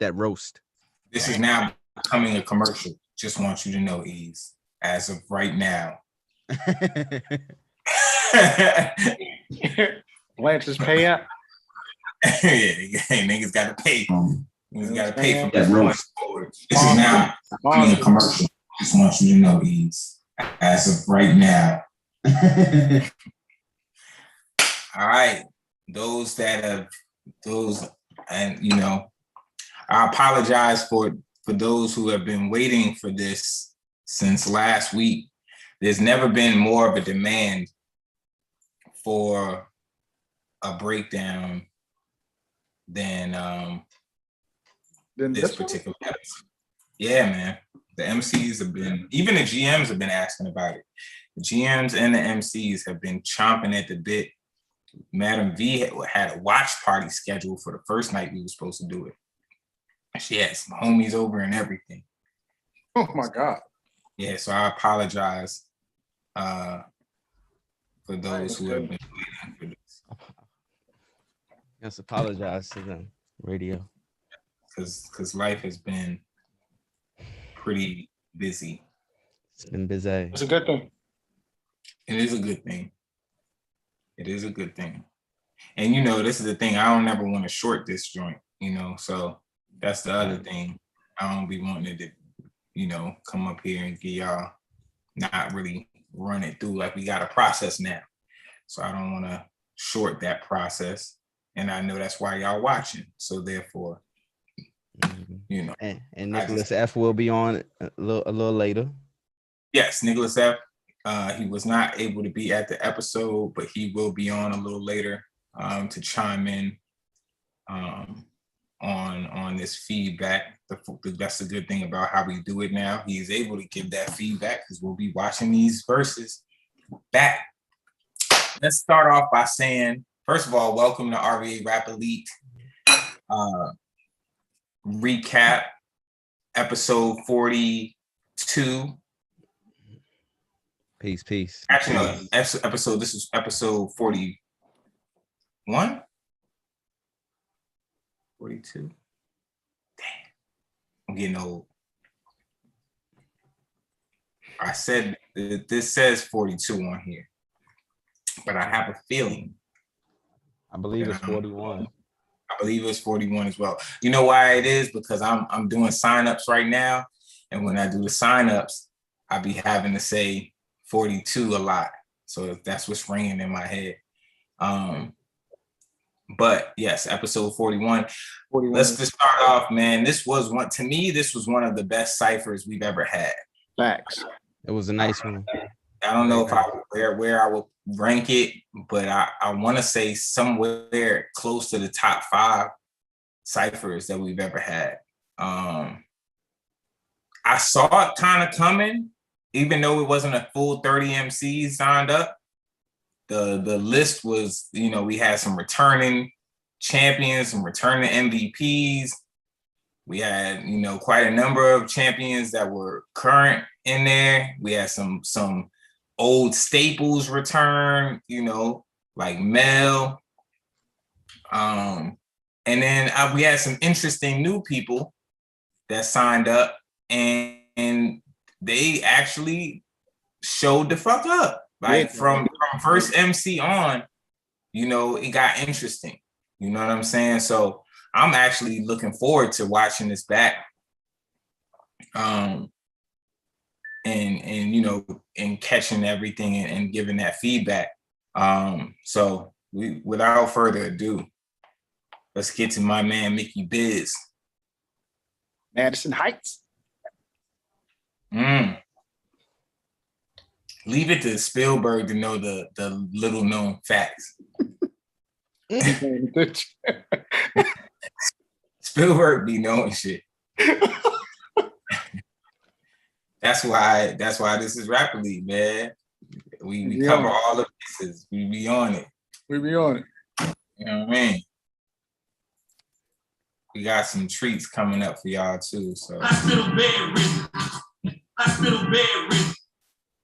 That roast. This is now becoming a commercial. Just want you to know, Ease, as of right now. Lance's payout. Niggas got to pay. Niggas got to pay for that roast. This is now becoming a commercial. Just want you to know, Ease, as of right now. All right. I apologize for those who have been waiting for this since last week. There's never been more of a demand for a breakdown than this particular episode. Yeah, man. The MCs have been, even the GMs have been asking about it. The GMs and the MCs have been chomping at the bit. Madam V had a watch party scheduled for the first night we were supposed to do it. She had some homies over and everything. Oh my God. Yeah, so I apologize for those who have been waiting for this. Let's apologize to them, radio. Because life has been pretty busy. It's been busy. It's a good thing. It is a good thing. It is a good thing. And, this is the thing. I don't ever want to short this joint, so that's the other thing. I don't be wanting to, come up here and get y'all not really run it through like we got a process now. So I don't want to short that process. And I know that's why y'all watching. So therefore, And Nicholas F will be on a little later. Yes, Nicholas F. He was not able to be at the episode, but he will be on a little later to chime in on this feedback. That's the good thing about how we do it now. He is able to give that feedback because we'll be watching these verses back. Let's start off by saying, first of all, welcome to RVA Rap Elite recap, episode 42. Peace. Actually, no, this is episode 41? 42? Damn. I'm getting old. I said this says 42 on here, but I have a feeling. I believe it's 41. I believe it's 41 as well. You know why it is? Because I'm doing signups right now, and when I do the signups, I be having to say 42 a lot. So that's what's ringing in my head. But yes, episode 41. Let's just start off, man. This was one of the best ciphers we've ever had. Facts. It was a nice one. I don't know if where I will rank it, but I want to say somewhere close to the top 5 ciphers that we've ever had. I saw it kind of coming, even though it wasn't a full 30 MCs signed up. The list was, we had some returning champions, some returning MVPs. We had, quite a number of champions that were current in there. We had some old staples return, like Mel. And then we had some interesting new people that signed up, and they actually showed the fuck up. Like from first MC on, it got interesting. You know what I'm saying? So I'm actually looking forward to watching this back. And catching everything and giving that feedback. So without further ado, let's get to my man Mickey Biz. Madison Heights. Leave it to Spielberg to know the little known facts. Spielberg be knowing shit. That's why this is Rap Elite, man. We cover all the pieces. We be on it. We be on it. You know what I mean? We got some treats coming up for y'all too. So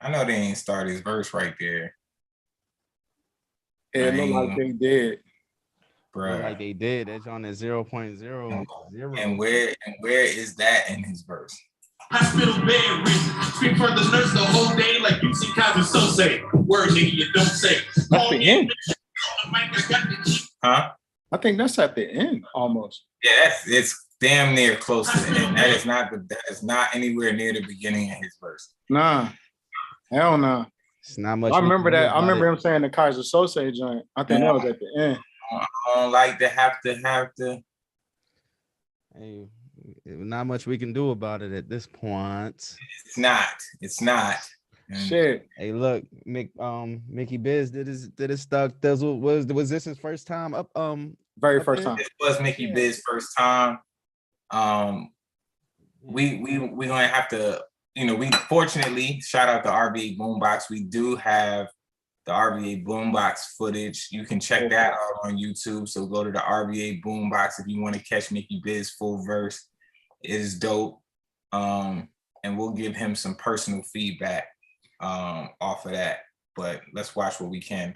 I know they ain't started his verse right there. It looked like they did. Bruh. Like they did. That's on the 0.00. And where is that in his verse? Hospital bed rich. Speak for the nurse the whole day like you see Kaiser so say. Word nigga, you don't say. That's the end. Huh? I think that's at the end almost. Yeah, it's damn near close to the end. That is not anywhere near the beginning of his verse. Nah. Hell nah. It's not much. I remember that. I remember him saying the Kaiser Sose joint. I think that was at the end. I don't like to have to. Hey, not much we can do about it at this point. It's not. And Shit. Hey, look, Mickey Biz did his stuff. Was this his first time up? Very up first there? time. It was Mickey Biz's first time. We gonna have to, we fortunately, shout out to RVA Boombox. We do have the RVA Boombox footage. You can check that out on YouTube. So go to the RVA Boombox if you want to catch Mickey Biz's full verse. It is dope. And we'll give him some personal feedback off of that. But let's watch what we can.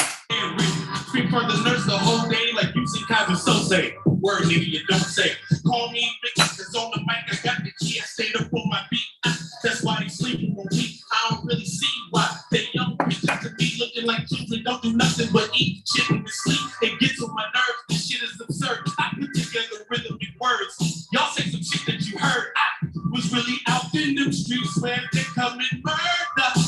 Speak for the nurse the whole day like you see Kaiser so say. Word nigga, you don't say. Call me bitch, cause on the mic I got the key. I stayed up on my beat. That's why they sleeping on me. I don't really see why they young bitches to be looking like children don't do nothing but eat, shit, and sleep. It gets on my nerves. This shit is absurd. I put together rhythmic words. Y'all say some shit that you heard. I was really out in them streets where they come and murder.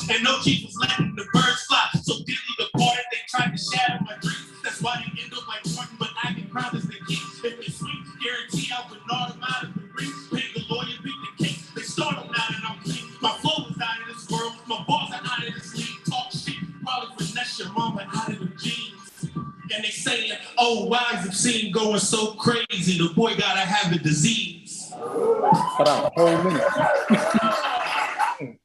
And no chief was letting the birds fly. So dearly departed, they tried to shatter my dreams. That's why they end up like Jordan, but I get crowned as the king. If they sweet, guarantee I would not them out of the ring. Pay the lawyer, beat the case. They start them out and I'm clean. My flow is out of this world. My balls are out of this league. Talk shit, probably finesse your mama out of the jeans. And they saying, oh, wives have seen going so crazy. The boy gotta have a disease. Cut out a whole minute.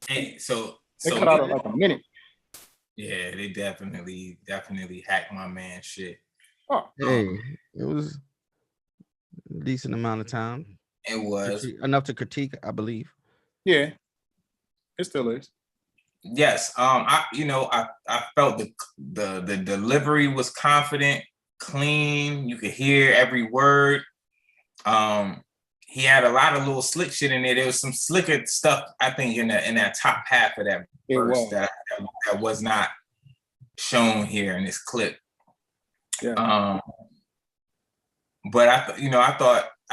Hey, so They cut out like a minute. yeah, they definitely hacked my man shit. Oh, Hey, it was a decent amount of time. It was Enough to critique, I believe. yeah. It still is. yes. I felt the delivery was confident, clean. You could hear every word. He had a lot of little slick shit in there. There was some slicker stuff, I think, in that top half of that verse that was not shown here in this clip. Yeah. But I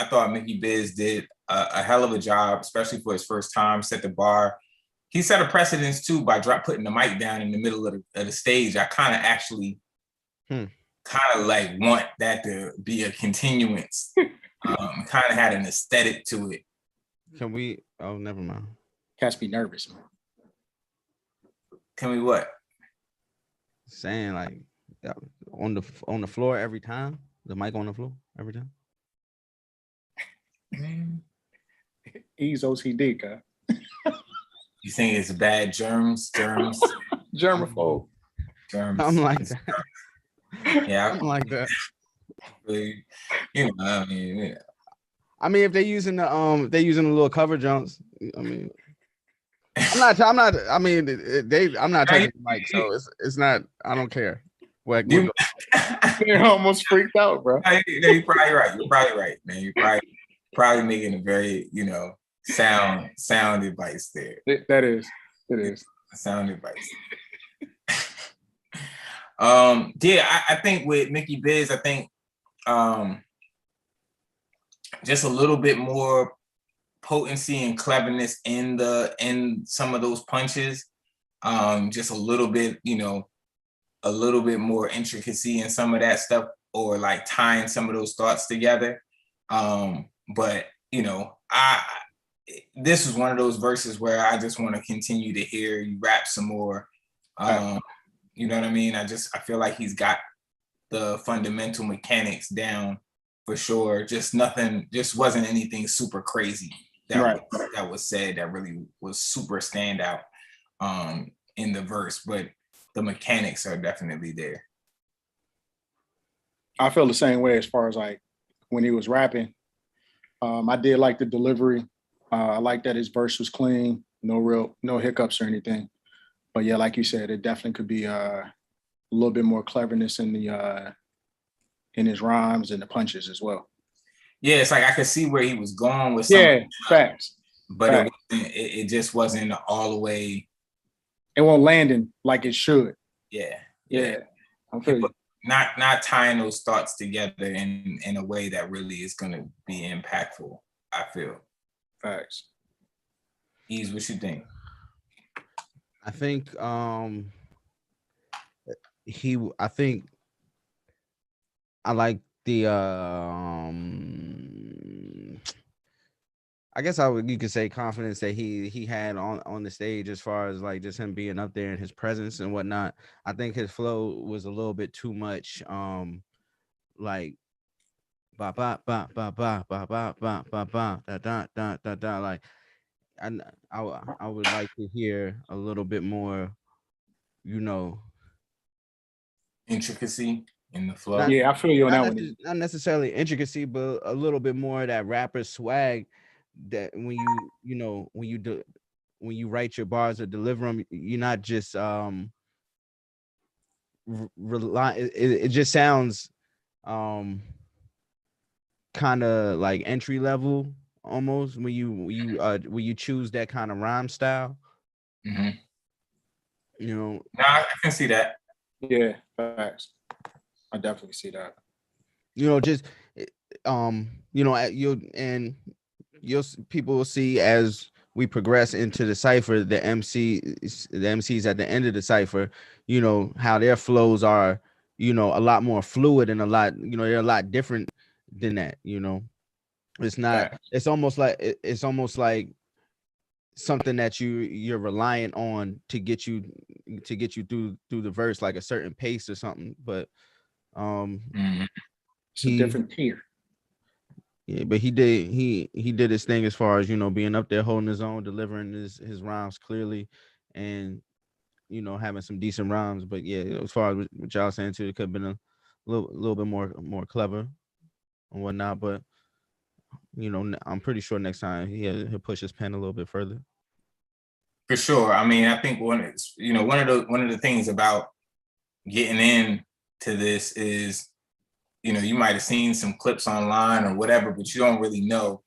thought Mickey Biz did a hell of a job, especially for his first time. Set the bar. He set a precedence too by putting the mic down in the middle of the stage. I kind of actually like want that to be a continuance. Kind of had an aesthetic to it. Can we? Oh, never mind. Cats be nervous, man. Can we what? Saying like on the floor every time. The mic on the floor every time. He's OCD, guy. You think it's bad germs? Germaphobe. Germs. I'm like that. Yeah, I'm like that. I mean, if they're using the little cover jumps, I mean, I'm not I'm not touching the mic, so it's not. I don't care. You're almost freaked out, bro. You're probably right. You're probably right, man. You're probably making a very sound advice there. That is. It is. Sound advice. I think with Mickey Biz, I think just a little bit more potency and cleverness in some of those punches. Just a little bit more intricacy in some of that stuff, or like tying some of those thoughts together. But this was one of those verses where I just want to continue to hear you rap some more. You know what I mean? I feel like he's got the fundamental mechanics down for sure. Just wasn't anything super crazy that was said that really was super standout in the verse, but the mechanics are definitely there. I feel the same way as far as like when he was rapping. I did like the delivery. I like that his verse was clean, no hiccups or anything. But yeah, like you said, it definitely could be a little bit more cleverness in in his rhymes and the punches as well. Yeah, it's like I could see where he was going with something. Yeah, facts. But facts. It just wasn't all the way. It won't landing like it should. Yeah. I feel you. Not tying those thoughts together in a way that really is going to be impactful, I feel. Facts. Ease, what you think? I think I like the I guess you could say confidence that he had on the stage, as far as like just him being up there and his presence and whatnot. I think his flow was a little bit too much like ba ba ba ba ba ba ba ba ba ba da da da da da, like I would like to hear a little bit more, intricacy in the flow. I feel you on that one. Not necessarily intricacy, but a little bit more of that rapper swag that when you write your bars or deliver them, you're not just it just sounds kind of like entry level almost when you choose that kind of rhyme style. Mm-hmm. I can see that. Yeah, facts. I definitely see that. People will see as we progress into the cipher, the MCs at the end of the cipher, how their flows are, a lot more fluid and they're a lot different than that. It's not. It's almost like something that you're reliant on to get you through the verse, like a certain pace or something. But it's a different tier. Yeah, but he did his thing as far as being up there holding his own, delivering his rhymes clearly, and having some decent rhymes. But yeah, as far as what y'all saying too, it could have been a little bit more clever and whatnot. But I'm pretty sure next time he'll push his pen a little bit further. For sure. I mean, I think one of the things about getting into this is, you might have seen some clips online or whatever, but you don't really know,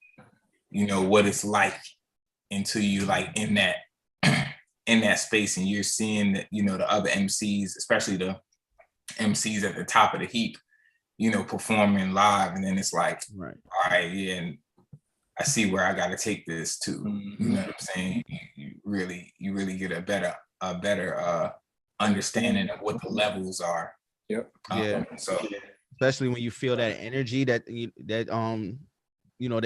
what it's like until you like in that space and you're seeing that, the other MCs, especially the MCs at the top of the heap, performing live. And then it's like, right. All right, yeah, and I see where I got to take this to. Mm-hmm. You know what I'm saying? You really get a better understanding of what the levels are. Yep. So especially when you feel that energy that they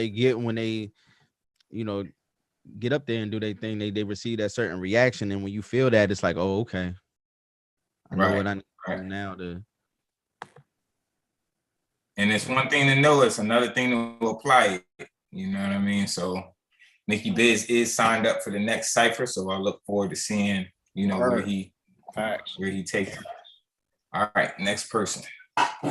get when they get up there and do their thing, they receive that certain reaction, and when you feel that, it's like, oh, okay, I know what I need to do now to. And it's one thing to know, it's another thing to apply it. You know what I mean? So Mickey Biz is signed up for the next cipher, so I look forward to seeing, where he takes it. All right, next person. Pop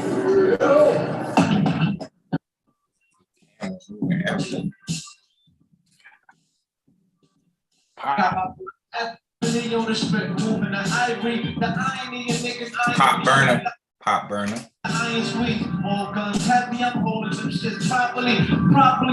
burner. I ain't sweet, all guns happy, I'm holding them shit properly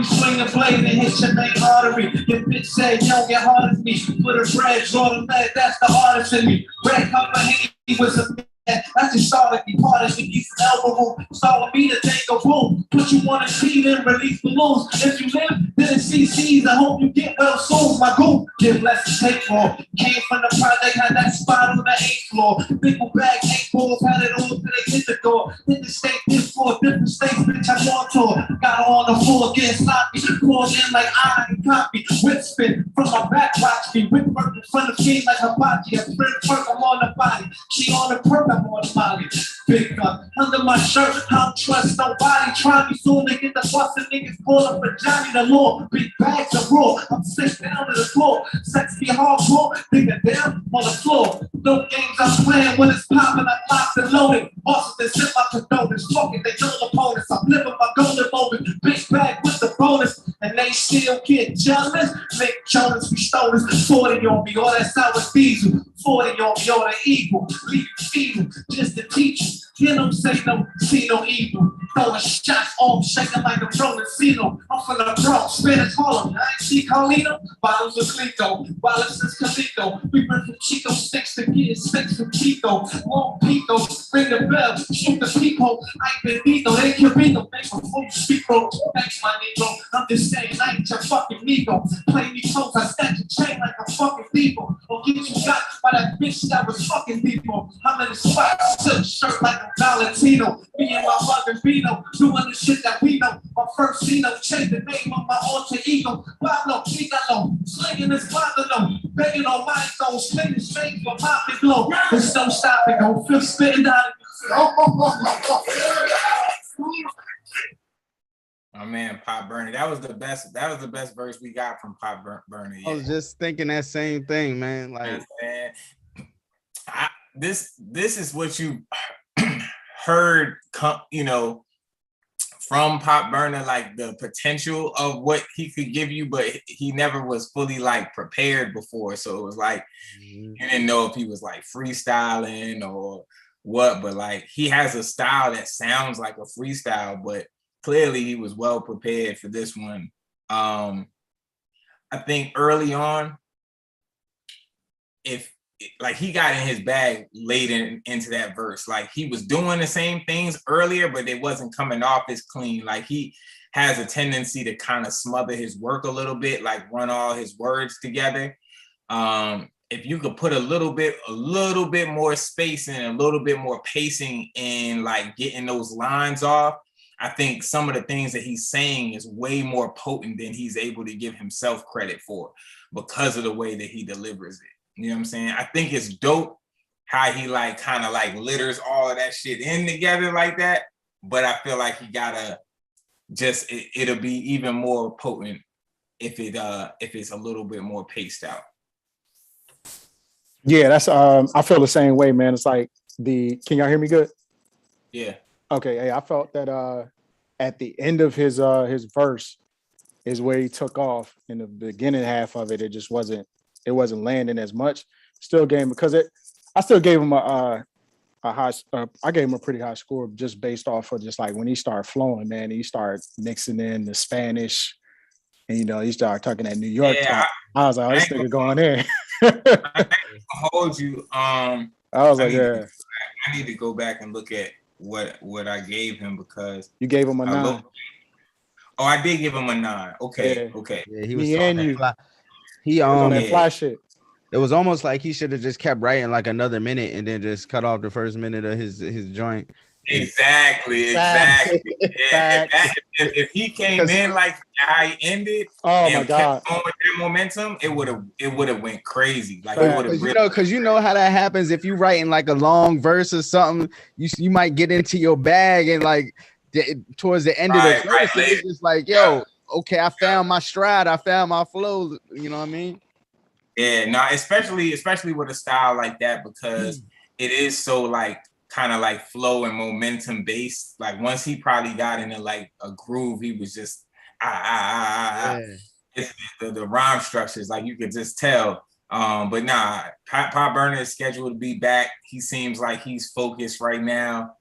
swing the blade and hit your main artery. Your bitch said, yo, get hard as me, put a bread, draw the lead, that's the artist in me. Red cup of Henny with some that's just started me part of me, some elbow room. Start with me to take a room. Put you on a seat and release balloons. If you live, then it's CC's. I hope you get well soon. My goon, give less to take for. Came from the project, had that spot on the 8th floor. Pickle bag, 8 balls, had it all till they hit the door. Hit the state, this floor, different states, bitch, I'm on tour. Got on the floor, getting sloppy. Poured in like I ain't copy. Whip spin from my back, watch me. Whip work in front of me like hibachi. A sprint perk, I'm on the body. She on the perk, I'm on the body. Big gun under my shirt, I don't trust nobody. Try me soon to get the bustin' niggas pull up for Johnny the Law. Big bags of raw, I'm sick down to the floor. Sexy hardcore, nigga down on the floor. No games I'm playing when it's poppin', I locked and loaded. Bosses that sip my condones, fucking they know opponents. I'm living my golden moment, big bag with the bonus. And they still get jealous. Make Jonas be stoners, 40 on me, all that sour diesel. 40 on me, all the evil. Leave you feeble, just to teach you. Hear no say no, see no evil. Throwing shots off, shaking like a rolling Cino. I'm from the Bronx, Spanish Harlem. I ain't see Carlino. Bottles of Clico, Wallace is Calico. We bring from Chico sticks to get sticks from Chico. Long Pico, ring the bell, shoot the people. I been Nico, they can be no make before you speak, bro. Thanks, my Negro. I'm just saying, I ain't your fucking Nico. Play me close, I snatch your chain like a fucking people. Or get you got by that bitch that was fucking people. I'm in the spot, silk shirt like a Valentino. Me and my fucking Vino, doing the shit that we know. My first Zeno, change the name of my alter ego. Pablo, Chicalo, slinging this Pablo. Begging on my goals, spinning straight for popping glow. There's no stopping, go feel spitting out of My man, Pop Burner. That was the best. That was the best verse we got from Pop Burner. I was just thinking that same thing, man. Like, this is what you heard, you know, from Pop Burner, like the potential of what he could give you, but he never was fully like prepared before. So it was like you didn't know if he was like freestyling or what, but like he has a style that sounds like a freestyle, but clearly he was well prepared for this one. I think early on, if like he got in his bag late into that verse, like he was doing the same things earlier, but it wasn't coming off as clean. Like he has a tendency to kind of smother his work a little bit, like run all his words together. If you could put a little bit more spacing, a little bit more pacing in like getting those lines off, I think some of the things that he's saying is way more potent than he's able to give himself credit for because of the way that he delivers it. You know what I'm saying? I think it's dope how he like kind of like litters all of that shit in together like that. But I feel like he gotta just it'll be even more potent if it's a little bit more paced out. Yeah, that's I feel the same way, man. It's like can y'all hear me good? Yeah. Okay, hey, I felt that at the end of his verse is where he took off. In the beginning half of it, it just wasn't landing as much. Still gave him I still gave him a high. I gave him a pretty high score just based off of just like when he started flowing, man. He started mixing in the Spanish, and you know he started talking that New York talk. I was like, oh, this nigga going in. I hold you. I was like, yeah. I need to go back and look at what I gave him because you gave him a 9. Oh, I did give him a 9. Okay, yeah. okay. Yeah, he was Me and you. He on that fly shit. It was almost like he should have just kept writing like another minute and then just cut off the first minute of his joint. Exactly. Yeah, if he came in like how he ended, my God, kept going with that momentum, it would have went crazy. Like because you know how that happens if you writing like a long verse or something, you might get into your bag and like towards the end of the verse, it's just like, yo, okay, I found my stride, I found my flow. You know what I mean? Yeah, no, especially with a style like that because it is so like kind of like flow and momentum based. Like once he probably got into like a groove, he was just It's the rhyme structures, like you could just tell. But nah, Pop Burner is scheduled to be back. He seems like he's focused right now.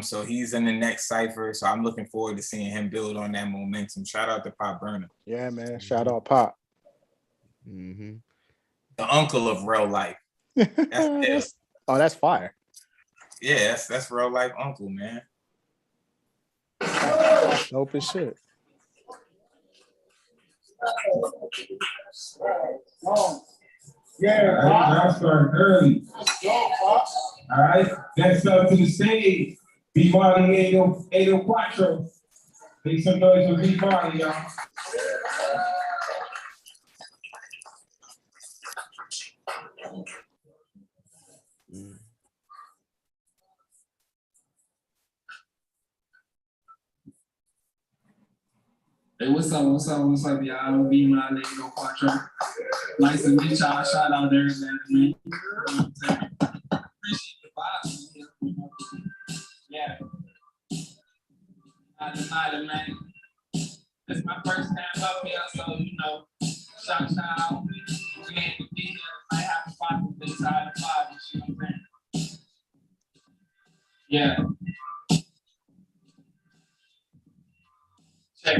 So he's in the next cipher. So I'm looking forward to seeing him build on that momentum. Shout out to Pop Burner. Yeah, man. Shout out Pop. Mm-hmm. The uncle of real life. That's fire. Yeah, that's real life uncle, man. Dope as shit. Yeah, y'all starting early. All right, next up to the stage, B-Body 804. Make some noise for B-Body, y'all. Hey, what's up, y'all? B-Body 804. Nice to meet y'all. Shout out there, man. Appreciate the vibes. Yeah. Man. It's my first time up here, so you know, shout out. We ain't to be here. I have to fight with this side of the vibe. You know what I'm saying? Yeah. Check.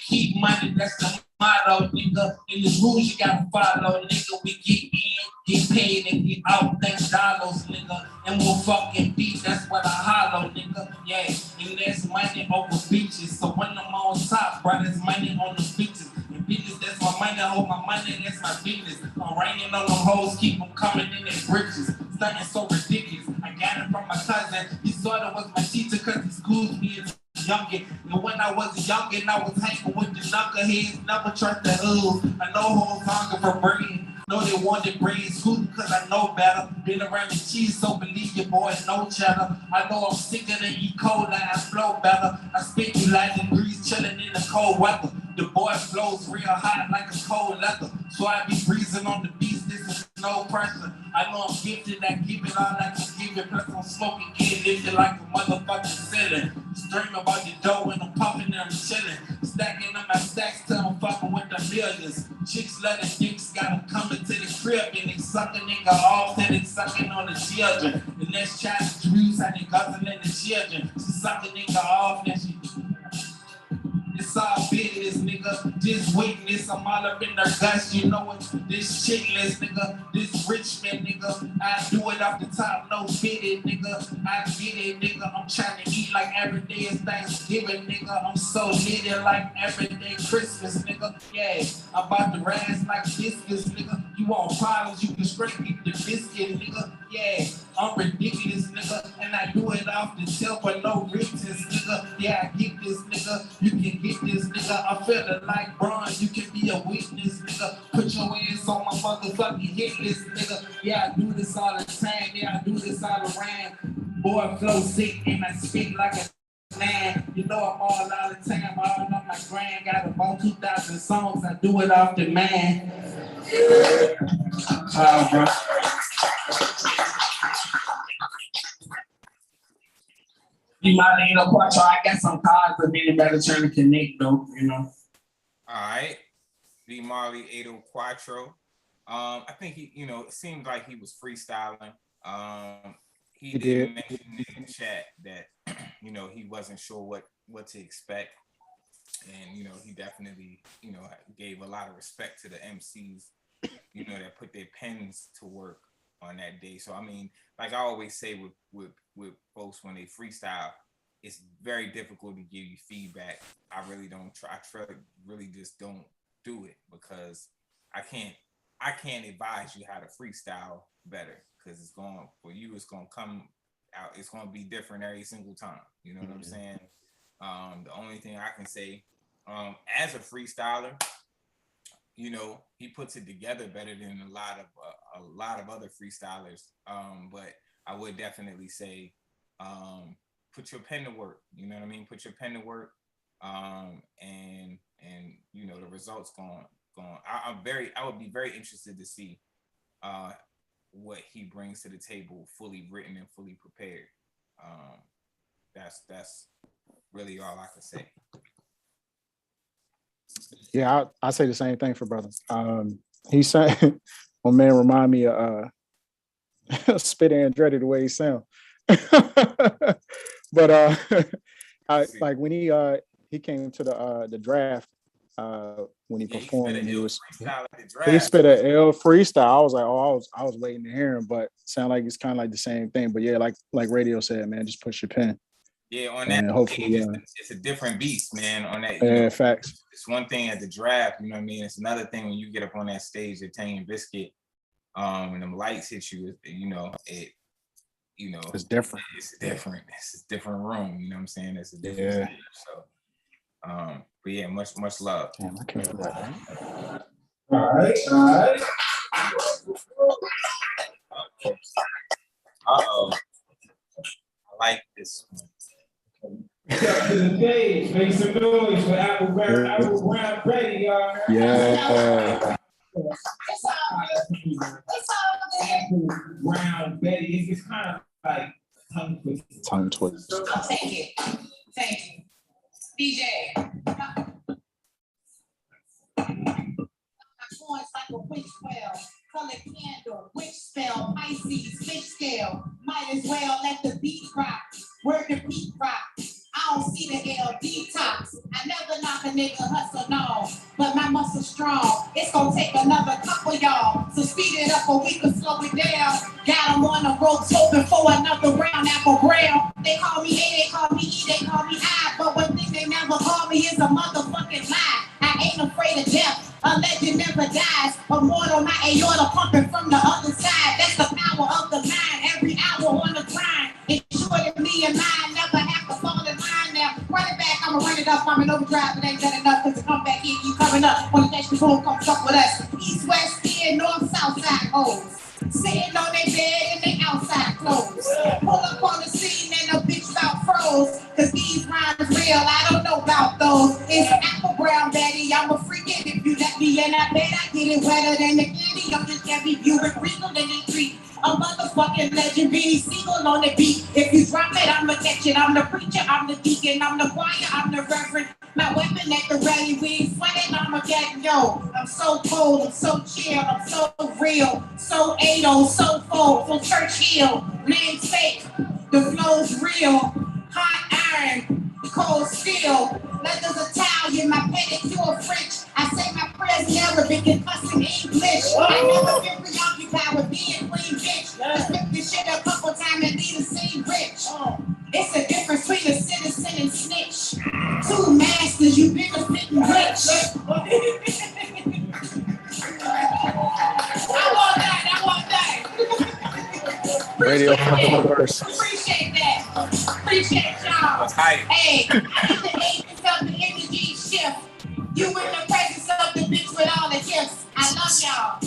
Keep money, that's the motto, nigga. In the rules you gotta follow, nigga. We get in, get paid, and get out, thank dollars, nigga. And we'll fucking beat, that's what I hollow, nigga. Yeah, and there's money over beaches. So when I'm on top, bro, there's money on the beaches. And business, that's my money, hold my money, that's my business. I'm raining on them hoes, keep them coming in their britches. Stunting so ridiculous. I got it from my cousin. He sort of was my teacher because he schooled me as youngin'. And when I was a youngin', I was hanging with the knuckleheads, never trust the hood. I know hoes hunger for bread. Know they wanted bread school because I know better. Been around the cheese, so believe your boy, no cheddar. I know I'm sicker than E. coli, I flow better. I spit you like degrees, chilling in the cold weather. The boy flows real hot like a cold leather. So I be breezing on the beats, this is no pressure. I know I'm gifted, I give it all I can give it. Plus I'm smoking, getting lifted like a motherfucking ceiling. Streaming about the dough and I'm pumping and I'm chilling. Stacking up my stacks till I'm fucking with the millions. Chicks love the dicks, got them coming to the crib and they suck a nigga off till they sucking on the children. The next child dreams how they guzzling the children. She suck a nigga off and she... It's all business, nigga. Just witness, I'm all up in their guts. You know what? This chickless, nigga. This rich man, nigga. I do it off the top, no fitted, nigga. I get it, nigga. I'm trying to eat like every day is Thanksgiving, nigga. I'm so lit like every day Christmas, nigga. Yeah, I'm about to rise like biscuits, nigga. You want problems, you can straight eat the biscuit, nigga. Yeah, I'm ridiculous, nigga. And I do it off the tip for no riches, nigga. Yeah, I get this, nigga. You can get this, nigga. I feel it like Braun. You can be a witness, nigga. Put your hands on my motherfucking hit list, nigga. Yeah, I do this all the time. Yeah, I do this all around. Boy, I flow sick and I speak like a man. You know I'm all out of time. All on my grind. Got about 2,000 songs. I do it off the man. Bro. You might ain't no quite I got some cards of anybody trying to connect though, you know. All right. B Marley 80 Quattro. I think he, you know, it seemed like he was freestyling. He did mention in the chat that, you know, he wasn't sure what to expect. And, you know, he definitely, you know, gave a lot of respect to the MCs, you know, that put their pens to work on that day. So, I mean, like I always say with folks when they freestyle, it's very difficult to give you feedback. I really don't try. I really just don't do it because I can't advise you how to freestyle better because it's going for you. It's going to come out. It's going to be different every single time. You know what I'm saying? The only thing I can say, as a freestyler, you know, he puts it together better than a lot of other freestylers. But I would definitely say, put your pen to work. You know what I mean? Put your pen to work. And you know the results going. I would be very interested to see what he brings to the table, fully written and fully prepared. That's really all I can say. Yeah, I say the same thing for brother. He said, my man remind me of Spit Andretti the way he sound. But I like when he came to the draft when he performed. He spit an L freestyle. I was like, oh, I was waiting to hear him, but sound like it's kind of like the same thing. But yeah, like Radio said, man, just push your pen. Yeah, on that, hopefully, it's a different beast, man. On that, yeah, facts. It's one thing at the draft, you know what I mean. It's another thing when you get up on that stage at Italian Biscuit, and them lights hit you. You know, it's different. It's different. It's a different room. You know what I'm saying? It's a different stage. So, but yeah, much love. Damn, I can't do that. All right. Uh-oh. I like this one. Up to the stage, make some noise for Apple Rap Ready, y'all. Yeah. Apple Brown Betty. It's kind of like tongue twister. Take it. DJ. Points like a witch well, color candle, witch spell, Pisces, fish scale, Might as well let the beat rock. Word the beat rock. I don't see the L detox. I never knock a nigga hustle, no. But my muscle strong. It's gonna take another couple, y'all. So speed it up or we can slow it down. Got 'em on the ropes, hoping for another round. Apple Brown. They call me A, they call me E, they call me I. But one thing they never call me is a motherfucking lie. I ain't afraid of death. A legend never dies. Immortal, my aorta pumping from the other side. That's the power of the mind. Every hour on the grind. Ensure that me and mine never have to fall in line now. Run it back, I'ma run it up. I'm an overdrive, it ain't done enough. Cause to come back here, keep coming up. When the next boom comes up with us. East, west, here, north, south side hoes. Sitting on their bed and they outside clothes. Pull up on the scene and a bitch about froze. Cause these rhymes real, I don't know about those. It's Apple Brown Betty, I'm a freakin' if you let me in. I bet I get it wetter than the candy. I'm just every view and regal in the street. A motherfucking legend, Beanie Siegel on the beat. If you drop it, I'ma catch it. I'm the preacher, I'm the deacon, I'm the choir, I'm the reverend. My weapon at the rally, we ain't sweating, I'm a cat. Yo, I'm so cold, I'm so chill, I'm so real, so 80, so full, so Churchill. Name's fake, the flow's real. Hot iron, cold steel. Leather's Italian, my pedicure French. I say my prayers in Arabic and cussing English. I never been preoccupied with being queen bitch. I flip this shit a couple times and leave the scene rich. It's the difference between a citizen and snitch. Two masters, you benefiting rich. I want that. Radio verse. Appreciate that. Appreciate y'all. Hey, in the agents of the energy shift. You in the presence of the bitch with all the gifts. I love y'all.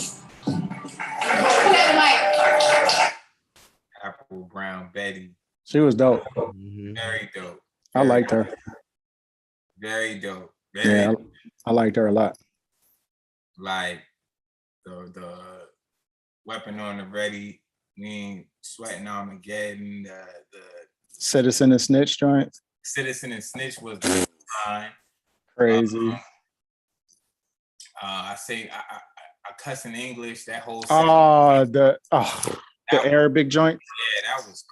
Apple Brown Betty. She was dope. Very dope. I liked her. Very dope. Yeah, I liked her a lot. Like the weapon on the ready, we ain't sweating Armageddon, the Citizen and Snitch joint. Citizen and Snitch was fine. Crazy. I say I cuss in English. That whole The Arabic joint. Yeah, that was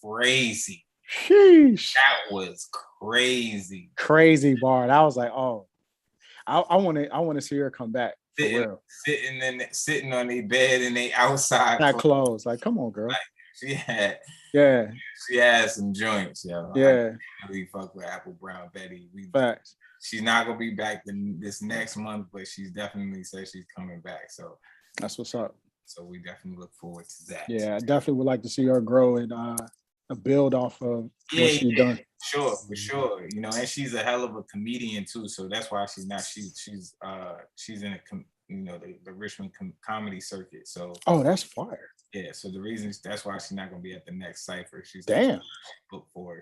crazy. Sheesh. That was crazy. Crazy bar. I was like, oh, I want to see her come back for real. Sitting on their bed and they outside. Not clothes. Like, come on, girl. Like, she had some joints, yo. Yeah. I really fuck with Apple Brown Betty. Facts. She's not gonna be back this next month, but she's definitely said she's coming back. So that's what's up. So we definitely look forward to that. Yeah, I definitely would like to see her grow and build off of what she's done. Sure, for sure. You know, and she's a hell of a comedian too. So that's why she's in the Richmond comedy circuit. So that's fire. Yeah, so the reason that's why she's not gonna be at the next cipher. She's booked for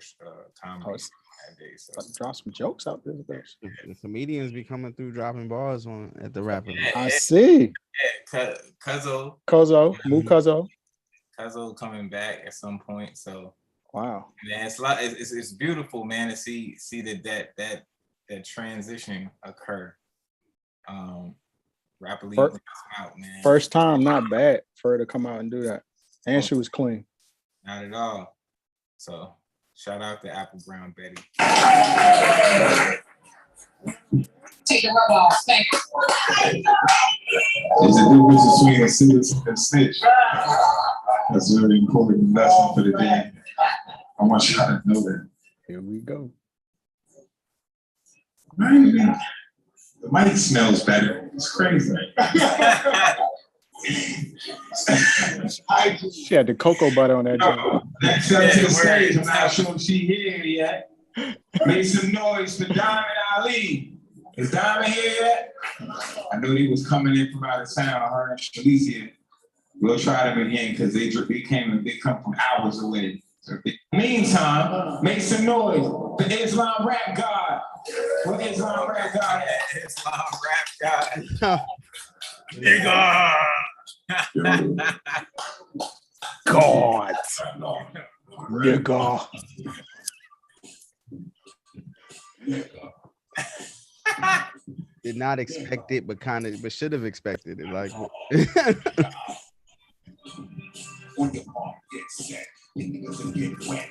comedy that day. So drop some jokes out there. The comedians be coming through dropping bars at the Rap Elite. I see. Yeah, Cuzzo, Cuzzo coming back at some point. So wow, man, it's beautiful, man, to see that transition occur. Rap Elite out, man. First time, not bad for her to come out and do that. And she was clean. Not at all. So shout out to Apple Brown Betty. Take the rub off. Thank you. There's a difference between a citizen and snitch. That's a very important lesson for the day. I want y'all to know that. Here we go. Man, the mic smells better. It's crazy. She had the cocoa butter on that joint. Next up to the stage, I'm not sure if she here yet. Make some noise for Diamond Ali. Is Diamond here yet? I knew he was coming in from out of town. Her and Shalice here. We'll try them again because they come from hours away. So, meantime, make some noise for Islam Rap God. What Islam Rap God at? Islam Rap God. Nigga. God. Nigga. Did not expect it, but should have expected it. Like Niggas will get wet.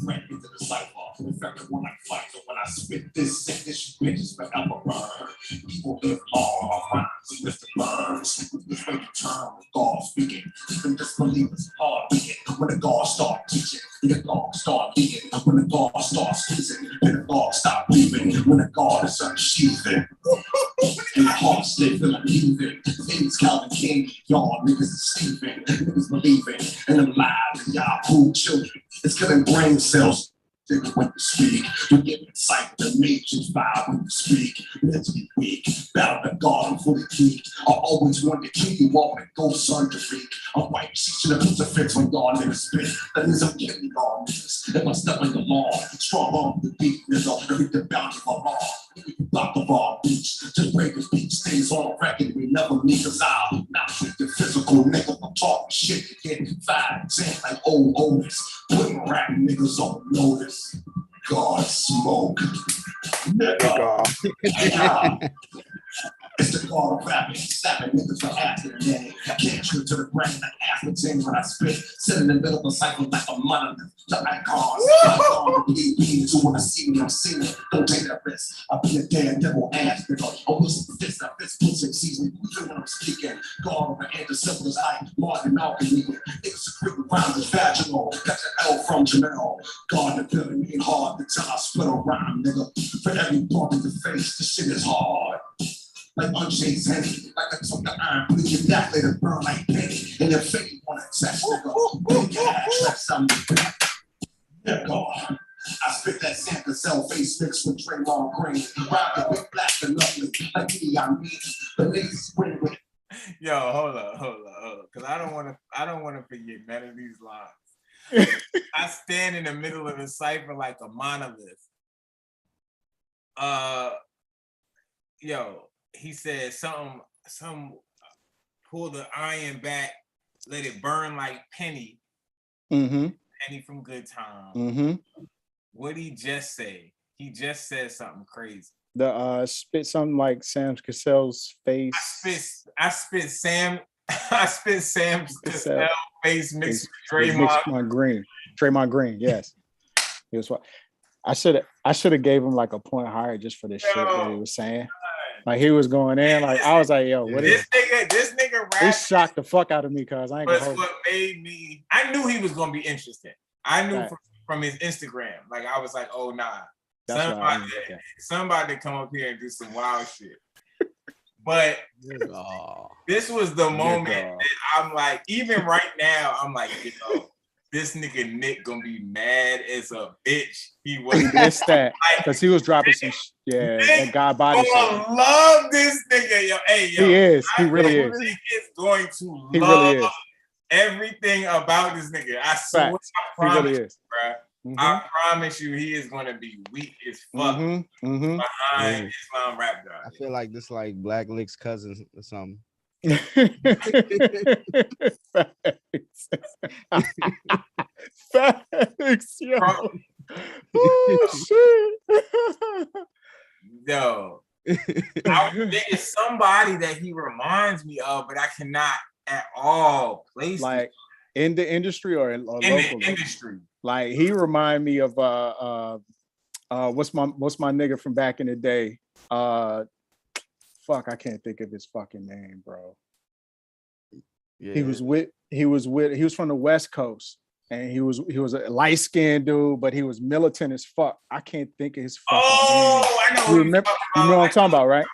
Right into the cipher. In fact, when I fight, so when I spit this sick, this bitches forever burn. People live all my rhymes, Mr. Burns. This way you turn with God speaking. Even disbelievers hard beating. When the God start teaching, the dog start beating. When the God starts squeezing, then the dog stop breathing. When the God is unsheathing. And the hearts they feel like heaving. Things Calvin King, y'all niggas is sleeping. Niggas believing in them lies and y'all cool children. It's killing brain cells. When you speak, you get excited, the nations vibe when you speak. Mentally weak, battle the God, I'm fully geeked. I always wanted to keep you off and go surgery. I'm white, teaching the crucifix when y'all niggas spit. That means I'm killing y'all niggas. If I step in the law, strong on the beat, nigga, every the bounty of law. Block the raw beach, just break the beat, stays on record, we never leave us out. Not treat the physical nigga, I'm talking shit, get 5, 10 like old Otis. Putting rap niggas on notice. God smoke. Nigga. Yeah. It's the God of rapping, slapping niggas for asking a name. I can't shoot to the brain like aspartame when I spit. Sit in the middle of a cycle like a monolith. The icons. I believe me, so when I see me, I'm seeing it. Don't take that risk. I'll be a daredevil ass nigga. I listen to this, pussy season. Even when I'm speaking, God over anti-syphilis like Martin Malcolm. Niggas secreting rhymes is vaginal. Got your L from Janelle. God, the building ain't hard until I split a rhyme, nigga. For every bump in the face, this shit is hard. Like unchained Henny, like I took the iron, put your neck, let it burn like penny. And your face wanna test, nigga. Big ass, like something. Yeah, God. I spit that Santa cell face mixed with Draymond Green. Rock the big black and lovely, like me, I mean. The niggas win with. Yo, hold up. Cause I don't wanna forget none of these lines. I stand in the middle of the cipher like a monolith. Yo. He said some pull the iron back, let it burn like Penny. Mm-hmm. Penny from Good Time. Mm-hmm. What'd he just say? He just said something crazy. The spit something like Sam Cassell's face. I spit Sam Cassell face mixed with Draymond Green. Draymond Green, yes. He was what I should have gave him like a point higher just for the shit that he was saying. Like he was going in, like I was like, "Yo, what is this nigga?" It shocked the fuck out of me, cause I ain't gonna hold what made me. I knew he was gonna be interesting. I knew from his Instagram. Like I was like, "Oh nah, somebody come up here and do some wild shit." But this was the moment that I'm like, even right now, I'm like, you know, this nigga Nick gonna be mad as a bitch. He missed that because he was dropping some that God body shit. Love this nigga, yo. Hey, yo. He is. He really is. Nick is going to he love really is. everything about this nigga. I swear, I promise, he really is. Bro. Mm-hmm. I promise you, he is going to be weak as fuck behind Islam Rap God. I feel like this like Black Lick's cousin or something. Facts, yo. Oh shit. Yo. There is somebody that he reminds me of, but I cannot at all place like it. In the industry or in locally? The industry. Like he remind me of what's my nigga from back in the day? Fuck, I can't think of his fucking name, bro. Yeah. He was from the West Coast and he was a light-skinned dude, but he was militant as fuck. I can't think of his fucking name. I know. You know what I'm talking about, right?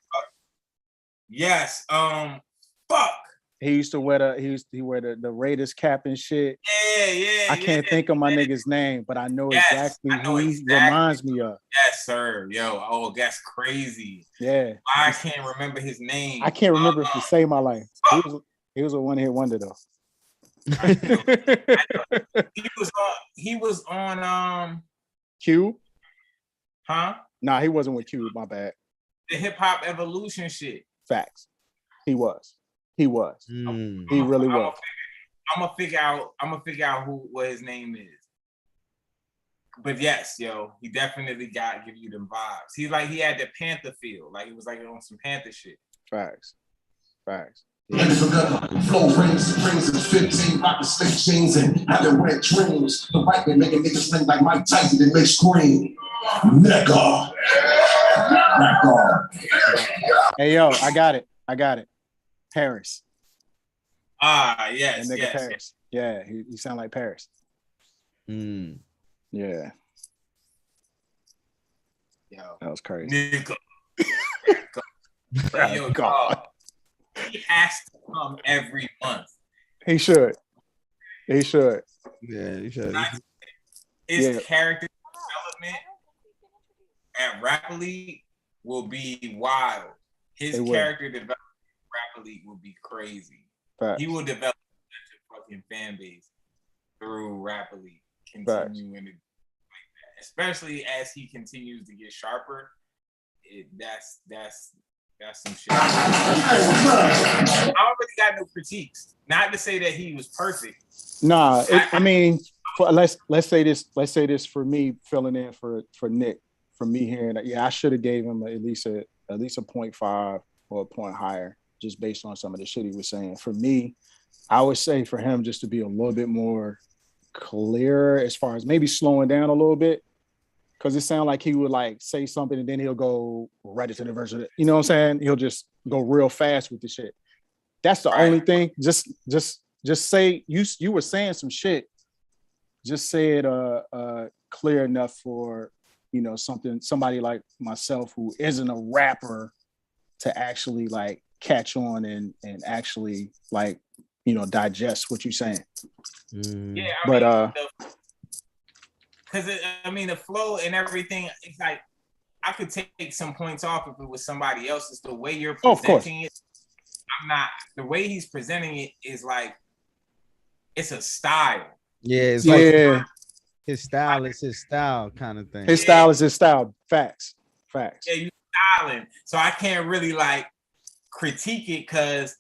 Yes. Fuck. He used to wear the Raiders cap and shit. Yeah. I can't think of my nigga's name, but I know exactly who he reminds me of. Yes, sir. Yo, oh, that's crazy. Yeah. I can't remember his name. I can't remember if to save my life. He was a one-hit wonder though. He was on Q. Huh? Nah, he wasn't with Q. My bad. The Hip Hop Evolution shit. Facts. He was. He really was. I'm gonna figure out what his name is. But yes, yo, he definitely give you them vibes. He had the Panther feel, like it was like on some Panther shit. Facts. And it's another flow rings is 15, rockin' slick jeans and having wet dreams. The right man making niggas ring like Mike Tyson and make scream. Nigga. Hey yo, I got it. Paris. Yes, that nigga yes, Paris. Yeah, he sound like Paris. Yeah. Yo, that was crazy. Nigga. Yo, God. He has to come every month. He should. Yeah, he should. His character development at Rap Elite will be wild. His character development at Rap Elite will be crazy. Facts. He will develop such a fucking fan base through Rap Elite. Continuing to like that, especially as he continues to get sharper. That's some shit. I don't really got no critiques. Not to say that he was perfect. Nah, I mean, let's say this for me filling in for Nick, for me hearing that. Yeah, I should have gave him at least a 0.5 or a point higher, just based on some of the shit he was saying. For me, I would say for him just to be a little bit more clearer as far as maybe slowing down a little bit. Because it sounded like he would like say something and then he'll go right into the verse of it. You know what I'm saying? He'll just go real fast with the shit. That's the only thing. Just say you were saying some shit. Just say it clear enough for somebody like myself who isn't a rapper to actually like catch on and actually like digest what you're saying. Yeah, but because the flow and everything, it's like I could take some points off if it was somebody else. It's the way you're presenting it. I'm not. The way he's presenting it is like it's a style. Yeah, it's like his style is his style kind of thing. His style is his style. Facts. Yeah, you styling. So I can't really like critique it because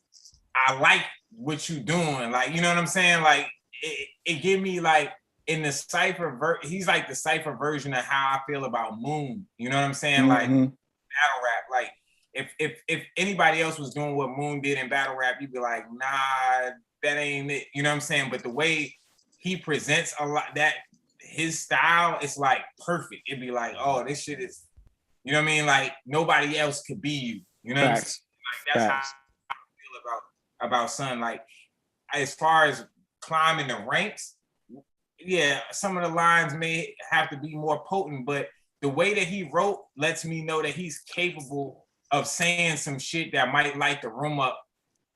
I like what you doing. Like, you know what I'm saying? Like it give me like. In the cypher, he's like the cypher version of how I feel about Moon. You know what I'm saying? Mm-hmm. Like battle rap. Like if anybody else was doing what Moon did in battle rap, you'd be like, nah, that ain't it. You know what I'm saying? But the way he presents a lot, that his style is like perfect. It'd be like, oh, this shit is, you know what I mean? Like nobody else could be you. You know what I'm saying? Like that's how I feel about Son. Like as far as climbing the ranks. Yeah, some of the lines may have to be more potent, but the way that he wrote lets me know that he's capable of saying some shit that might light the room up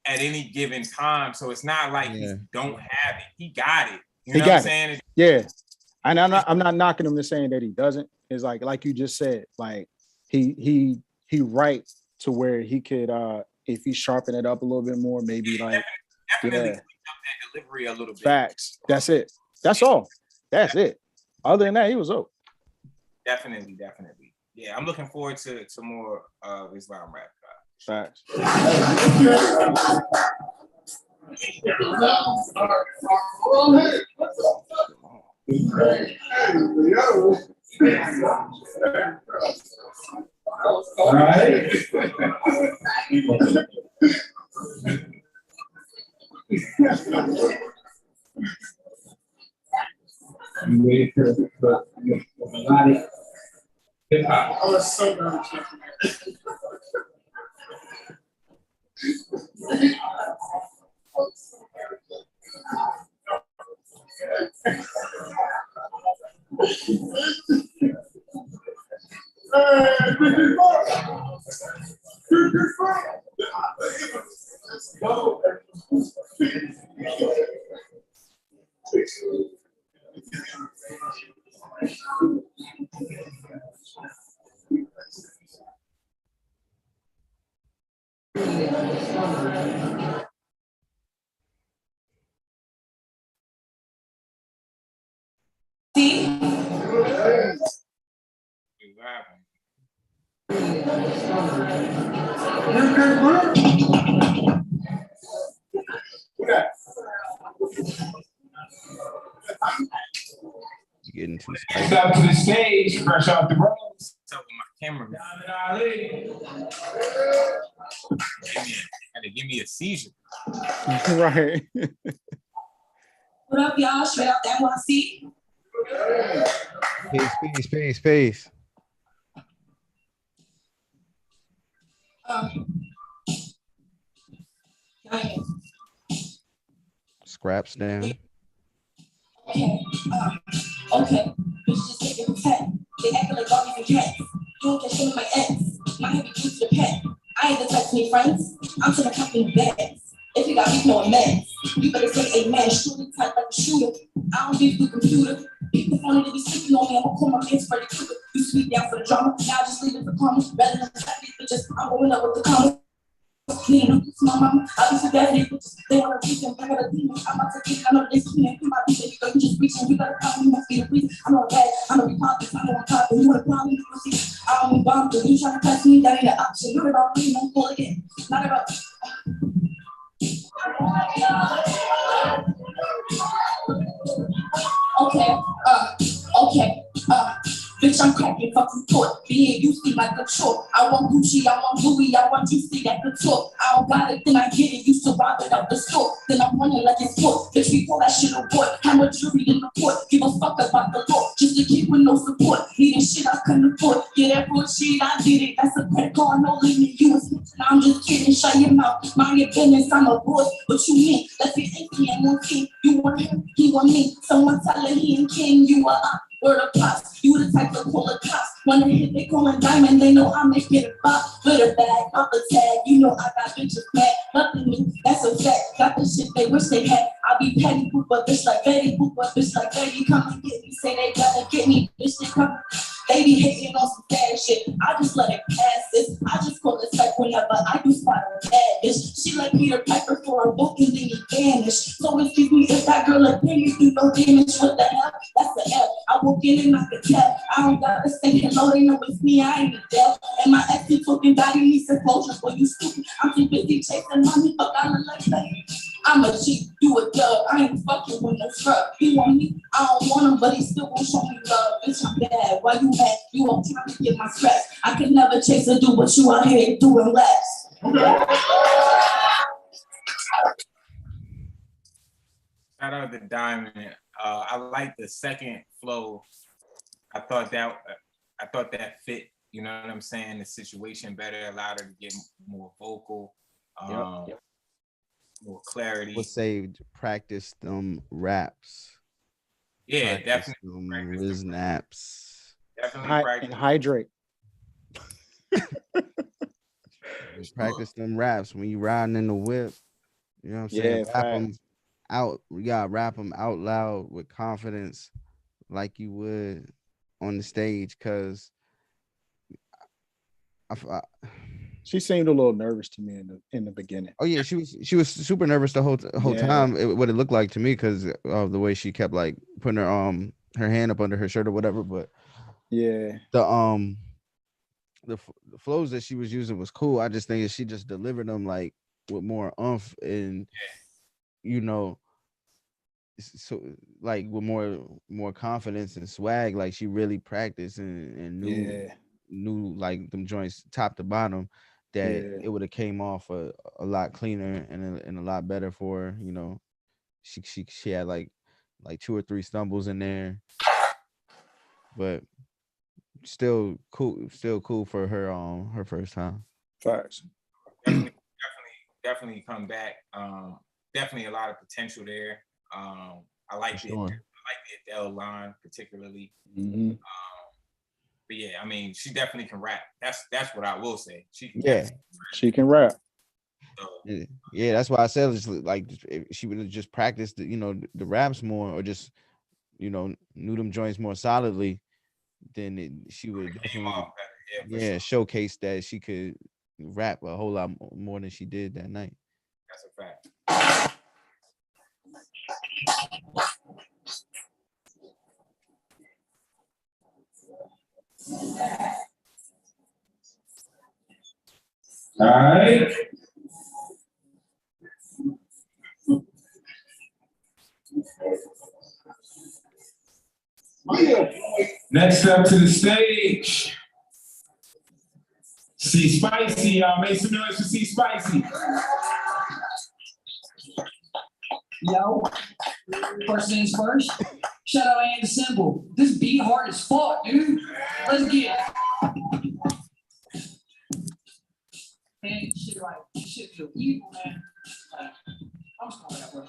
at any given time. So it's not like he don't have it. He got it. You know what I'm saying? Yeah. And I'm not knocking him to saying that he doesn't. It's like you just said, like he right to where he could if he sharpen it up a little bit more, maybe like definitely clean up that delivery a little bit. Facts. That's it. That's all. That's it. Other than that, he was up. Definitely. Yeah, I'm looking forward to more Islam rap. Facts. All right. You ready for melodic hip hop? I was so nervous. Let's go. You're getting too spicy. Step to the stage, fresh off the road. With my camera. Ali. Had to give me a seizure. Right. What up, y'all? Straight out the NYC. Peace. Scraps down. Okay. Bitch just take it for pet. They acting like Barbies and cats. You don't get shit in my ex. My heavy juice to the pet. I ain't the type to make friends. I'm to the company bags. If you got beef, no mess. You better say amen. Shooting tight like a shooter. I don't beef with computer. People wanted to be sleeping on me. I'm gonna call my man's Freddy Krueger. You sweet down for the drama. Now just leave it for karma. Rather than trap these bitches, I'm going up with the karma. Me and my mama, I be so bad, they wanna teach them. I got a demon. I'm about to get, I know they screaming. Come out, baby girl, you just reaching. You gotta come, you must be a priest. I know bad, I know we poppin', I know I'm poppin'. You wanna problem, you wanna see. I don't bomb you. You tryna touch me, that ain't an option. Not about me, no pull again. Not about. Okay. Bitch, I'm cracking fucking talk. Being used like a chore. I want Gucci, I want Louis, I want juicy like a talk. I don't got it, then I get it. Used to rob it out the store. Then I'm running like it's sport. Bitch, we call that shit a boy. I'm a jury in the court. Give a fuck about the law. Just a kid with no support. Needing shit I couldn't afford. Yeah, that bullshit, I did it. That's a credit card, no limit. You was snitching, I'm just kidding. Shut your mouth. Mind your business, I'm a boss. What you mean? Let's get inky and one king. You want him, he want me. Someone tell her he ain't king, you are up. Word of pops, you the type to call a cops. When they hit, they calling diamond, they know I make it a bop. With a bag, off the tag, you know I got bitches mad. Nothing new, that's a fact. Got the shit they wish they had. I be petty, poop a bitch like Betty, poop a bitch like Betty. Come and get me, say they gotta get me, bitch, they come. They be hating on some bad shit. I just let it pass this. I just call it type whenever I do spot a bad bitch. She like Peter Piper for a book and then he vanished. So excuse me if that girl like me, you no damage. What the hell? That's the L. I walk in and I can tell. I don't gotta say hello, they know it's me, I ain't a devil. And my ex is talking about he needs some closure. Boy, you stupid. I'm too busy chasing money, fuck I look like that. I'm a G, you a dub. I ain't fucking with no scrub. He want me, I don't want him, but he still gon' show me love. Bitch, I'm bad. Why you mad? You all trying to get my scratch. I can never chase a dude, but you out here doing less. Shout out to Diamond. I like the second flow. I thought that fit. You know what I'm saying? The situation better, allowed her to get more vocal. Yep. More clarity. What saved? Practice them raps. Yeah, Practice definitely. them snaps. Definitely practice. And hydrate. Practice them raps when you riding in the whip. You know what I'm saying? Yeah, Rap them out. You gotta rap them out loud with confidence, like you would on the stage. Cause she seemed a little nervous to me in the beginning. Oh yeah, she was super nervous the whole time. What it looked like to me, because of the way she kept like putting her hand up under her shirt or whatever. But yeah, the flows that she was using was cool. I just think she just delivered them like with more oomph and so like with more confidence and swag. Like she really practiced and knew like them joints top to bottom. That it would have came off a lot cleaner and a lot better for her. She had like 2 or 3 stumbles in there, but still cool for her first time. Facts. Definitely come back. Definitely a lot of potential there. I like it. I like the Adele line particularly. Mm-hmm. But yeah, I mean, she definitely can rap. That's what I will say. She can rap. So, yeah, that's why I said it's like if she would have just practiced the raps more, or just knew them joints more solidly, then she would definitely showcase that she could rap a whole lot more than she did that night. That's a fact. All right. Next up to the stage, C Spicy, y'all make some noise for C Spicy. Yo, first things first, shout out and Symbol. This beat hard as fuck, dude. Let's get it. Man, shit feel evil, man. Like, I'm just going that way.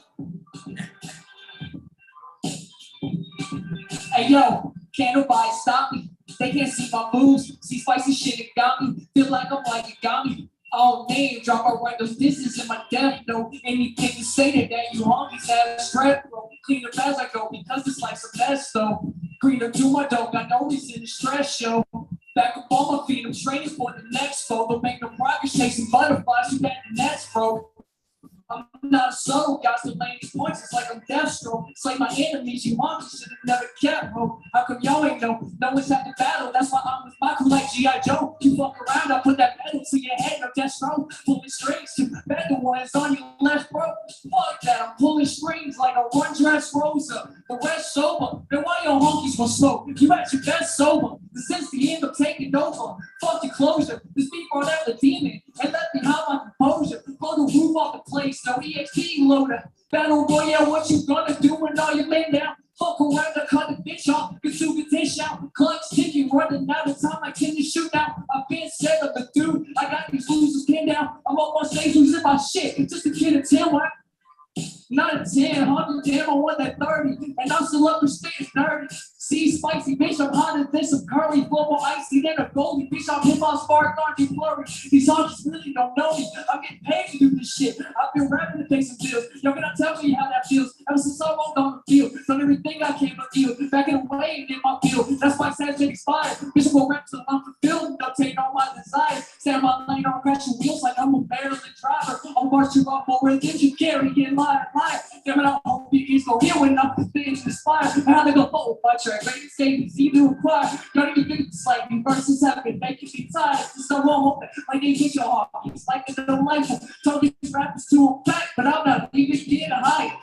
Hey, yo, can't nobody stop me. They can't see my moves. See spicy shit, it got me. Feel like I'm like it got me. All name, drop my right those distance in my death note. Anything to say that you homies have strep, bro. Clean up as I go because it's like some mess, though. Green up to my dough, got no reason to stress, yo. Back up on my feet, I'm training for the next foe. Don't make no progress chasing butterflies, you got the nets, bro. I'm not a subtle, got some lane points, it's like I'm Deathstroke. Slay my enemies, you monkeys should have never kept, bro. How come y'all ain't know? No one's at the battle, that's why I'm with my crew like G.I. Joe. You fuck around, I'll put that pedal to your head, no Deathstroke. Pulling strings to bet the ones on your left, bro. Fuck that, I'm pulling strings like a one-dress Rosa. The rest sober, then why your honkies will smoke? You at your best sober, since the end of taking over. Fuck your closure, this beat brought out the demon, and left behind my composure. Blow the roof off the place. No EXP loader. Battle Royale, what you gonna do when all you lay down? Fuck around, I cut the bitch off, get to the dish out. Clock's ticking, running out of time, I can't shoot now. I've been set up the dude, I got these losers pinned down. I'm on my stage losing my shit, just a kid of 10, what? Not a 10, 100, damn, I want that 30. And I'm still up to spitting dirty. See, spicy, bitch, I'm hotter than some curry. Flow more icy than a goalie, bitch, I'm hip hop spark, aren't you flurry? These honkies really don't know me. I'm getting paid to do this shit. I've been rapping to pay some bills. Y'all cannot tell me how that feels. Ever since I walked on the field, done everything I came to deal. Back in the way, in my field. That's why Saturday expired. Bitch, I'm gonna rap till I'm fulfilled. Don't take all my desires. Stand my lane on crashing wheels like I'm a barely driver. I'm marching off more than you carry in line. Damn it, I hope you kids go here when I'm being inspired. How they go forward my track, ready to say it's either required. Don't even think it's like me versus happen, making me tired. There's no wrong with it, like they get your heart. It's like it's no life. Told these rappers to attack, but I'm not even getting high.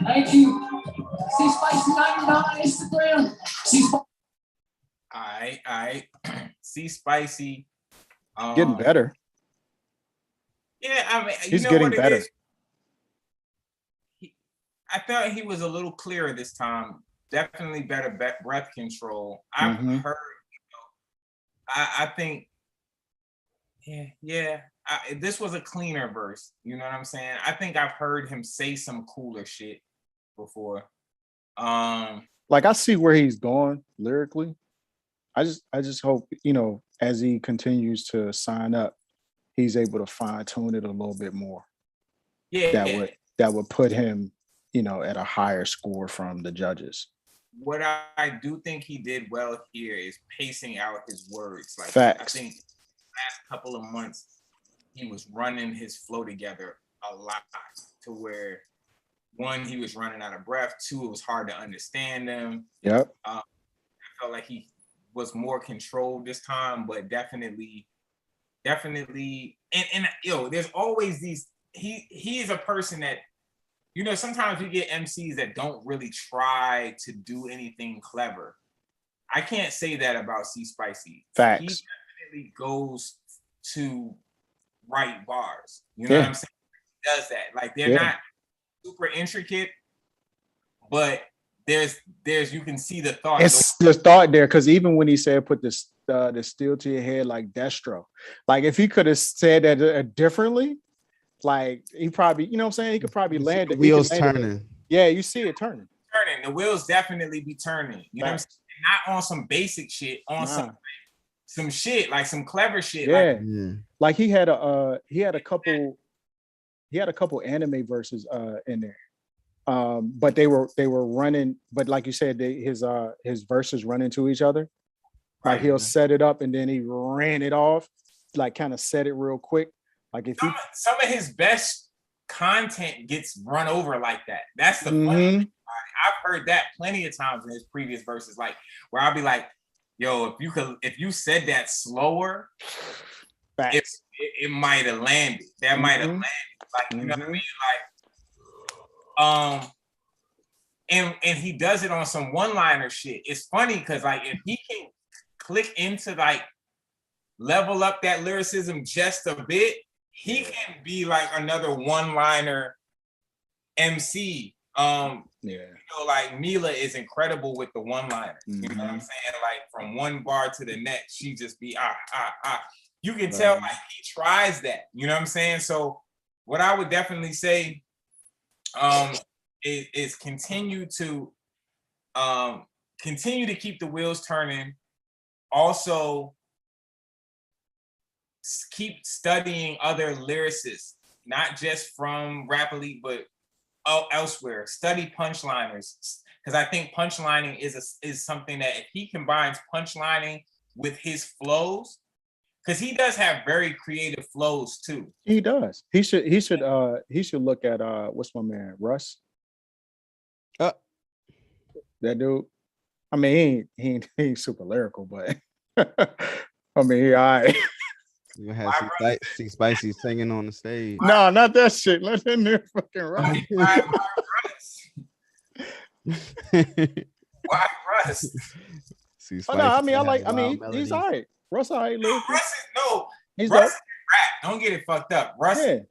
Thank you. See Spicy 99 on Instagram. See Spicy. All right. See Spicy. Getting better. Yeah, I mean, he's getting better. I thought he was a little clearer this time. Definitely better breath control. I've heard, I think, this was a cleaner verse. You know what I'm saying? I think I've heard him say some cooler shit before. Like I see where he's going lyrically. I just hope, as he continues to sign up, he's able to fine tune it a little bit more. Yeah. That would put him, at a higher score from the judges. What I do think he did well here is pacing out his words. Like Facts. I think last couple of months he was running his flow together a lot to where one, he was running out of breath. Two, it was hard to understand him. Yep. I felt like he was more controlled this time, but definitely, and there's always these. He is a person that, sometimes we get MCs that don't really try to do anything clever. I can't say that about C Spicy. Facts. He definitely goes to write bars. You know what I'm saying? He does that. Like they're not super intricate, but there's you can see the thought. It's the thought there, because even when he said put the steel to your head like Destro, like if he could have said that differently, like he probably, you know what I'm saying, he could probably land the wheels turning. Yeah, you see it turning. The wheels definitely be turning. You know what I'm saying? Not on some basic shit, on some shit, like some clever shit. Yeah. Like he had a couple anime verses in there. But they were running, but like you said, his verses run into each other. Like he'll set it up and then he ran it off, like kind of set it real quick. Like if some of his best content gets run over like that. That's the funny thing. I've heard that plenty of times in his previous verses, like where I'll be like, yo, if you said that slower, it might have landed. That might have landed. Like, you know what I mean? Like, and he does it on some one-liner shit. It's funny because like if he can click into like level up that lyricism just a bit, he can be like another one-liner MC. You know, like Mila is incredible with the one-liner. You know what I'm saying? Like from one bar to the next, she just be You can tell like he tries that. You know what I'm saying? So what I would definitely say is continue to keep the wheels turning. Also, keep studying other lyricists, not just from Rap Elite, but elsewhere. Study punchliners, because I think punchlining is something that if he combines punchlining with his flows, because he does have very creative flows too. He does. He should look at what's my man, Russ? That dude. I mean, he ain't super lyrical, but I mean, he all right. You have see Spicy singing on the stage. No, not that shit. Let him there fucking rap. Why Russ? Oh, no, I mean, he's all right. Russ all right. He's Russ is rap. Don't get it fucked up. Russ is rap.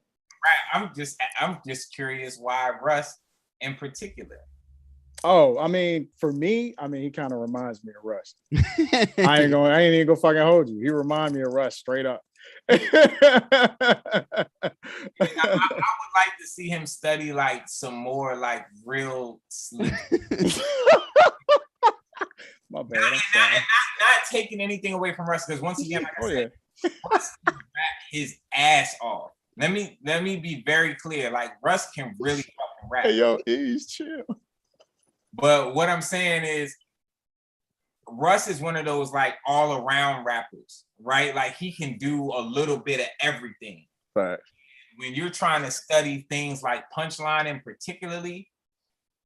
I'm just curious why Russ in particular. Oh, I mean, for me, he kind of reminds me of Russ. I ain't even gonna fucking hold you. He reminds me of Russ straight up. I would like to see him study like some more like real sleep. My bad. Not taking anything away from Russ, because once again, like I said, Russ can rap his ass off. Let me be very clear. Like Russ can really fucking rap. Hey yo, he's chill. But what I'm saying is, Russ is one of those like all around rappers, right? Like he can do a little bit of everything. Right. When you're trying to study things like punchlining, particularly,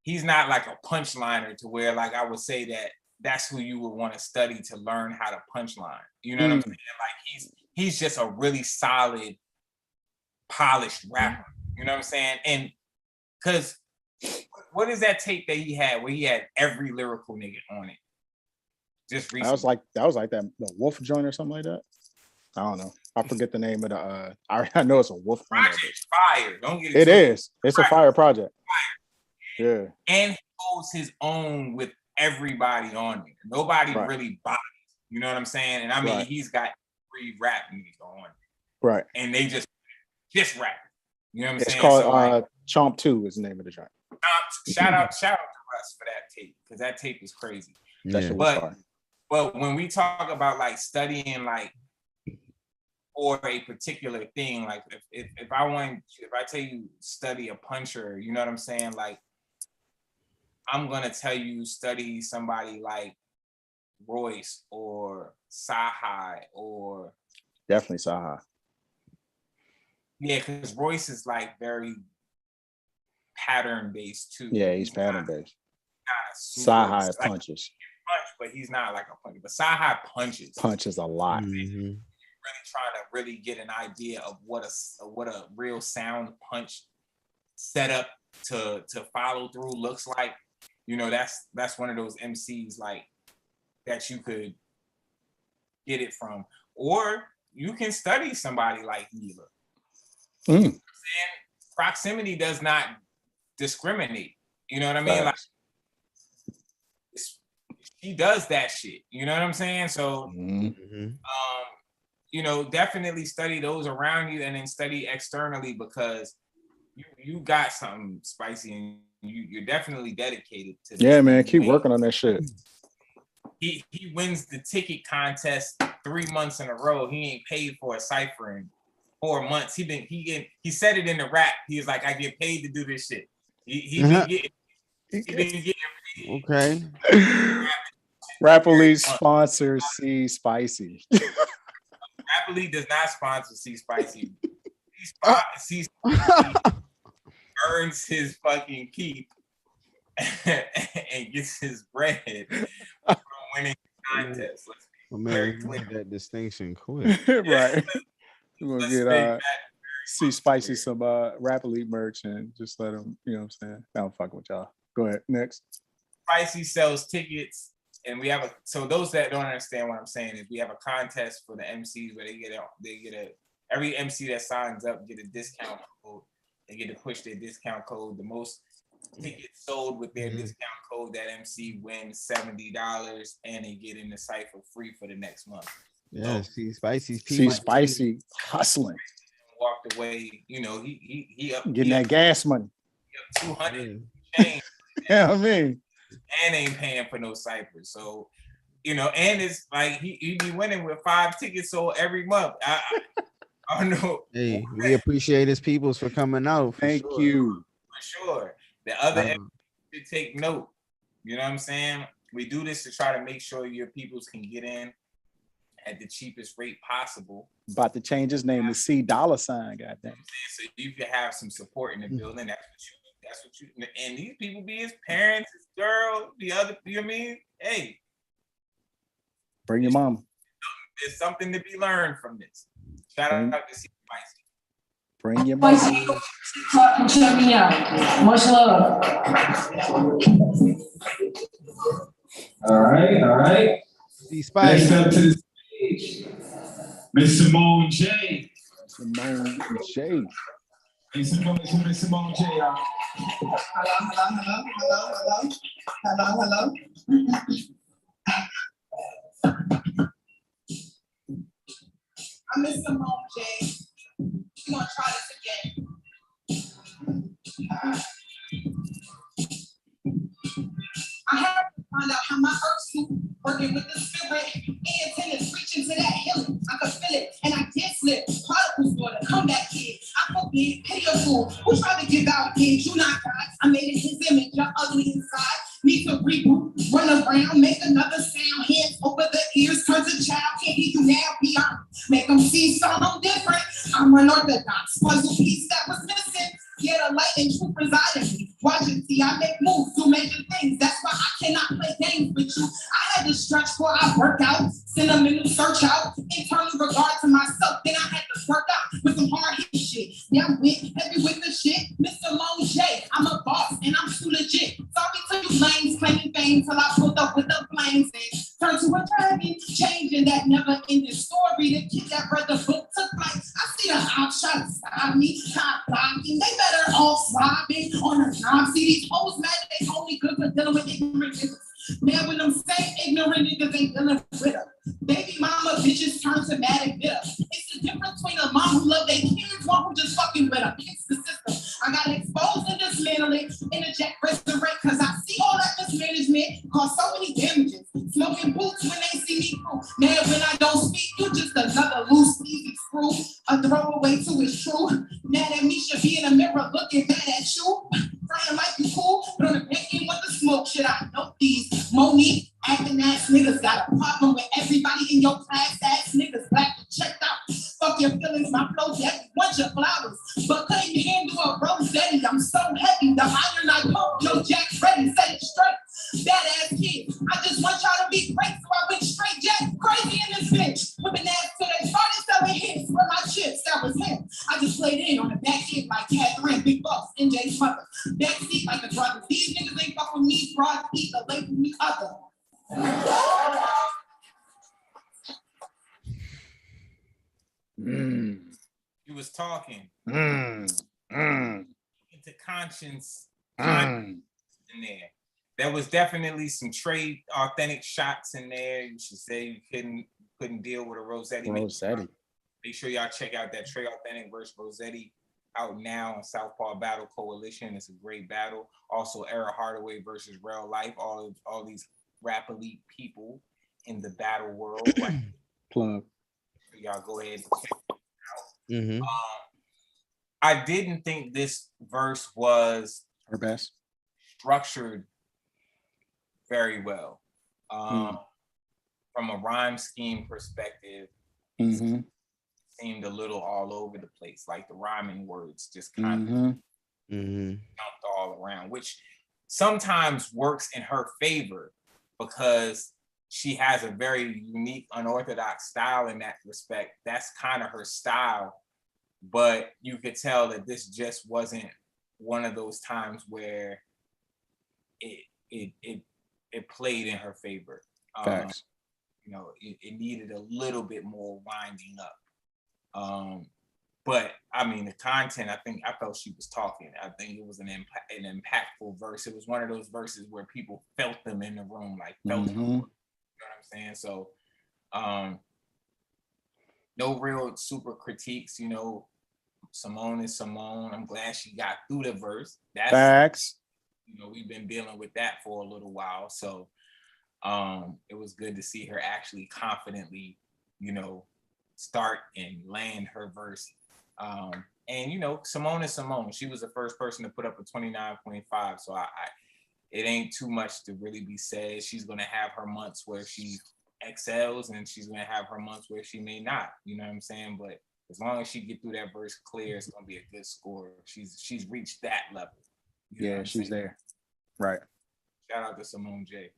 he's not like a punchliner to where like I would say that's who you would want to study to learn how to punchline. You know what I'm saying? Like he's just a really solid, polished rapper. You know what I'm saying? And because what is that tape that he had where he had every lyrical nigga on it? Just recently. That was like that the Wolf joint or something like that. I don't know. I forget the name of the I know it's a Wolf project. Fire. Don't get it. It is. It's a fire project. Fire. Yeah. And he holds his own with everybody on it. Nobody really buys. You know what I'm saying? And I mean, he's got 3 rap niggas on it. Right. And they just rap. You know what I'm saying? It's called Chomp 2 is the name of the joint. Shout out to Russ for that tape, because that tape is crazy. But when we talk about like studying like for a particular thing, like if I tell you study a puncher, you know what I'm saying? Like I'm gonna tell you study somebody like Royce or Sahai or definitely Sahai. Yeah, because Royce is like very pattern based too. Yeah, he's pattern based. Sahai punches. But he's not like a puncher. But Sahai punches a lot. Mm-hmm. Really trying to really get an idea of what a real sound punch setup to follow through looks like. You know, that's one of those MCs like that you could get it from, or you can study somebody like Mila. You know what I'm saying? Proximity does not discriminate. You know what I mean? Like she does that shit. You know what I'm saying? So, you know, definitely study those around you, and then study externally, because you got something spicy, and you're definitely dedicated to this. Yeah, man, keep working on that shit. He wins the ticket contest 3 months in a row. He ain't paid for a cipher in 4 months. He said it in the rap. He was like, I get paid to do this shit. He been getting okay. Rap Elite sponsors C Spicy. Rap Elite does not sponsor C Spicy. C Spicy earns his fucking keep and gets his bread from winning contests. Let's be very clear. That distinction quick. Right. We're gonna get C Spicy some Rap Elite merch and just let them, you know what I'm saying? I don't fuck with y'all. Go ahead. Next. Spicy sells tickets and we have so those that don't understand what I'm saying is we have a contest for the MCs where they get every MC that signs up get a discount code. They get to push their discount code. The most tickets sold with their discount code, that MC wins $70 and they get in the cypher free for the next month. Yeah, see Spicy hustling. Walked away, he up getting that gas money. He up 200 change. Yeah, I mean, and ain't paying for no ciphers. So, and it's like he be winning with 5 tickets sold every month. I don't know. Hey, we appreciate his peoples for coming out. Thank you. For sure. The other should take note. You know what I'm saying? We do this to try to make sure your peoples can get in at the cheapest rate possible. About to change his name to C $. Goddamn. So you can have some support in the building. That's what you and these people be his parents, his girl, the other, you know what I mean? Hey. Bring your mom. There's something to be learned from this. Shout out to C Spicy. Bring your mom. Check me out. Much love. All right. C Spicy. Next up to the stage, Miss Simone J. Simone J. Hey, Simone J, y'all. Hello. I'm Miss Simone J. We're gonna try this again. I had to find out how my earth suit working with the spirit and tennis reaching to that healing. I could feel it and I did slip. Particles for the comeback kid. I forbid, pity a fool who tried to give out kids. You not God. I made it his image. You're ugly inside. Need to reboot, run around, make another sound. Hands over the ears, turns a child. Can't hear you now, beyond. Make them see something different. I'm an orthodox puzzle piece that was missing. Yeah, the light and truth reside in me. Watch and see, I make moves, do major things. That's why I cannot play games with you. I had to stretch before I work out, send a mental search out, internal regard to myself. Then I had to work out with some hard hit shit. Yeah, I'm with, heavy with the shit. Mr. Lone J, I'm a boss and I'm too legit. Sorry to you lanes claiming fame till I pulled up with the flames and turn to a dragon, changing that never-ending story. The kid that read the book took flight. I see the outshot beside me, top blocking. They better off slobbing on a job. See these hoes mad, they only good for dealing with ignorant niggas. Man, when them same ignorant niggas ain't dealing with her. Baby mama bitches turn to mad and bitter. It's the difference between a mom who love their kids, one who just fucking with her. It's the system. I got exposed and dismantle it, interject, resurrect, cause I see all that mismanagement cause so many damages. Smoking boots when they see me through. Man, when I don't speak, you just another loose, easy screw. A throwaway to his true. Mad at me should be in the mirror looking mad at you. Trying like you cool, but on the back end with the smoke shit, I know these Monique acting ass niggas got a problem with everybody in your class. Ass niggas black and checked out. Fuck your feelings, my flow deck, bunch of flowers. But couldn't handle a Rosetti. I'm so heavy, the iron I pump, yo Jack ready, set it straight. Badass kid, I just want y'all to be great, so I went straight Jack crazy in this bitch. Whipping ass till they started selling hits with my chips, that was him. I just played in on the back end like Catherine, Big Boss, NJ's mother. Backseat like a brother. These niggas ain't fuck with me, broad feet, the label me other. You was talking Mm. into conscience in there. There was definitely some trade authentic shots in there. You should say you couldn't deal with a Rossetti. Make sure y'all check out that Trey Authentic versus Rossetti out now on Southpaw Battle Coalition. It's a great battle. Also, Era Hardaway versus Real Life. All these rap elite people in the battle world. Plug. So y'all go ahead and check it out. I didn't think this verse was Her best. structured very well. From a rhyme scheme perspective, seemed a little all over the place. Like the rhyming words just kind of jumped all around, which sometimes works in her favor because she has a very unique, unorthodox style in that respect. That's kind of her style, but you could tell that this just wasn't one of those times where it played in her favor. Facts. You know, it needed a little bit more winding up. But I mean, the content, I felt she was talking. I think it was an impactful verse. It was one of those verses where people felt them in the room, like felt them. You know what I'm saying? So, no real super critiques. You know, Simone is Simone. I'm glad she got through the verse. That's facts. You know, we've been dealing with that for a little while. So, it was good to see her actually confidently, you know, start and land her verse. And you know, Simone is Simone. She was the first person to put up a 29.5. So it ain't too much to really be said. She's gonna have her months where she excels, and she's gonna have her months where she may not. You know what I'm saying? But as long as she get through that verse clear, it's gonna be a good score. She's reached that level. You know she's there. Right. Shout out to Simone J.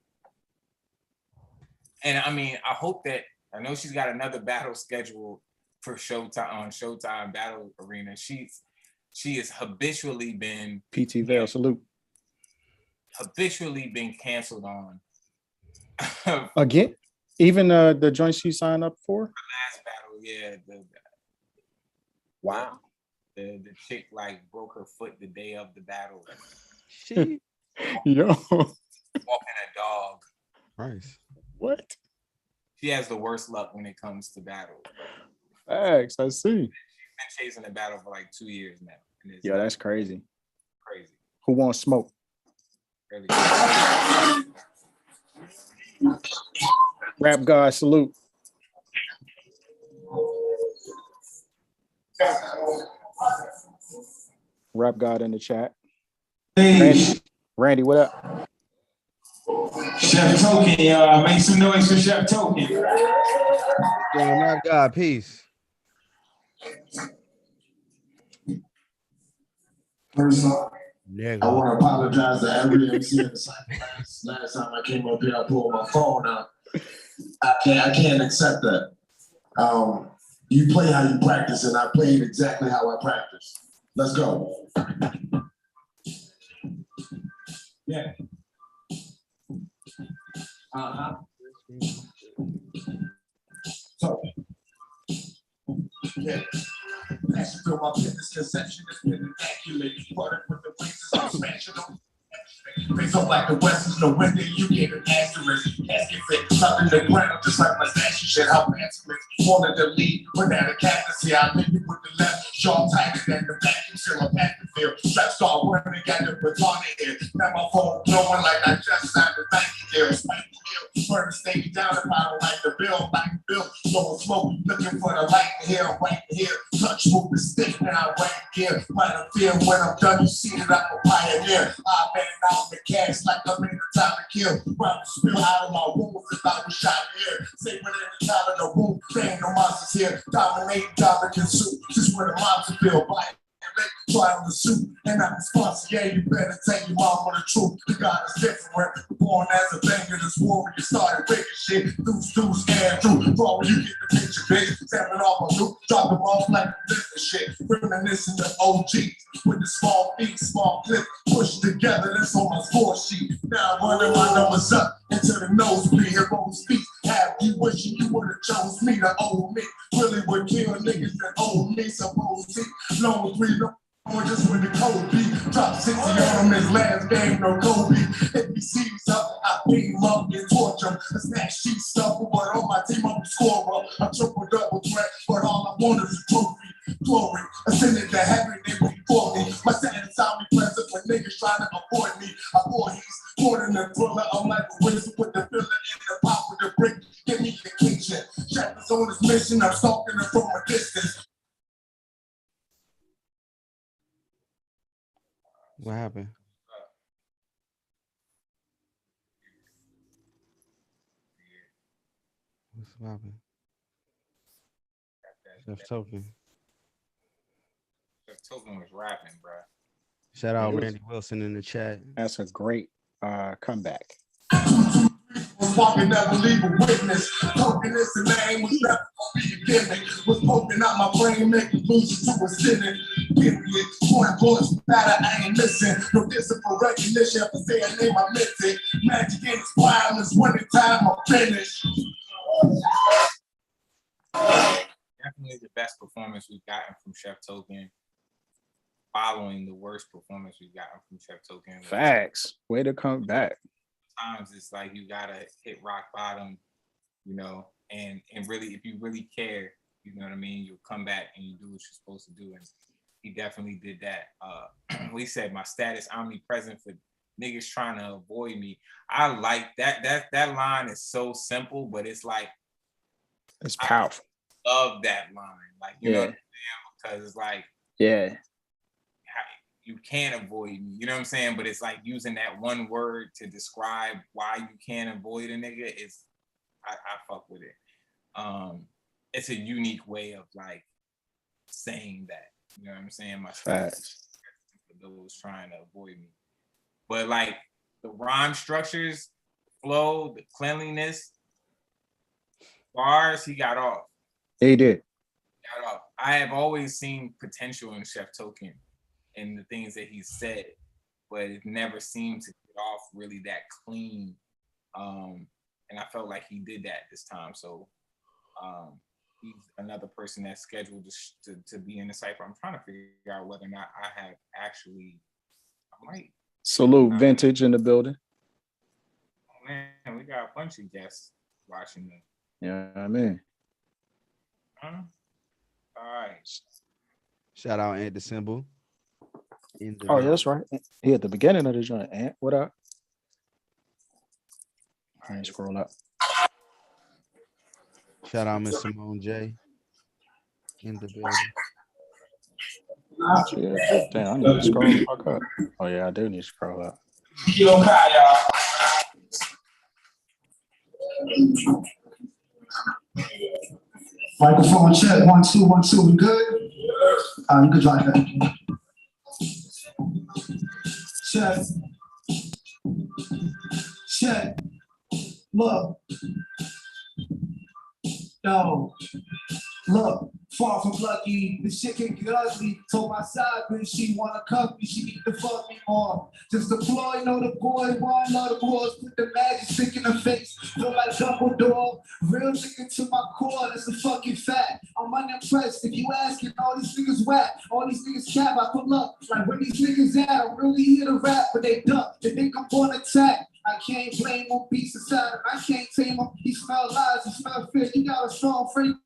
And I mean, I hope that I know she's got another battle scheduled for Showtime on Showtime Battle Arena. She has habitually been PT Vale, salute. Habitually been canceled on. Again, even the joint she signed up for. The last battle, yeah. Wow. The chick like broke her foot the day of the battle. She walking a dog. Nice. What? She has the worst luck when it comes to battle. Thanks, I see. She's been chasing the battle for like 2 years now. Yeah, that's crazy. Crazy. Who wants smoke? Really. Rap God, salute. Rap God in the chat. Hey, Randy, what up? Chef Token, y'all. Make some noise for Chef Token. Yeah, Rap God, peace. First off, Nigga. I want to apologize to every MC in the cycle. Last time I came up here, I pulled my phone out. I can't accept that. You play how you practice, and I played exactly how I practice. Let's go. Yeah. So, yeah. Passion for my business conception has been immaculate. Product with the races of expansion. Face up like the West is no window, you get an asterisk. Casket fit, up in the ground, just like my statue shit. How handsome it wanted to lead without a captaincy. I leave it with the left, jaw tighter than the vacuum seal. I pack the field, trap star wearing, got the baton in here. Now my phone blowing like I just signed the Nike deal. Spike the hill, burn the stage down if I don't like the bill. Like the bill, blowing smoke, looking for the light here, right here. Touch move the stick now, right here. Right up here, when I'm done, you see that I'm a pioneer. I been out the cash like I'm in the time to kill. Round to spill out of my wounds if I was shot here. Say when every time in the room, there ain't no monsters here. Dominate, dominant suit. Just where the monster feel. Buy try on the suit, and I'm responsible. Yeah, you better tell your mama the truth. The God is different. Born as a banger, this warrior started wicked shit. Deuce, and through. Bro, you get the picture, bitch. Tapping off my loop, drop them off like different shit. Reminiscing of OGs with the small feet, small clip, pushed together. That's on my score sheet. Now I'm running my numbers up into the nosebleed. Heroes speak. Have you wishing you would have chose me to old me? Really would kill niggas that old me. Supposed to long 3 just when the code beat, drop 60 on him, his last game, no Kobe. If he sees up, I beat him up and torture him. The snatch sheet stuff, but on my team, I'm the scorer. I'm triple double threat, but all I want is a trophy. Glory, ascended to heaven, they wait for me. My sentence omnipresent when niggas trying to avoid me. I bought he's more than a thriller. I'm like a wizard with the filler in the pop with the brick. Give me the kitchen. Chapter's on his mission, I'm stalking him from a distance. What happened? What's happening? Chef Token. Chef Token was rapping, bro. Shout out Randy Wilson in the chat. That's a great comeback. Was walking, never leave a witness. Poking this and name was never gonna be a gimmick. Was poking out my brain, making lose to a cynic. period. Point bullets batter, I ain't listen. No dissing for recognition. If I say a name, I miss it. Magic ain't violence. Winning time, I'll finish. Definitely the best performance we've gotten from Chef Token, following the worst performance we've gotten from Chef Token. Facts. Way to come back. Sometimes it's like you gotta hit rock bottom, you know, and really, if you really care, you know what I mean, you'll come back and you do what you're supposed to do. And he definitely did that. He said my status omnipresent for niggas trying to avoid me. I like that. That line is so simple, but it's like it's powerful. I love that line. Like, you know what I'm saying? Because it's like, you can't avoid me. You know what I'm saying? But it's like using that one word to describe why you can't avoid a nigga. I fuck with it. It's a unique way of like saying that. You know what I'm saying? My facts for those trying to avoid me. But like the rhyme structures, flow, the cleanliness, bars, he got off. He did. Got off. I have always seen potential in Chef Token and the things that he said, but it never seemed to get off really that clean. And I felt like he did that this time. So he's another person that's scheduled to be in the cypher. I'm trying to figure out whether or not I have actually, I might. Salute Vintage in the building. Oh man, we got a bunch of guests watching them. Yeah, I mean. All right. Shout out Ant the Symbol. Oh, yeah, that's right. He at the beginning of the joint. Ant, what up? All right, scroll up. Shout out Miss Simone J. In the building. Yeah, damn, I need to scroll the fuck up. Oh yeah, I do need to scroll up. Microphone check, 1 2 1 2. We good? You can drive that. Check. Check. Look. Yo. Look. Far from lucky, this shit can get ugly. Told my side bitch she wanna cuff me, she need to fuck me more. Just deploy, know the boy, one know the boys, put the magic stick in the face, feel like Dumbledore. Real nigga to my core, that's a fucking fact. I'm unimpressed if you asking, all these niggas whack, all these niggas cap, I pull up, like where these niggas at, I'm really here to rap, but they duck, they think I'm gonna attack. I can't blame one beast inside him, I can't tame him, he smell lies, he smell fear, you got a strong fragrance.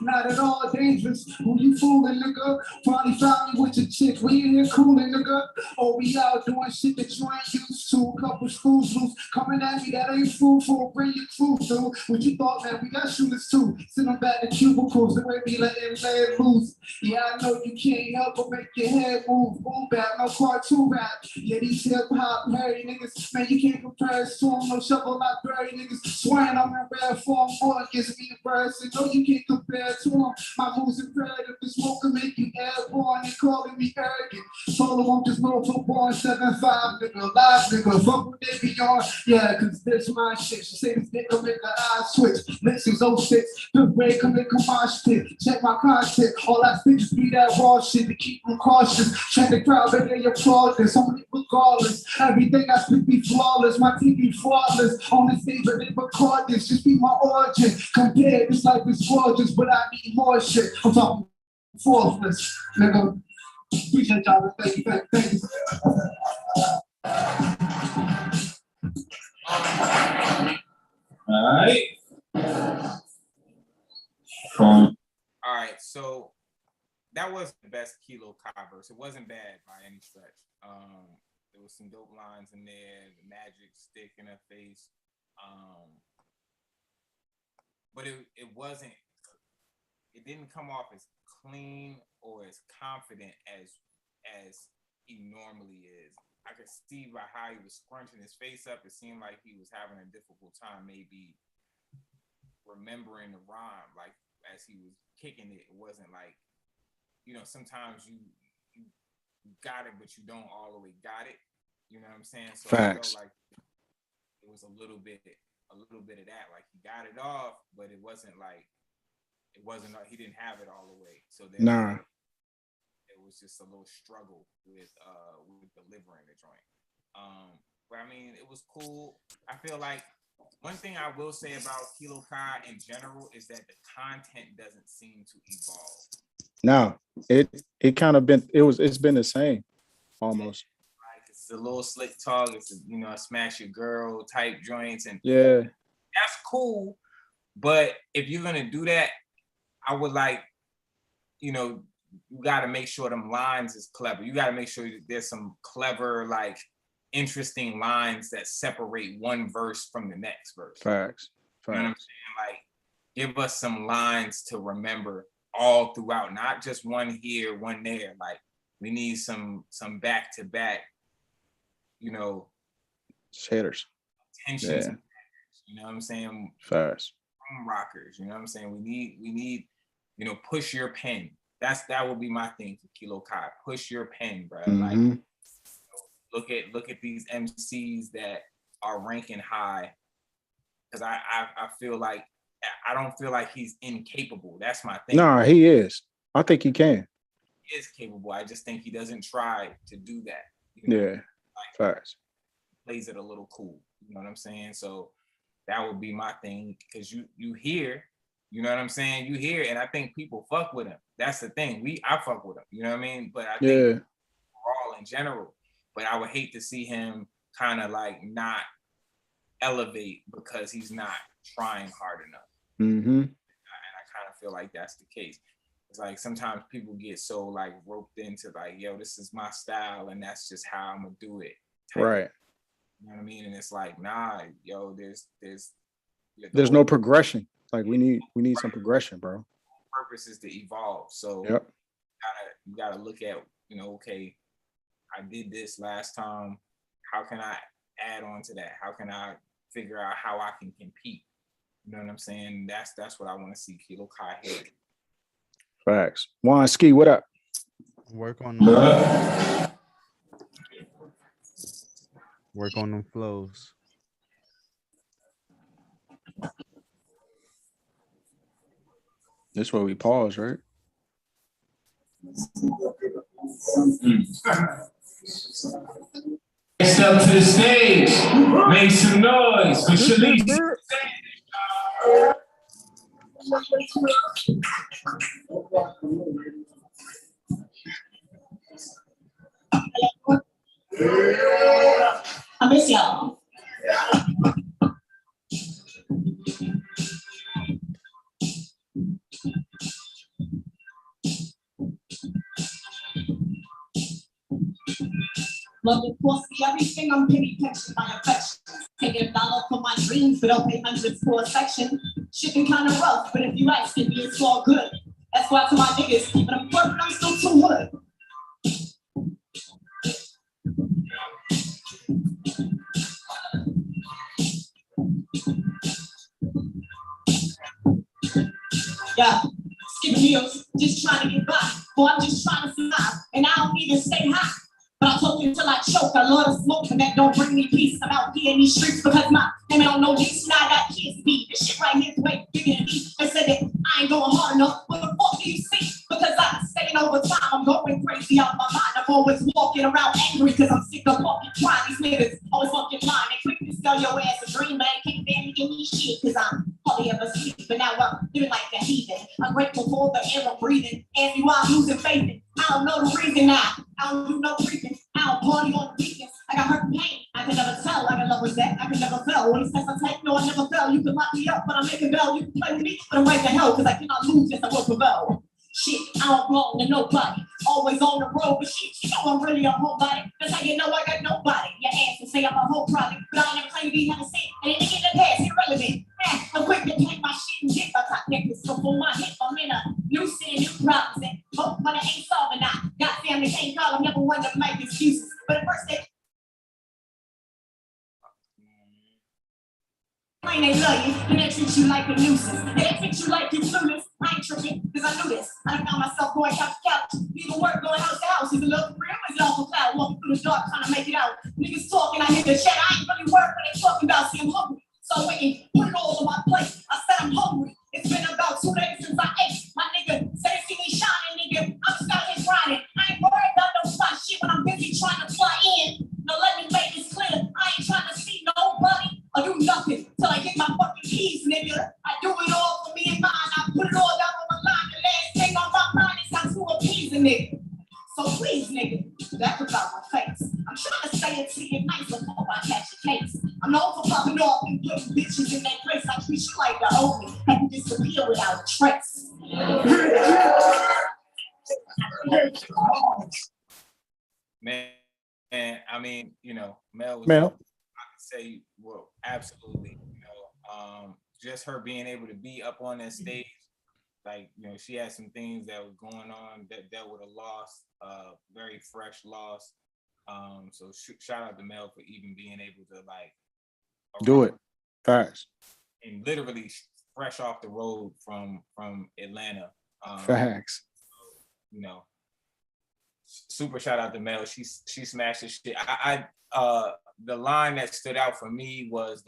Not at all dangerous. Who you fooling, nigga? Probably found me with your chick. We in here cooling, nigga. Or we out doing shit that you ain't used to. A couple screws loose coming at me that ain't fruitful. Bring your crew through. What you thought, man? We got shooters too. Send them back to cubicles. The way we let it loose. Yeah, I know you can't help but make your head move. Boom back, no cartoon rap. Yeah, these hip hop hairy niggas. Man, you can't compare us to them. No shovel like berry niggas. Swearing I'm in rare form. More against me embarrassing. No, you can't compared to him. My moves imperative, the smoke can make you airborne. They calling me arrogant. Solo, I'm just little born 7'5", nigga, live nigga. Fuck what they be on. Yeah, cause this my shit. She say this nigga make her eyes switch. Lexus 06, the break can make a mosh pit. Check my content. All I speak is be that raw shit to keep them cautious. Check the crowd, but they applaud this. Only regardless. Everything I speak be flawless. My team be flawless. On the stage, but they record this. Just be my origin. Compared, this life is gorgeous, but I need more shit. I'm talking fourthless, nigga. Appreciate y'all. Thank you. All right, so that was the best Kilo Kai verse. It wasn't bad by any stretch. There was some dope lines in there, the magic stick in her face. But it didn't come off as clean or as confident as he normally is. I could see by how he was scrunching his face up, it seemed like he was having a difficult time maybe remembering the rhyme. Like as he was kicking it, it wasn't like, you know, sometimes you got it, but you don't all the way got it. You know what I'm saying? So Facts. I felt like it was a little bit of that. Like he got it off, but it wasn't he didn't have it all the way. So then it was just a little struggle with delivering the joint. But I mean, it was cool. I feel like one thing I will say about Kilo Kai in general is that the content doesn't seem to evolve. No, it kind of been it's been the same almost. Like it's a little slick talk. It's a smash your girl type joints, and yeah, that's cool. But if you're gonna do that, I would like, you got to make sure them lines is clever. You got to make sure there's some clever, like, interesting lines that separate one verse from the next verse. Facts. You know what I'm saying? Like, give us some lines to remember all throughout, not just one here, one there. Like, we need some back to back, shaders. tensions. Yeah. You know what I'm saying? Facts. Rockers. You know what I'm saying? We need, push your pen. That would be my thing for Kilo Kai. Push your pen, bro. Mm-hmm. Like, look at these MCs that are ranking high. Because I feel like I don't feel like he's incapable. That's my thing. No, he is. I think he can. He is capable. I just think he doesn't try to do that. Yeah. Like, facts. Plays it a little cool. You know what I'm saying? So that would be my thing. Because you hear. You know what I'm saying? You hear, and I think people fuck with him. That's the thing. I fuck with him. You know what I mean? But I think overall in general. But I would hate to see him kind of like not elevate because he's not trying hard enough. Mm-hmm. And I kind of feel like that's the case. It's like sometimes people get so like roped into like, yo, this is my style and that's just how I'm gonna do it. Right. You know what I mean? And it's like, nah, yo, there's no progression. Like we need some progression, bro. Purpose is to evolve. So you gotta look at, okay, I did this last time. How can I add on to that? How can I figure out how I can compete? You know what I'm saying? That's what I want to see Kilo Kai here. Facts. Juan Ski, what up? Work on them flows. This is where we pause, right? Step to the stage, make some noise for Shalice. I miss y'all. Love it, cost me everything. I'm penny pinching my affection. Taking $1 for my dreams, but don't pay hundreds for a section. Shipping kind of rough, but if you ask me, it's all good. That's why to my niggas, keeping them perfect, I'm still too hood. Yeah, skipping meals, just trying to get by. Boy, I'm just trying to survive, and I don't even stay high. But I told you till I choke, I love to smoke, and that don't bring me peace. I'm out here in these streets because my name don't know least. Now I got kids to be. This shit right here is way bigger than me. They said that I ain't going hard enough. What the fuck do you see? Because I'm staying over time, I'm going crazy out my mind. I'm always walking around angry because I'm sick of fucking trying. These niggas always fucking lying. They quick to sell your ass a dream, but they can't barely give me shit because I'm hardly ever sleep. But now I'm living like a heathen. I'm grateful for the air I'm breathing. Ask me why I'm losing faith in. I don't know the reason now. I don't do no creeping. I don't party on the weekends. I got hurt pain. I can never tell. I can love with that. I can never fail. When he says I take, no, I never fell. You can lock me up, but I'm making bail. You can play with me, but I'm right to hell because I cannot lose. Yes, I will prevail. Shit, I don't belong to nobody. Always on the road, but shit, you know I'm really a homebody. That's how you know I got nobody. Your ass will say I'm a whole product, but I never claim to be having seen anything in the past. Irrelevant. I'm quick to take my shit and get my top necklace. So for my hip, I'm in a new city, new problems. And hope money ain't solving now. Got family, can't call them, never one to make excuses. But at first they claim they love you, and they treat you like a nuisance. And they treat you like you clueless. I ain't tripping, because I knew this. I found myself going couch to couch. Even work going house to house. Is it love for real? Is it all for cloud? Walking through the dark, trying to make it out. Niggas talking, I hear the chat. I ain't really work when they talking about. See, I'm hungry. So waiting, put it all on my plate. I said I'm hungry. It's been about 2 days since I ate. My nigga said they see me shining, nigga. I'm just out here grinding. I ain't to appease a nigga. So please, nigga, that's about my face. I'm trying to say it to you nice before I catch a case. I'm known for popping off and putting bitches in their place. I treat you like the old and you disappear without a trace. Man, and I mean, you know, Mel was. Mel. I could say, well, absolutely. You know, just her being able to be up on that stage, like, you know, she had some things that were going on that dealt with a loss, very fresh loss. So shout out to Mel for even being able to like Do it. Facts. and literally fresh off the road from Atlanta. Facts. You know, super shout out to Mel. She smashed the shit. The line that stood out for me was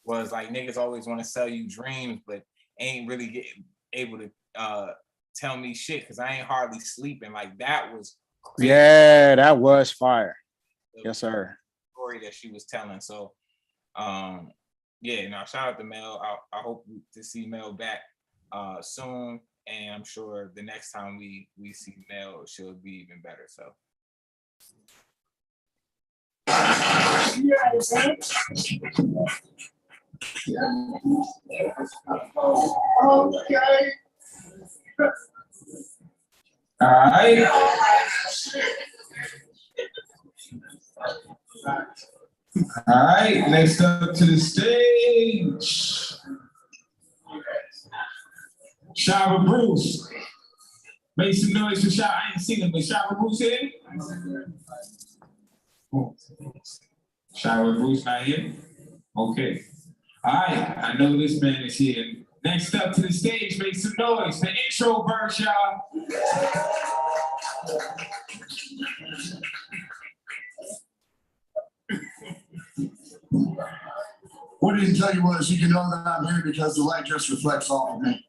was like, niggas always want to sell you dreams, but ain't really able to tell me shit because I ain't hardly sleeping. Like that was crazy. Yeah, that was fire. Yes, sir. Story that she was telling. So yeah, now shout out to Mel. I hope to see Mel back soon. And I'm sure the next time we see Mel, she'll be even better. So Okay. All right. All right, next up to the stage, Shara Bruce. Make some noise for Shara. I ain't seen him, but Shara Bruce here? Oh. Shara Bruce not here? Okay. All right, I know this man is here. Next up to the stage, make some noise. The intro verse, y'all. What did he tell you was you can know that I'm here because the light just reflects off of me.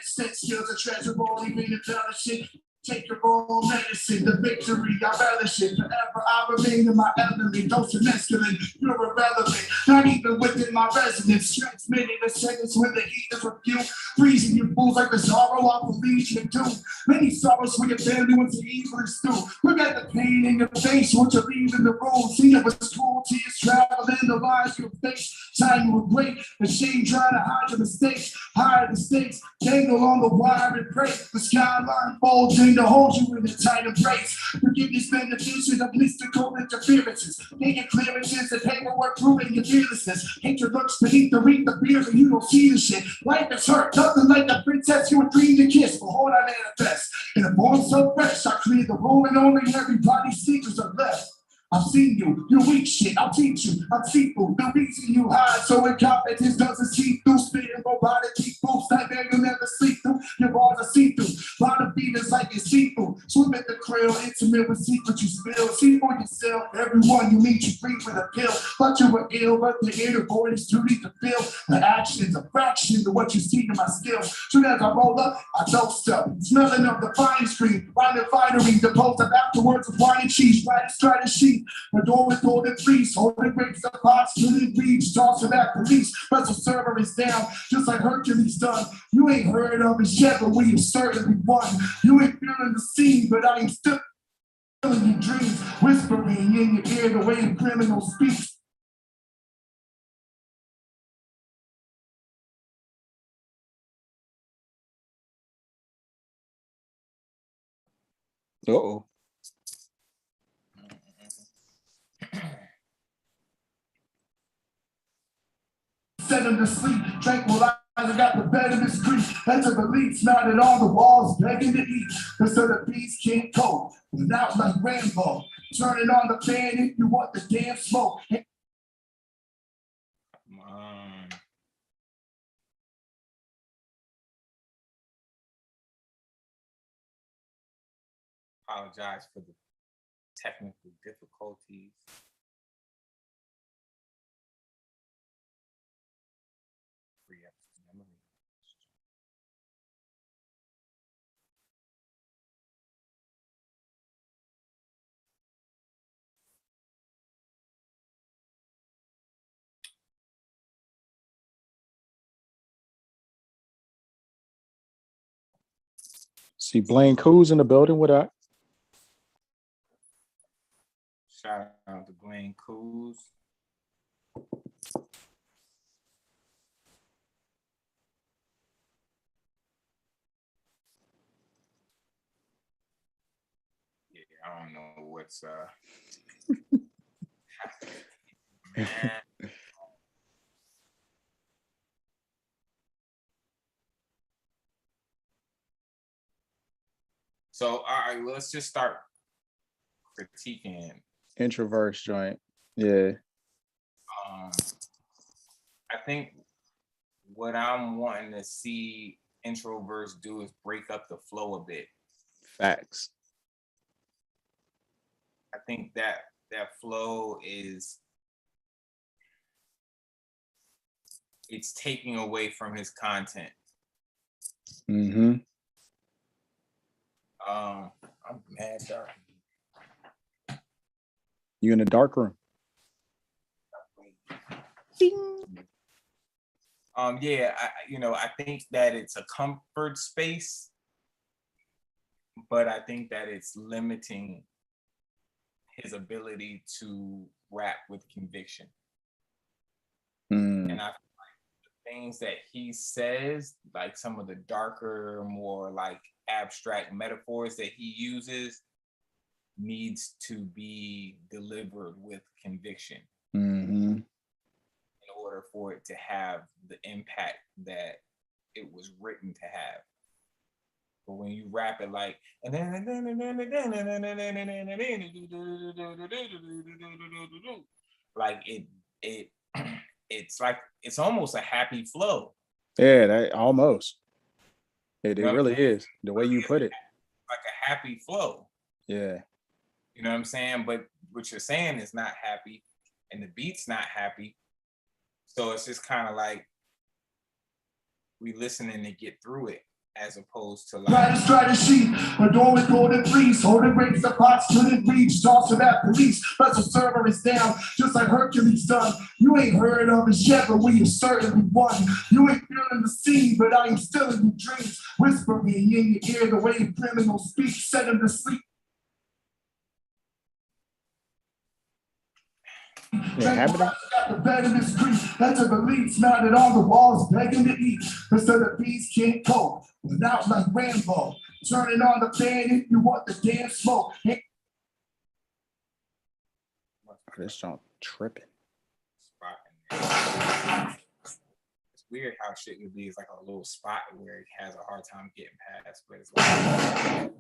Sense skills a treasure, only mean to embellish it. Take your own medicine, the victory, I relish it. Forever I remain in my element, dose of mescaline, you're irrelevant. Not even within my resonance, transmitting a sentence when the heat is reviewed. Freezing you fools like the sorrow off of Legion of Doom. Many sorrows for your family once you easily stew. Look at the pain in your face once you leave in the room. See it was school tears traveling the lines you face. Time you were great, the shame trying to hide your mistakes. Hide the stakes, dangle on the wire and break. The skyline bulging to hold you in a tight embrace. Forgiveness been the vision of mystical interferences. Taking clearances and paperwork proving your fearlessness. Hatred lurks beneath the reek of beers and you don't see the shit. Life is hurt, nothing like the princess you would dream to kiss. Behold, I manifest. In a form so fresh, I clear the room and only everybody's secrets are left. I've seen you, you're weak shit, I'll teach you, I'm seafood, the reason you hide so incompetence doesn't see through, spitting robotic deep boots, nightmare you'll never sleep through, your balls are see-through, lot of beaters like it's seafood, swim at the krill, intimate with secrets you spill, see for yourself, everyone you meet you free with a pill, thought you were ill, but the inner void is too deep to feel, the action's a fraction of what you see in my skill, soon as I roll up, I dosed up, smelling up the fine screen, rhyming finery, the post up afterwards with wine and cheese, right straight as sheet. The door with golden fleece, holding breaks the pots, killing reach, toss to that police. Wrestle server is down, just like Hercules done. You ain't heard of it yet, but we have certainly won. You ain't feeling the scene, but I am still feeling your dreams, whispering in your ear the way a criminal speaks. Uh-oh. Set him to sleep, tranquilizer got the bed in his grief. Heads of elites knotted on the walls, begging to eat. Cause so the beast can't cope, without like Rambo. Turning on the fan if you want the damn smoke. Apologize for the technical difficulties. See Blaine Coos in the building. What up? Shout out to Blaine Coos. Yeah, I don't know what's So all right, let's just start critiquing. Introverse joint. Yeah. I think what I'm wanting to see Introverse do is break up the flow a bit. Facts. I think that flow is it's taking away from his content. Mm-hmm. I'm mad dark. You in the dark room. Yeah, I think that it's a comfort space, but I think that it's limiting his ability to rap with conviction. And I feel like the things that he says, like some of the darker, more like abstract metaphors that he uses, needs to be delivered with conviction. Mm-hmm. In order for it to have the impact that it was written to have. But when you rap it like it's almost a happy flow. Yeah, that almost. It really is. The way you put it. Like a happy flow. Yeah. You know what I'm saying? But what you're saying is not happy, and the beat's not happy. So it's just kind of like we listening to get through it, as opposed to like strategy, adore with golden fleece, holding breaks the pots, couldn't reach, tossing that police, special server is down, just like Hercules done. You ain't heard of us yet, but we have certainly won. You ain't feeling the scene, but I am still in your dreams. Whisper me in your ear the way criminals speak, set them to sleep. Yeah, happening. Got the bed in this street, that's a belief, mounted on the walls, begging to eat. But so the beast can't cope, without like Rambo. Turning on the fan if you want the damn smoke. This song tripping. It's weird how shit would be. It's like a little spot where it has a hard time getting past, but it's like.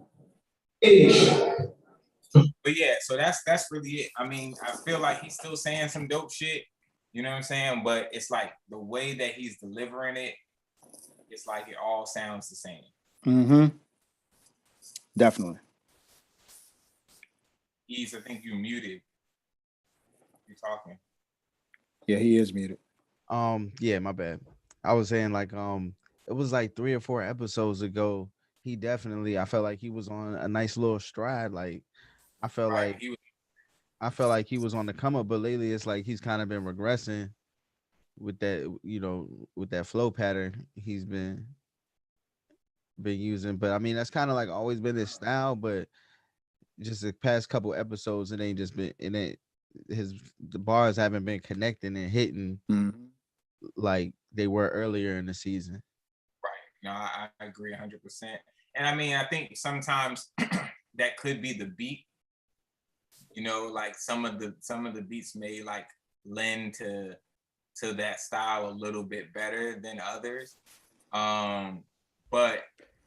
But yeah, so that's really it. I mean, I feel like he's still saying some dope shit, you know what I'm saying? But it's like the way that he's delivering it, it's like it all sounds the same. Mm-hmm. Definitely. I think you muted. You're talking. Yeah, he is muted. Yeah, my bad. I was saying like it was like 3 or 4 episodes ago. He definitely, I felt like he was on a nice little stride. Like I felt like he was on the come up, but lately it's like he's kind of been regressing with that, with that flow pattern he's been using. But I mean, that's kind of like always been his style, but just the past couple episodes, the bars haven't been connecting and hitting like they were earlier in the season. Right. No, I agree 100%. And I mean, I think sometimes that could be the beat. Like some of the beats may like lend to that style a little bit better than others. But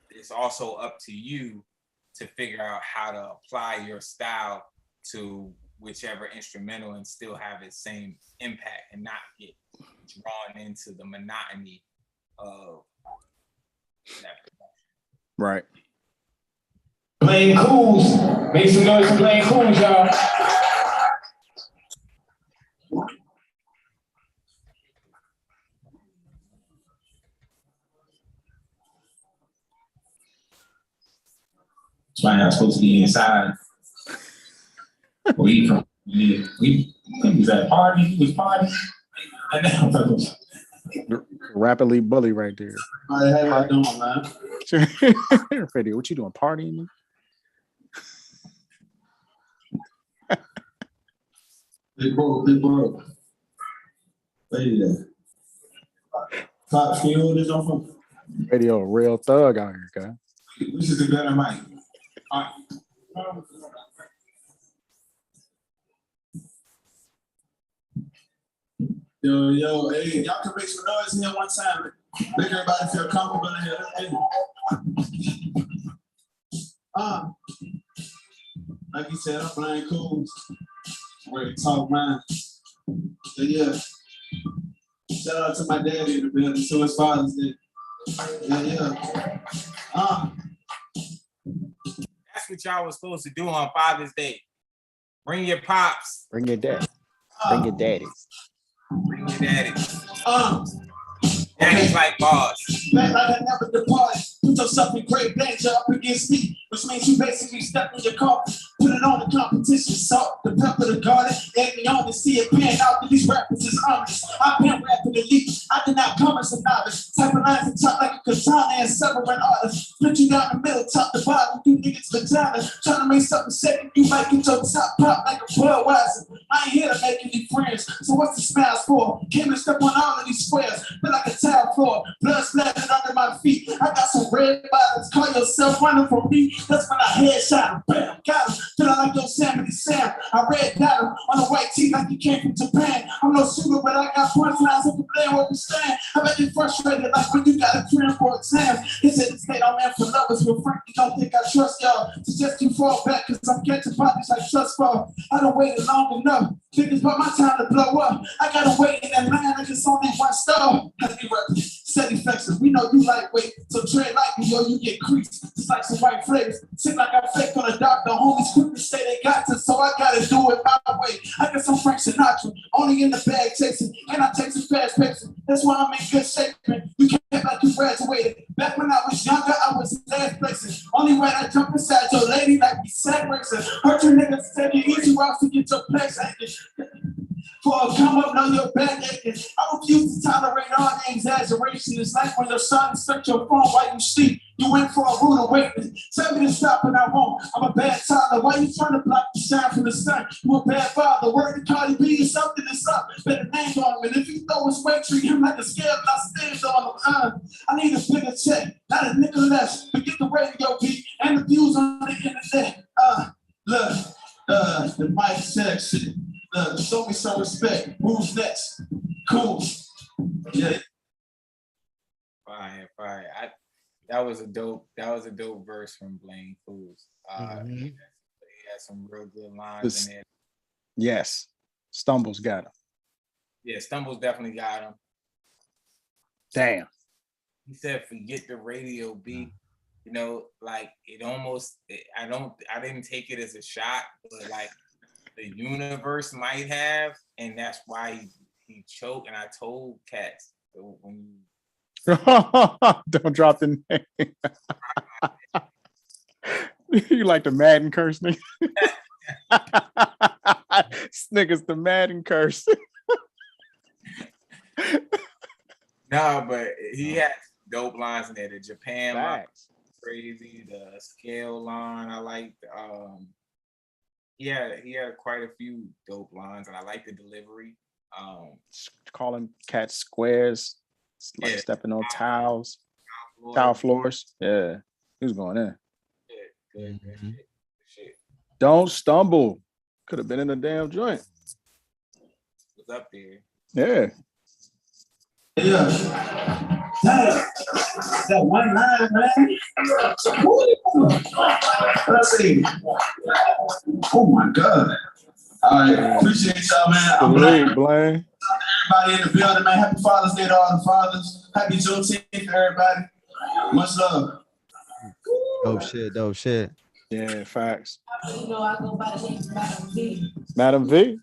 it's also up to you to figure out how to apply your style to whichever instrumental and still have its same impact and not get drawn into the monotony of that production. Right. Blaine Coos. Make some noise for Blaine Coos, y'all. That's why I'm supposed to be inside. We was at a party. He was partying. Rap Elite bully right there. How y'all doing, man? Freddie, what you doing? Partying? Big bro. Hey there. Pops, can you hold this on for me? Radio, a real thug out here, guy. This is the better mic. All right. Yo, hey, y'all can make some noise here one time. Make everybody feel comfortable in here. Hey. Like you said, I'm playing cool. Ready to talk mine. So yeah. Shout out to my daddy in the building, so his Father's Day. Yeah. That's what y'all was supposed to do on Father's Day. Bring your pops. Bring your dad. Bring your daddies. Bring your daddies. Daddy's like boss. Back like I never departed. Put yourself in great danger up against me, which means you basically step in your coffin. Put it on the competition, salt, the pepper, the garden, egg me on to see it pan out that these rappers is honest. I've been rapping elite. I did not come as a novice. Type of lines and top like a katana and severing artists. Split you down the middle, top to bottom, you niggas vagina. Trying to make something second, you might get your top pop like a Budweiser. I ain't here to make any friends, so what's the smiles for? Came to step on all of these squares, but like a tile floor, blood splattered under my feet. I got some red bottoms, call yourself running from me. That's when I headshot him, bam, got him. Feeling like Yosemite Sam. I red dot him on a white tee like he came from Japan. I'm no shooter, but I got punchlines up the blame where we stand. I bet you frustrated like when you got a clearance for exam. He said the state I'm in for lovers, but frankly don't think I trust y'all. Suggest you fall back, cause I'm catching bodies like trust fall. I done waited long enough. Think it's about my time to blow up. I gotta wait in that line like it's only one star. Let's be ready. Steady flexes. We know you lightweight, so tread lightly or you get creased. Just like some white flavors. Seem like I fake on a doctor. Homies quick to say they got to, so I gotta do it my way. I got some Frank Sinatra, only in the bag chasing, and I take some fast pacing. That's why I'm in good shape, man. You can't like you graduated. Back when I was younger, I was last placing. Only when I jump inside your lady like we sack racing. Hurt your niggas, take it easy routes to get your place aching. For a come up, know your back aching. I refuse to tolerate all the exaggeration. It's like when your son stuck your phone while you sleep. You went for a rude awakening. Tell me to stop and I won't. I'm a bad toddler. Why you trying to block the shine from the sun? You a bad father. Word to Cardi B is something that's up. Better name on him. And if you throw his weight, treat him like a scale and I stand on him. I need a bigger check, not a nickel less. Forget the radio beat and the views on the internet. Look, the mic section. Show me some respect. Who's next? Cool. Yeah. Fire. That was a dope verse from Blaine Fools. He had some real good lines in there. Yes. Stumbles got him. Yeah, Stumbles definitely got him. Damn. He said, forget the radio beat. You know, like I didn't take it as a shot, but like the universe might have, and that's why he choked. And I told cats, so when you don't drop the name. You like the Madden curse, nigga? This nigga's the Madden curse. No, but he had dope lines in there. The Japan line, crazy. The scale line, I liked. He had quite a few dope lines, and I like the delivery. Calling cats squares, like stepping on tile floors. Yeah, he was going in. Good shit. Don't stumble. Could have been in the damn joint. Was up there. Yeah. Yeah. That one line, man. Let's see. Oh my God. All right. Appreciate y'all, man. I'm Blaine. Everybody in the building, man. Happy Father's Day to all the fathers. Happy Juneteenth to everybody. Much love. Dope shit. Yeah, facts. You know, I go by the name Madam V. Madam V?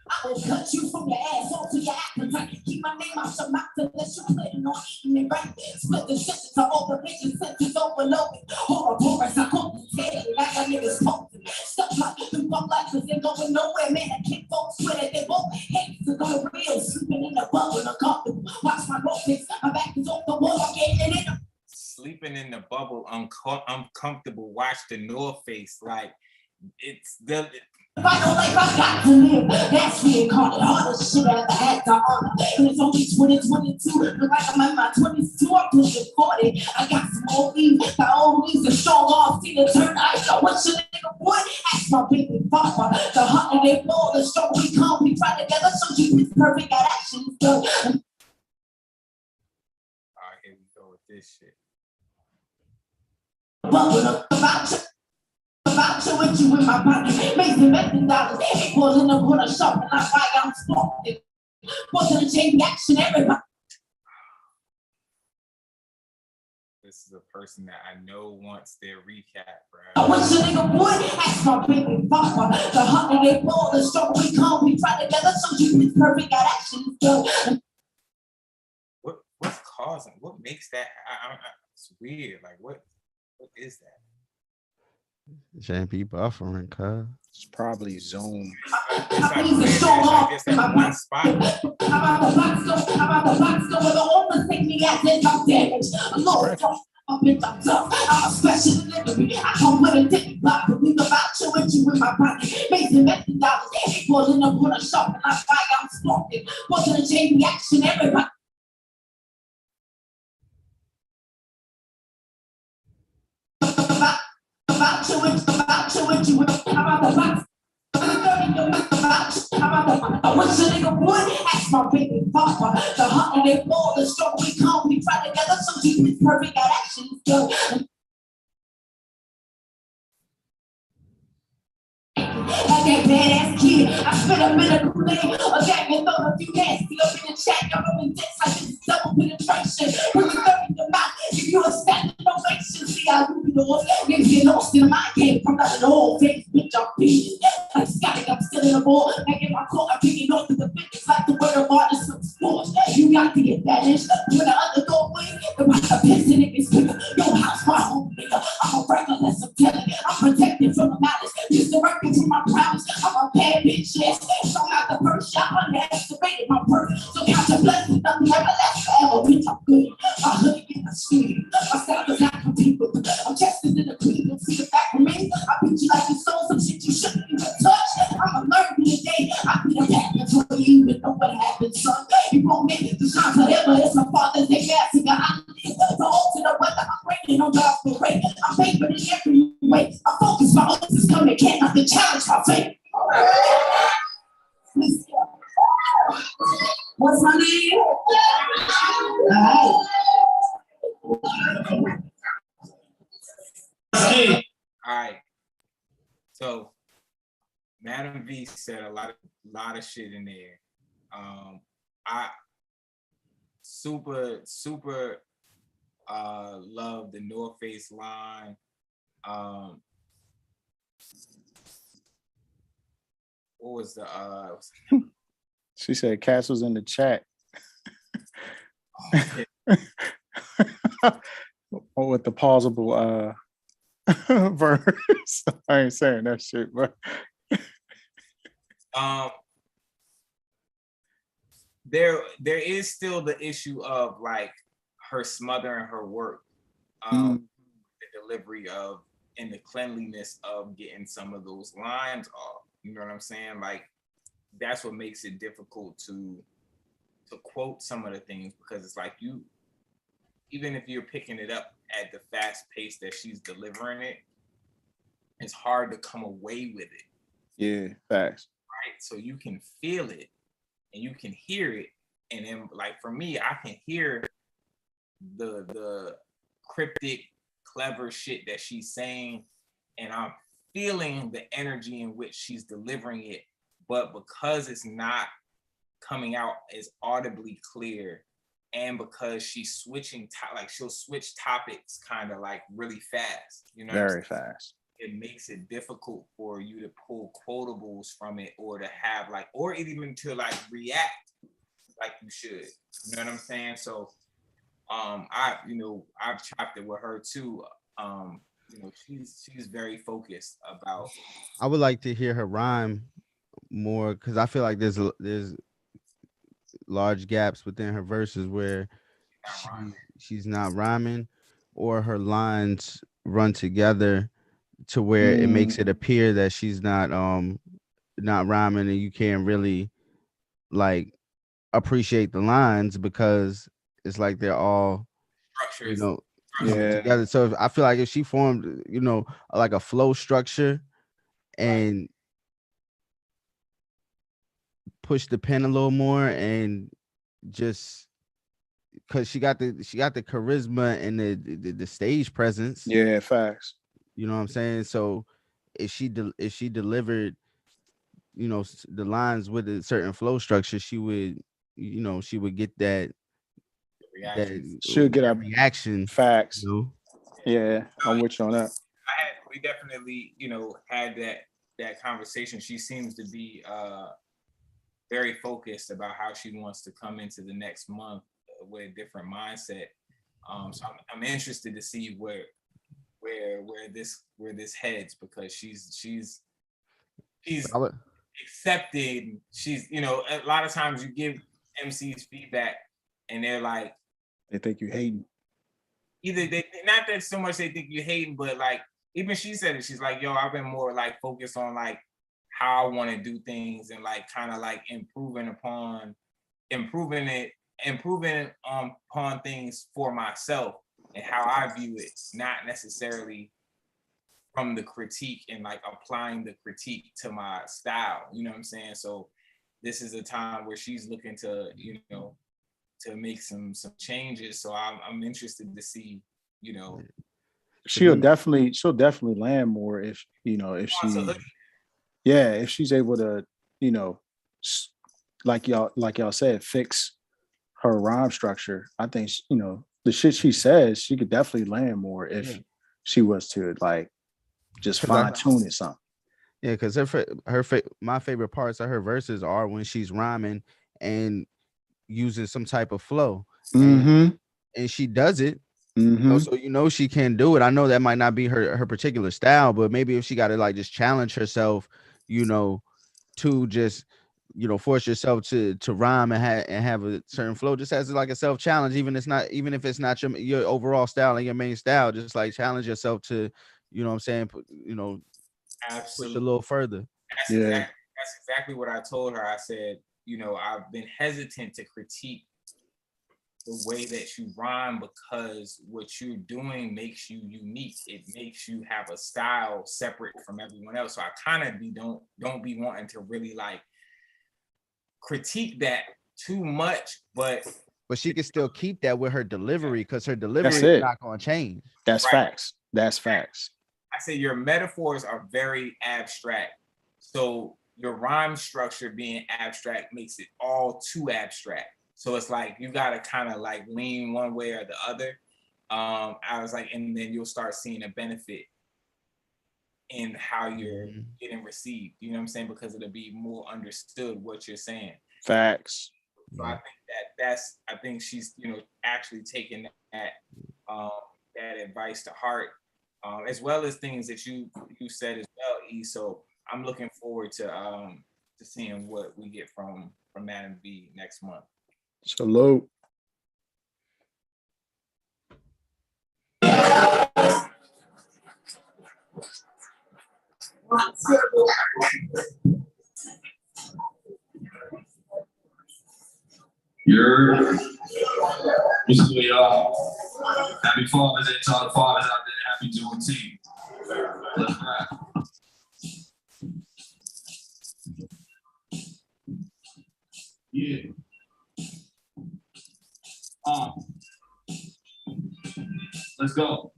I will cut you from your ass off to your appetite. Keep my name out your mouth unless you're planning on eating it right. Split the session to all the vision senses overloaded. Horror, I come to tell like a nigga's posting. Stuff like the fuck like this ain't going nowhere, man. I can't folks with it. They both hate to go real, sleeping in the bubble, uncomfortable. Watch my rope fix, my back is off the wall, I'm getting in. Sleeping in the bubble, uncomfortable. Watch the North Face, like it's the. If I know like I got to live, that's reincarnate. All the shit I ever had to honor. And it's only 2022, but like I'm in my 20s too, I'm pushing 40. I got some old leaves, my old leaves are strong off, see the turn ice. So what's your nigga boy? Ask my baby papa. The hunter they fall, the strong we come, we try together, so you is perfect at actions. So All right, here we go with this shit. bubble about you. Voucher with you in my pocket, making $1,000,000. Pulling up on a shop and I buy I'm smoking. Wasn't a chain reaction, everybody. This is a person that I know wants their recap, bro. I wish a nigga would ask my baby papa. The hunter they fall, the strong we come, we try together, so you is perfect at action. So What's causing? What makes that? It's weird. Like what is that? JP buffering, cuz. It's probably Zoom. It's like just that one spot. How about the box go where the owners take me as if I'm damaged. Lord, I'm in the dump. I'm a special delivery. I come with a dick block. Believe about you and you in my pocket. Making $1,000,000. Pulling up on a shop and I buy I'm smoking. Wasn't a chain reaction, everybody. About you and you, how about the box? I wish a nigga would ask my baby papa. The hunter they fall, the strong we come, we try together, so you is perfect at action. So like that badass kid, I spit a minute of Kool-Aid, a gang and throw a few nasty up in the chat, y'all rubbing dicks like this double penetration. With the 30 in your mouth, if you a standing ovation, see how you be doing. Niggas get lost in my game from that old face, bitch, I'm beating. Like Scotty, I'm still in the ball, making my court, I'm picking off to the fitness like the word of artist of sports. You got the advantage, when the underdog win, the right of pissing niggas quicker. Yo, house my home, nigga, I'm a regular, I'm telling, I'm protected from the malice, used to work into my prowess. I'm a bad bitch, yes. So out the first shot, underestimated my worth. So count your blessings, nothing ever left forever. Bitch, I'm good. My hood in the street. My style does not compete with. I'm tested in the queen. Don't see the back of me. I beat you like you stole some shit you shouldn't even touch. I'ma learn me today. I be the captain for you. You know what happened, son. You won't make it to shine forever. It's my father's day. Passing I the ultimate weather. I'm raining on God's parade. I'm favored in every way. I focus my hopes is coming. Can't nothing challenge my faith. What's my name? All right. So Madam V said a lot of shit in there. I super love the North Face line. What was the She said Castle's in the chat. Or with the pausable verse. I ain't saying that shit, but there is still the issue of like her smothering her work, the delivery of and the cleanliness of getting some of those lines off. You know what I'm saying? Like that's what makes it difficult to quote some of the things, because it's like you, even if you're picking it up at the fast pace that she's delivering it, it's hard to come away with it. Yeah, facts. Right? So you can feel it and you can hear it. And then like for me, I can hear the cryptic, clever shit that she's saying, and I'm feeling the energy in which she's delivering it. But because it's not coming out as audibly clear, and because she's switching, like she'll switch topics kind of like really fast, you know, very fast. It makes it difficult for you to pull quotables from it, or to have like, or even to like react like you should. You know what I'm saying? So, I've chopped it with her too. you know, she's very focused about. I would like to hear her rhyme more because I feel like there's large gaps within her verses where Not rhyming. she's not rhyming, or her lines run together to where it makes it appear that she's not rhyming, and you can't really like appreciate the lines because it's like they're all, Structure you is know, coming Yeah. together. So I feel like if she formed, like a flow structure and pushed the pen a little more, and just because she got the charisma and the stage presence, Yeah, facts. you know what I'm saying? So if she delivered, the lines with a certain flow structure, she would, she would get that reactions. She'll get a reaction, facts. you know. Yeah, I'm with you on that. We definitely, had that conversation. She seems to be very focused about how she wants to come into the next month with a different mindset. So I'm interested to see where this heads, because she's I would, accepting. She's, a lot of times you give MCs feedback and they're like, They think you hating. either they, not that so much they think you hating, but like even she said it. She's like, yo, I've been more like focused on like how I want to do things and like kind of like improving upon things for myself and how I view it, not necessarily from the critique and like applying the critique to my style. You know what I'm saying? So this is a time where she's looking to, to make some changes. So I'm interested to see, She'll definitely land more if if she's able to, like y'all said, fix her rhyme structure. I think the shit she says, she could definitely land more if she was to like just fine tune it something. yeah, because my favorite parts of her verses are when she's rhyming and using some type of flow, and she does it. So she can do it. I know that might not be her particular style, but maybe if she got to like just challenge herself, to just force yourself to rhyme and have a certain flow, just as like a self challenge, even if it's not your overall style and your main style, just like challenge yourself to, what I'm saying, push a absolutely. little further. That's exactly what I told her. I said, I've been hesitant to critique the way that you rhyme because what you're doing makes you unique. It makes you have a style separate from everyone else. So I kind of don't be wanting to really like critique that too much, but she can still keep that with her delivery, because her delivery That's is it. not going to change. That's facts. That's facts. I say your metaphors are very abstract. So your rhyme structure being abstract makes it all too abstract. So it's like you gotta kind of like lean one way or the other. I was like, and then you'll start seeing a benefit in how you're getting received. You know what I'm saying? Because it'll be more understood what you're saying. Facts. So I think I think she's actually taking that that advice to heart, as well as things that you said as well, E. So I'm looking forward to seeing what we get from Madam B next month. Salute. What's good, y'all? Happy Father's Day to all the fathers out there. Happy Juneteenth. Let's rap. Yeah. Let's go.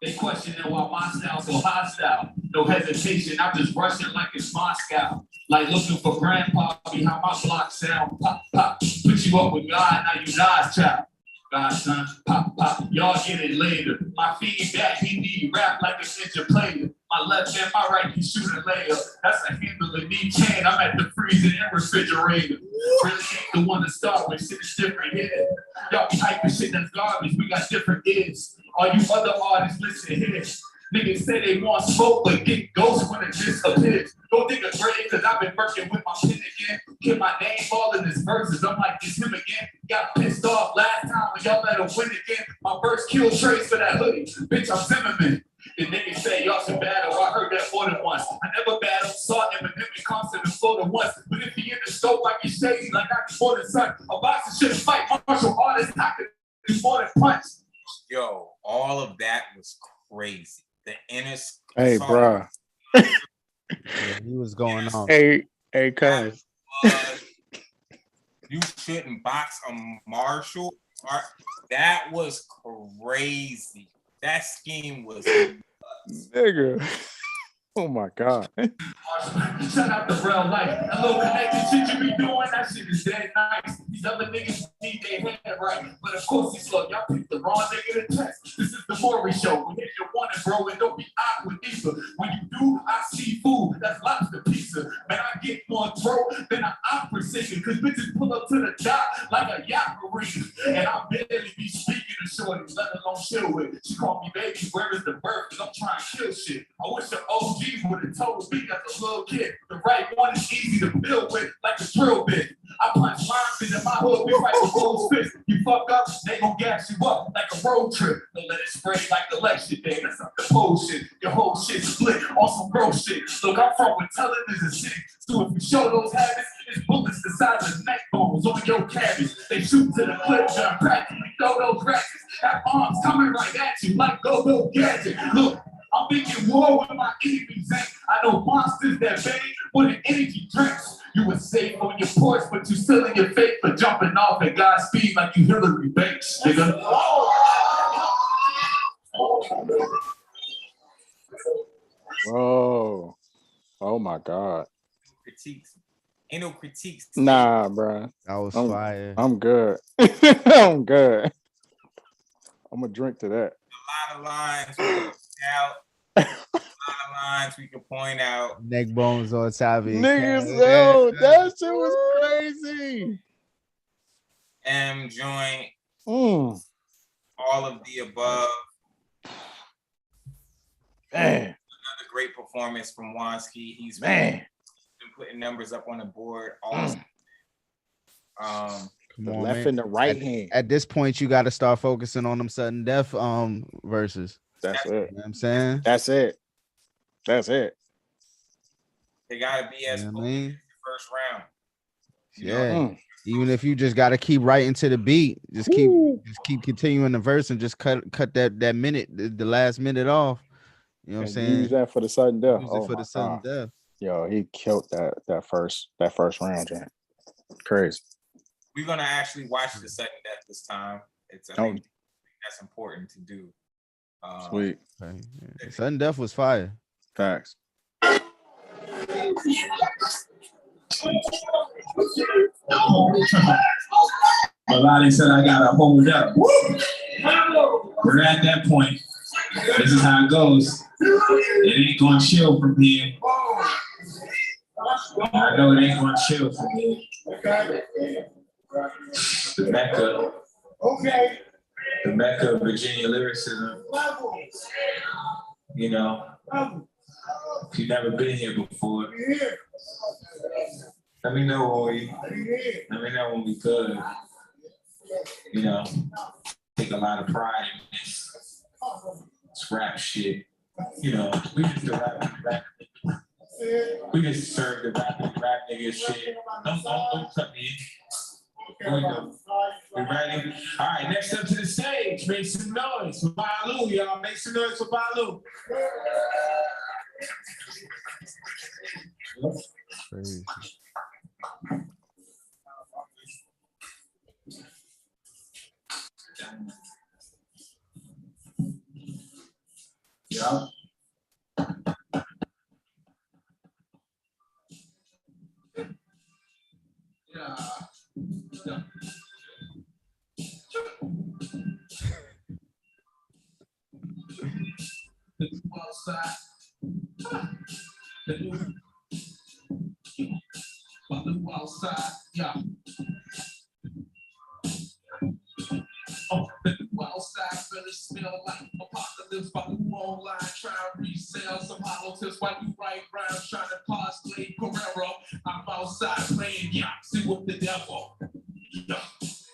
They questioning why my style so hostile. No hesitation, I'm just rushing like it's Moscow. Like looking for grandpa behind my block sound. Pop, pop, put you up with God, now you God's child. Godson, pop, pop, y'all get it later. My feedback, he need rap like a ninja player. My left hand, my right, he shoot a layup. That's a handle in each hand, I'm at the freezer and refrigerator. Really ain't the one to start with, shit is different here. Y'all be hyping shit that's garbage, we got different ears. All you other artists, listen here. Niggas say they want smoke, but get ghosts when it disappears. Go dig a grave, cause I've been working with my pen again. Get my name all in his verses. I'm like, it's him again. Got pissed off last time when y'all let him win again. My verse killed Trace for that hoodie. Bitch, I'm Zimmerman. The niggas say y'all should battle. I heard that more than once. I never battled, saw Eminem in concert and floated once. But if he in the scope, I get shady like I can more than sun. A boxer shouldn't fight martial artists. I could do more than punch. Yo, all of that was crazy. The inner. Hey, bro. Yeah, he was going off. Hey, cuz. You shouldn't box a martial art. That was crazy. That scheme was Nigga. Oh my God. Shout out to real life. That little connected shit you be doing, that shit is dead nice. These other niggas need their head right. But of course, he's slow. Y'all picked the wrong nigga to test. This is the Maury show. We hit your one and bro, and don't be awkward either. When you do, I see food. That's lobster pizza. Man, I get more throat than an opera singer. Cause bitches pull up to the dock like a yacht marina. And I barely be speaking to shorty, let alone chill with. She called me baby, where is the birth? Cause I'm trying to kill shit. I wish the OGs would have told me as a little kid. The right one is easy to build with, like a drill bit. I punch lines into my hood, we fight with full fist. You fuck up, they gon' gas you up like a road trip. Don't let it spray like election day. That's not the bullshit. Your whole shit split on some gross shit. Look, I'm from where telling is a city. So if you show those habits, it's bullets the size of neck bones on your cabbage. They shoot to the clip, gun practically throw those rackets. Have arms coming right at you like go gadget. Look, I'm thinking war with my enemies. I know monsters that bang with an energy drinks. You were safe on your porch, but you still in your faith for jumping off at God's speed like you Hillary Banks, nigga. Whoa. Oh my God. critiques. Ain't no critiques. Nah, bro. That was fire. I'm good. I'm good. I'm gonna drink to that. A lot of lines we can point out. A lot of lines we can point out. Neck bones on top of it. Niggas, yo, that shit was crazy. M joint. All of the above. Man. Another great performance from Wansky. He's been putting numbers up on the board all the left and the right hand. At this point, you got to start focusing on them sudden death verses. That's it. You know what I'm saying? That's it. That's it. They gotta be as full as the first round. Yeah. Even if you just gotta keep writing to the beat, just keep continuing the verse and just cut that minute, the last minute off. You know what I'm saying? Use that for the sudden death. Use it for the sudden death. Yo, he killed that first round, Jan. Crazy. We're gonna actually watch the sudden death this time. I think that's important to do. Sweet. Okay. Yeah. Sudden death was fire. Facts. A lot of said I gotta hold up. We're at that point. This is how it goes. It ain't gonna chill from here. I know it ain't gonna chill from here. The Mecca of Virginia lyricism. You know, if you've never been here before, let me know when we could. You know, take a lot of pride in this rap shit. You know, we just the rap. We just serve the rap nigga shit. Don't cut me in. Here we go. We ready? All right, next up to the stage. Make some noise for Balu, y'all. Make some noise for Balu. Crazy. Yeah. Outside. Outside, yeah. Oh, outside, better smell like apocalypse. Baloo online, try to tips while you right round trying to cosplay Guerrero. I'm outside playing Yahtzee with the devil. Yeah.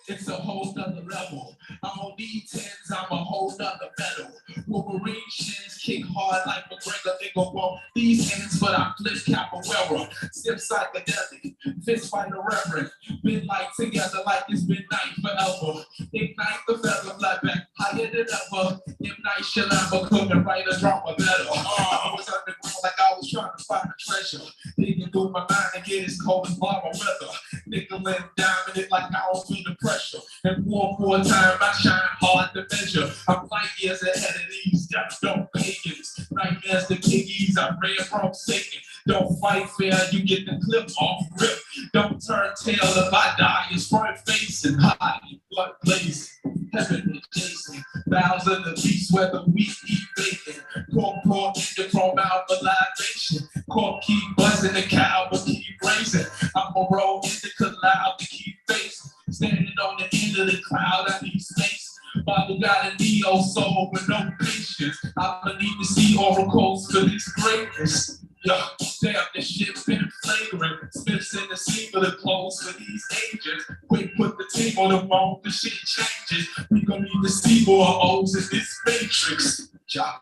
It's a whole nother level. I'm on D10s, I'm a whole nother metal. Wolverine shins kick hard like McGregor. They go on these ends, but I flip capoeira. Step psychedelic, fist fight a reverend. Been like together like it's been night forever. Ignite the feather, fly back higher than ever. M. Night Shyamalan couldn't write a drama better. I was underground like I was trying to find a treasure. Digging through my mind and get as cold as lava weather. Nickel and diamond it like I don't feel the pressure. And more time, I shine hard to measure. I'm 5 years ahead of these don't pagans. Nightmares the piggies, I ran from Satan. Don't fight fair, you get the clip off rip. Don't turn tail if I die. It's front face and hot, blood blazing. Heaven adjacent. Vows of the beast where the weak eat bacon. Cork pork in the chrome out for libation. Cork keep buzzing, the cow but keep racing. I'm a roll in the cloud to keep facing. Standing on the end of the cloud, I need space. Bible got a neo soul with no patience. I need to see oracles for this greatness. Yeah, damn, this shit been flagrant. Smiths in the scene for the clothes for these agents. Quick, put the team on the phone, the shit changes. We gonna need to see more O's in this matrix. Yeah.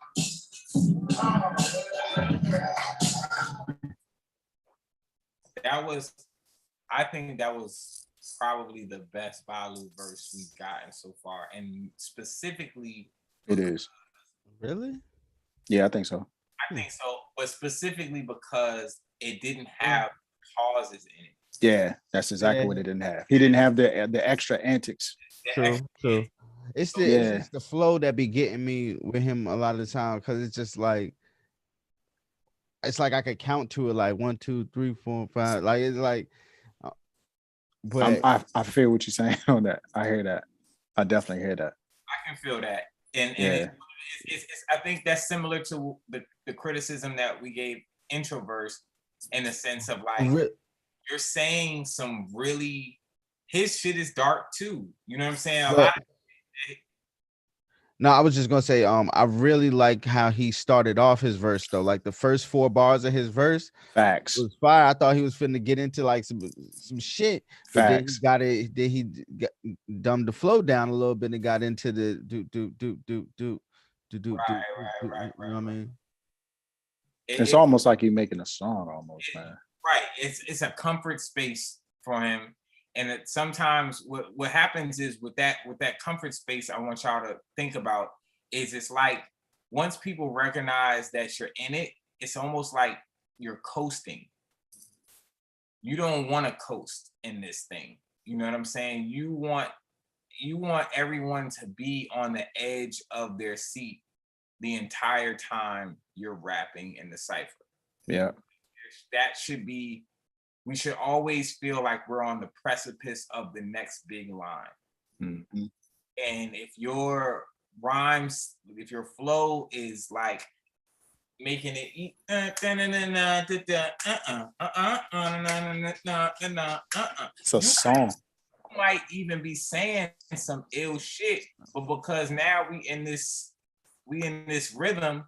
I think that was probably the best Balu verse we've gotten so far, and specifically, It is. Really? Yeah, I think so. I think so, but specifically because it didn't have pauses in it. Yeah, that's exactly what it didn't have. He didn't have the extra antics. True. It's the flow that be getting me with him a lot of the time, because it's just like, it's like I could count to it like 1, 2, 3, 4, 5. Like it's like, but I feel what you're saying on that. I hear that. I definitely hear that. I can feel that, and Yeah. it's I think that's similar to the criticism that we gave Introverse, in the sense of like, you're saying some really, his shit is dark too. You know what I'm saying? No, I was just gonna say, I really like how he started off his verse though. Like the first 4 bars of his verse, Facts. was fire. I thought he was finna get into like some shit, but Facts. then he dumbed the flow down a little bit and got into the do. You know what I mean? It's almost like you're making a song, almost, man. Right. It's a comfort space for him. And sometimes what happens is with that comfort space, I want y'all to think about is, it's like once people recognize that you're in it, it's almost like you're coasting. You don't want to coast in this thing. You know what I'm saying? You want everyone to be on the edge of their seat the entire time you're rapping in the cipher. Yeah. That should be, we should always feel like we're on the precipice of the next big line. Mm-hmm. And if your rhymes, if your flow is like making it it's a song. You might even be saying some ill shit, but because now we in this rhythm,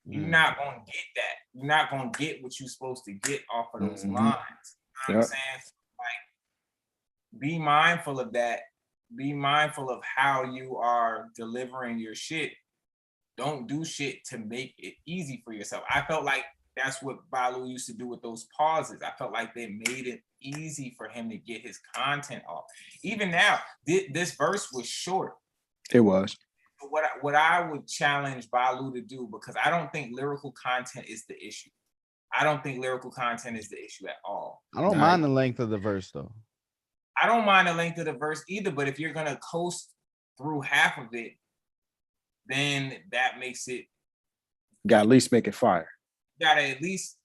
you're not gonna get that. You're not gonna get what you're supposed to get off of those lines. You know what I'm saying? So, like, be mindful of that. Be mindful of how you are delivering your shit. Don't do shit to make it easy for yourself. I felt like that's what Balu used to do with those pauses. I felt like they made it easy for him to get his content off. Even now, this verse was short. It was. What I would challenge Balu to do, because I don't think lyrical content is the issue. I don't think lyrical content is the issue at all. I don't mind the length of the verse though. I don't mind the length of the verse either, but if you're gonna coast through half of it, then that makes it. Gotta at least make it fire. Gotta at least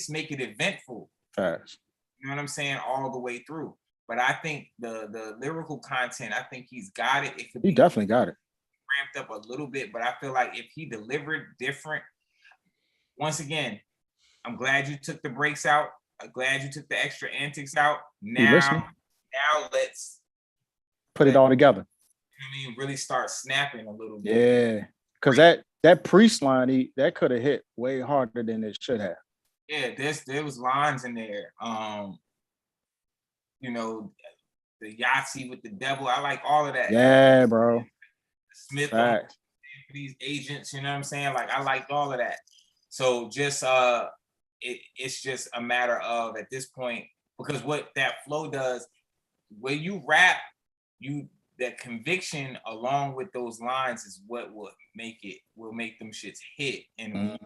make it eventful. Fast. You know what I'm saying? All the way through. But I think the lyrical content, I think he's got it. He definitely got it. Ramped up a little bit, but I feel like if he delivered different, once again, I'm glad you took the breaks out. I'm glad you took the extra antics out. Now let's put it all together. I mean, really start snapping a little bit. Yeah, because that that Priest line, that could have hit way harder than it should have. Yeah, there was lines in there. You know, the Yahtzee with the devil. I like all of that. Yeah, bro. Smith for these agents, you know what I'm saying? Like I liked all of that. So just it's just a matter of at this point, because what that flow does, when you rap, that conviction along with those lines is what will make them shits hit. And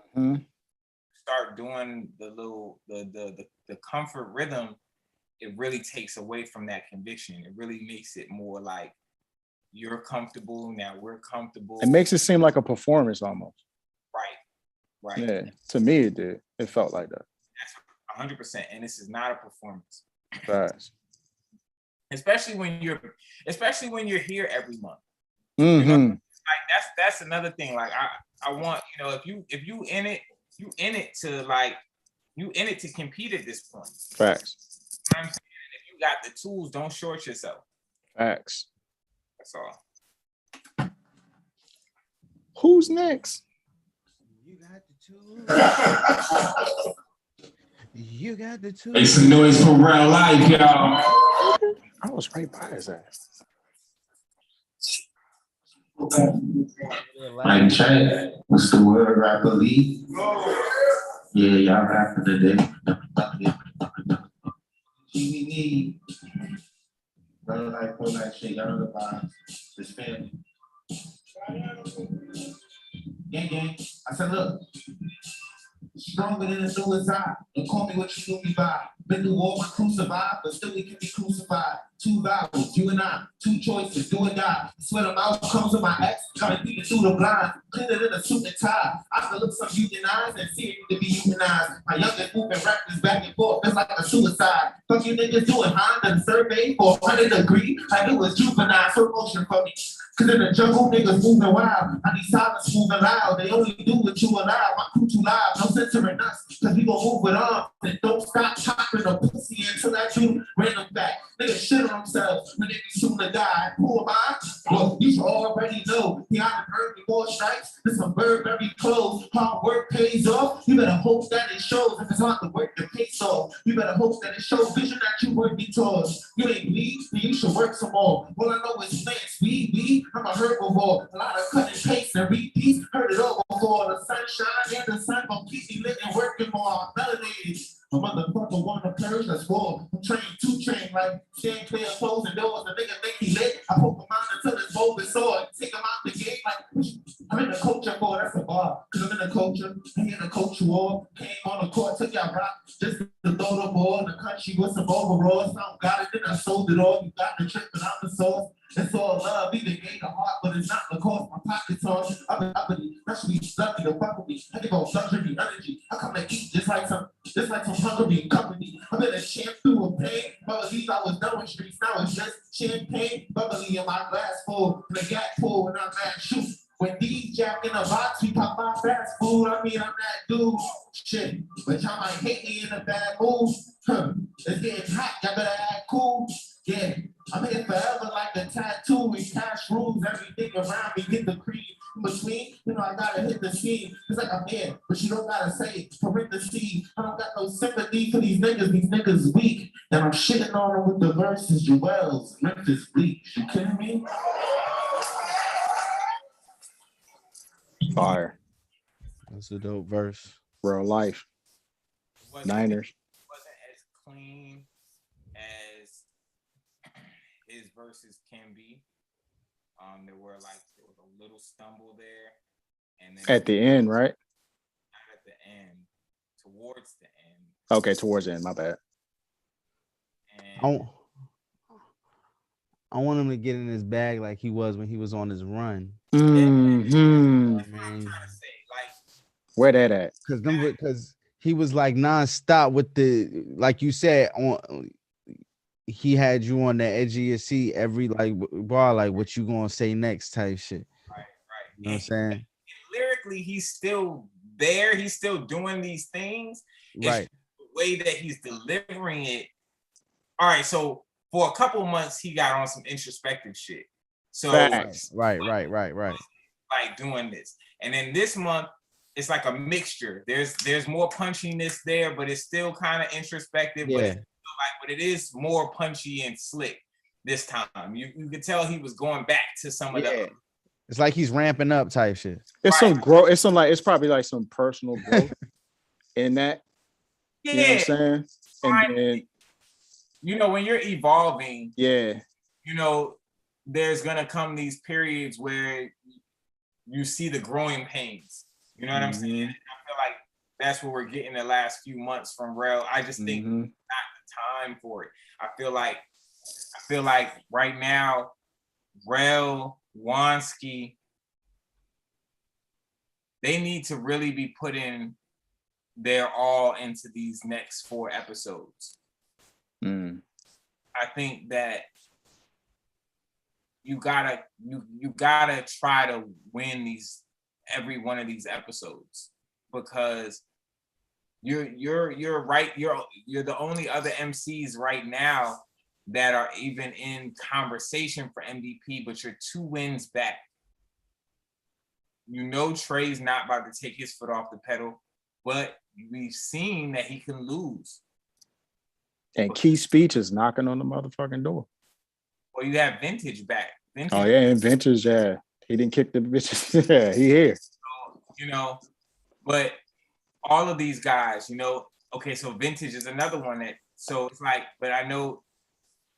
start doing the comfort rhythm, it really takes away from that conviction. It really makes it more like you're comfortable, now we're comfortable. It makes it seem like a performance almost. Right. Yeah, to me it did. It felt like that. That's 100%. And this is not a performance. Facts. Especially when you're here every month. Mm-hmm. You know, like that's another thing. Like I want, you know, if you in it to compete at this point. Facts. You know what I'm saying? If you got the tools, don't short yourself. Facts. That's all. Who's next? You got the tools. You got the tools. Make some noise for real life, y'all. I was right by his ass. Like chat, what's the word? Rap Elite. Yeah, y'all rapping today. Brother like for that shit, y'all know the vibes. This family. Gang. I said, look. Stronger than a suicide. Don't call me what you knew me by. Been through all my crew survive, but still we can be crucified. Two vowels, you and I, two choices, do or die. Swear them outcomes of my ex, gotta peek through the blind. Cleaner than a suit and tie. I can look some unionized and see it need to be unionized. My youngest moving rappers back and forth, it's like a suicide. Fuck you niggas doing Honda survey for 100 degree. I knew it was juvenile, so motion for me. Cause in the jungle, niggas moving wild. I need silence moving loud. They only do what you allow. My crew too loud, no censoring us. Cause we gon' move with arms and don't stop chopping a pussy until I do random fact. Niggas shit on themselves when they be soon to die. Who am I? Well, you should already know. Yeah, I earned me more stripes than some Burberry clothes. Hard work pays off. You better hope that it shows. If it's hard to work, the pays off. You better hope that it shows vision that you working towards. You ain't bleed, then you should work some more. All I know is plants, weed. I'm a herbivore. A lot of cut and paste and repeats. Heard it all before. The sunshine and the sun gon' keep me lit and working more. Melanated. A motherfucker wanna perish, that's war. I'm trained to train like stand clear, closing doors. The nigga think he lit. I poke him out until his bowl is sore. Take him out the gate like I'm in the culture for that's a bar. Cause I'm in the culture. I'm in the culture war. Came on the court, took y'all rock just to throw the ball in the country with some overalls. Some got it, then I sold it all. You got the trip, but I'm the sauce. It's all love, even gave the heart, but it's not the cost. My pockets on uppity. That should be lovely to fuck with me. I give off luxury energy. I come to eat just like some hungry company. I'm in a champ through a pain. But these I was done with streets. Now it's just champagne, bubbly in my glass full. And a gap full, and I'm that shoot. When these jack in a box, we pop my fast food. I mean, I'm that dude. Shit, but y'all might hate me in a bad mood. It's getting hot, y'all better act cool. Yeah, I'm here forever like a tattoo and cash rules. Everything around me, get the cream in between. You know, I gotta hit the scene. It's like I'm here, but you don't gotta say parentheses. I don't got no sympathy for these niggas weak. And I'm shitting on them with the verses, Joel's, Memphis Bleach. You kidding me? Fire. That's a dope verse. Real life. Niners. Wasn't as clean as his verses can be. There was a little stumble there, and then at the end, right? Not at the end, towards the end. Okay, towards the end. My bad. And I want him to get in his bag like he was when he was on his run. Mm-hmm. that's what I'm trying to say. Like, where that at? Because he was like nonstop with the, like you said, on. He had you on the edge of your seat every like bar, like what you gonna say next type shit. Right. You know what I'm saying? And lyrically, he's still there. He's still doing these things. Right. It's the way that he's delivering it. All right. So for a couple months, he got on some introspective shit. So Facts. Right. like doing this. And then this month, it's like a mixture. There's more punchiness there, but it's still kind of introspective. Yeah. But it is more punchy and slick this time. You could tell he was going back to some of the. It's like he's ramping up type shit. It's some growth. It's probably like some personal growth in that. Yeah. You know what I'm saying? And then, you know, when you're evolving, yeah, you know, there's gonna come these periods where you see the growing pains. You know what I'm saying? I feel like that's what we're getting the last few months from Rel. I just think not the time for it. I feel like right now, Rel, Wansky, they need to really be putting their all into these next 4 episodes. I think that you gotta try to win every one of these episodes, because you're right. You're the only other MCs right now that are even in conversation for MVP, but you're 2 wins back. You know Trey's not about to take his foot off the pedal, but we've seen that he can lose. And Key Speech is knocking on the motherfucking door. Well, you have Vintage back. Oh yeah, and Vintage, yeah. He didn't kick the bitches. Yeah, he here. So, you know, but all of these guys, you know, okay, so Vintage is another one that, so it's like, but I know,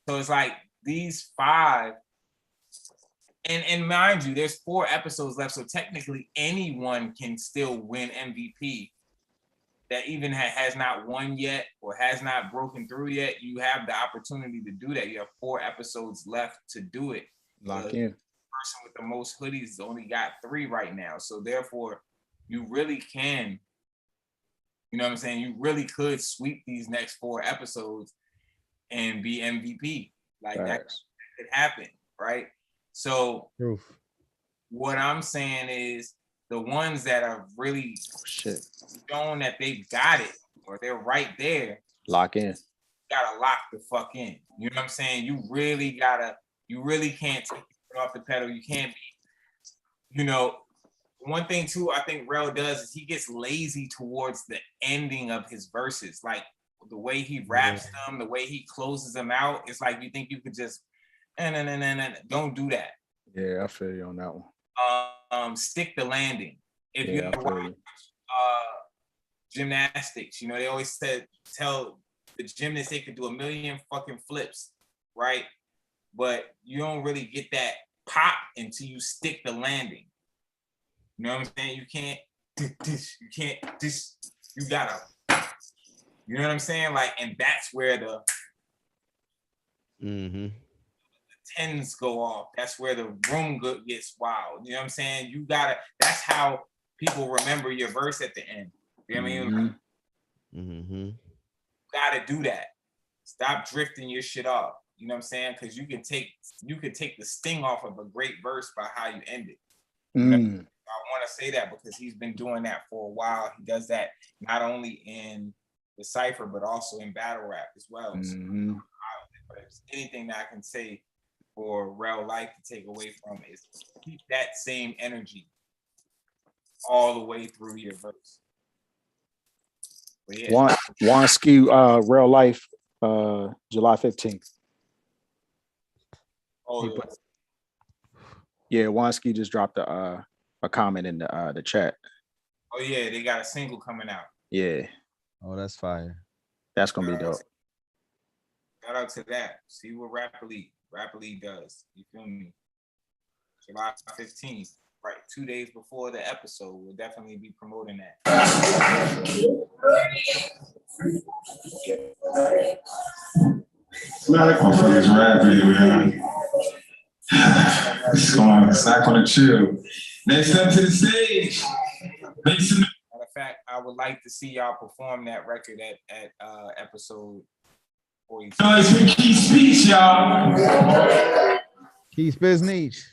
so it's like these 5, and mind you, there's 4 episodes left, so technically anyone can still win MVP that even has not won yet or has not broken through yet. You have the opportunity to do that. You have 4 episodes left to do it. Lock in. The person with the most hoodies only got 3 right now. So therefore, you really can, you know what I'm saying? You really could sweep these next 4 episodes and be MVP. Like that could happen, right? So what I'm saying is the ones that are really shown that they've got it or they're right there, lock in. Gotta lock the fuck in. You know what I'm saying? You really can't take it off the pedal. You can't be, you know, one thing too, I think Rel does is he gets lazy towards the ending of his verses. Like the way he raps them, the way he closes them out. It's like you think you could just, don't do that. Yeah, I feel you on that one. Stick the landing. If you ever watch gymnastics, you know, they always tell the gymnasts they could do 1 million fucking flips, right? But you don't really get that pop until you stick the landing. You know what I'm saying? You can't, you gotta, you know what I'm saying? Like, and that's where the tens go off. That's where the room gets wild. You know what I'm saying? You gotta, that's how people remember your verse at the end. You know what I mean? Gotta do that. Stop drifting your shit off. You know what I'm saying? Because you could take the sting off of a great verse by how you end it. You know? I want to say that because he's been doing that for a while. He does that not only in the cypher but also in battle rap as well. So, if there's anything that I can say for Rel Life to take away from it is keep that same energy all the way through your verse. Yeah. Wansky, Rel Life, July 15th. Yeah, Wansky just dropped a comment in the chat. Oh yeah, they got a single coming out. Yeah. Oh, that's fire. That's gonna be dope. Shout out to that. See what Rap Elite does. You feel me? July 15th, right? 2 days before the episode, we'll definitely be promoting that. Motherfuckers rap video. It's not gonna chill. Next up to the stage. Matter of fact, I would like to see y'all perform that record at episode 42. So it's been Key Speech, y'all. Key Speech.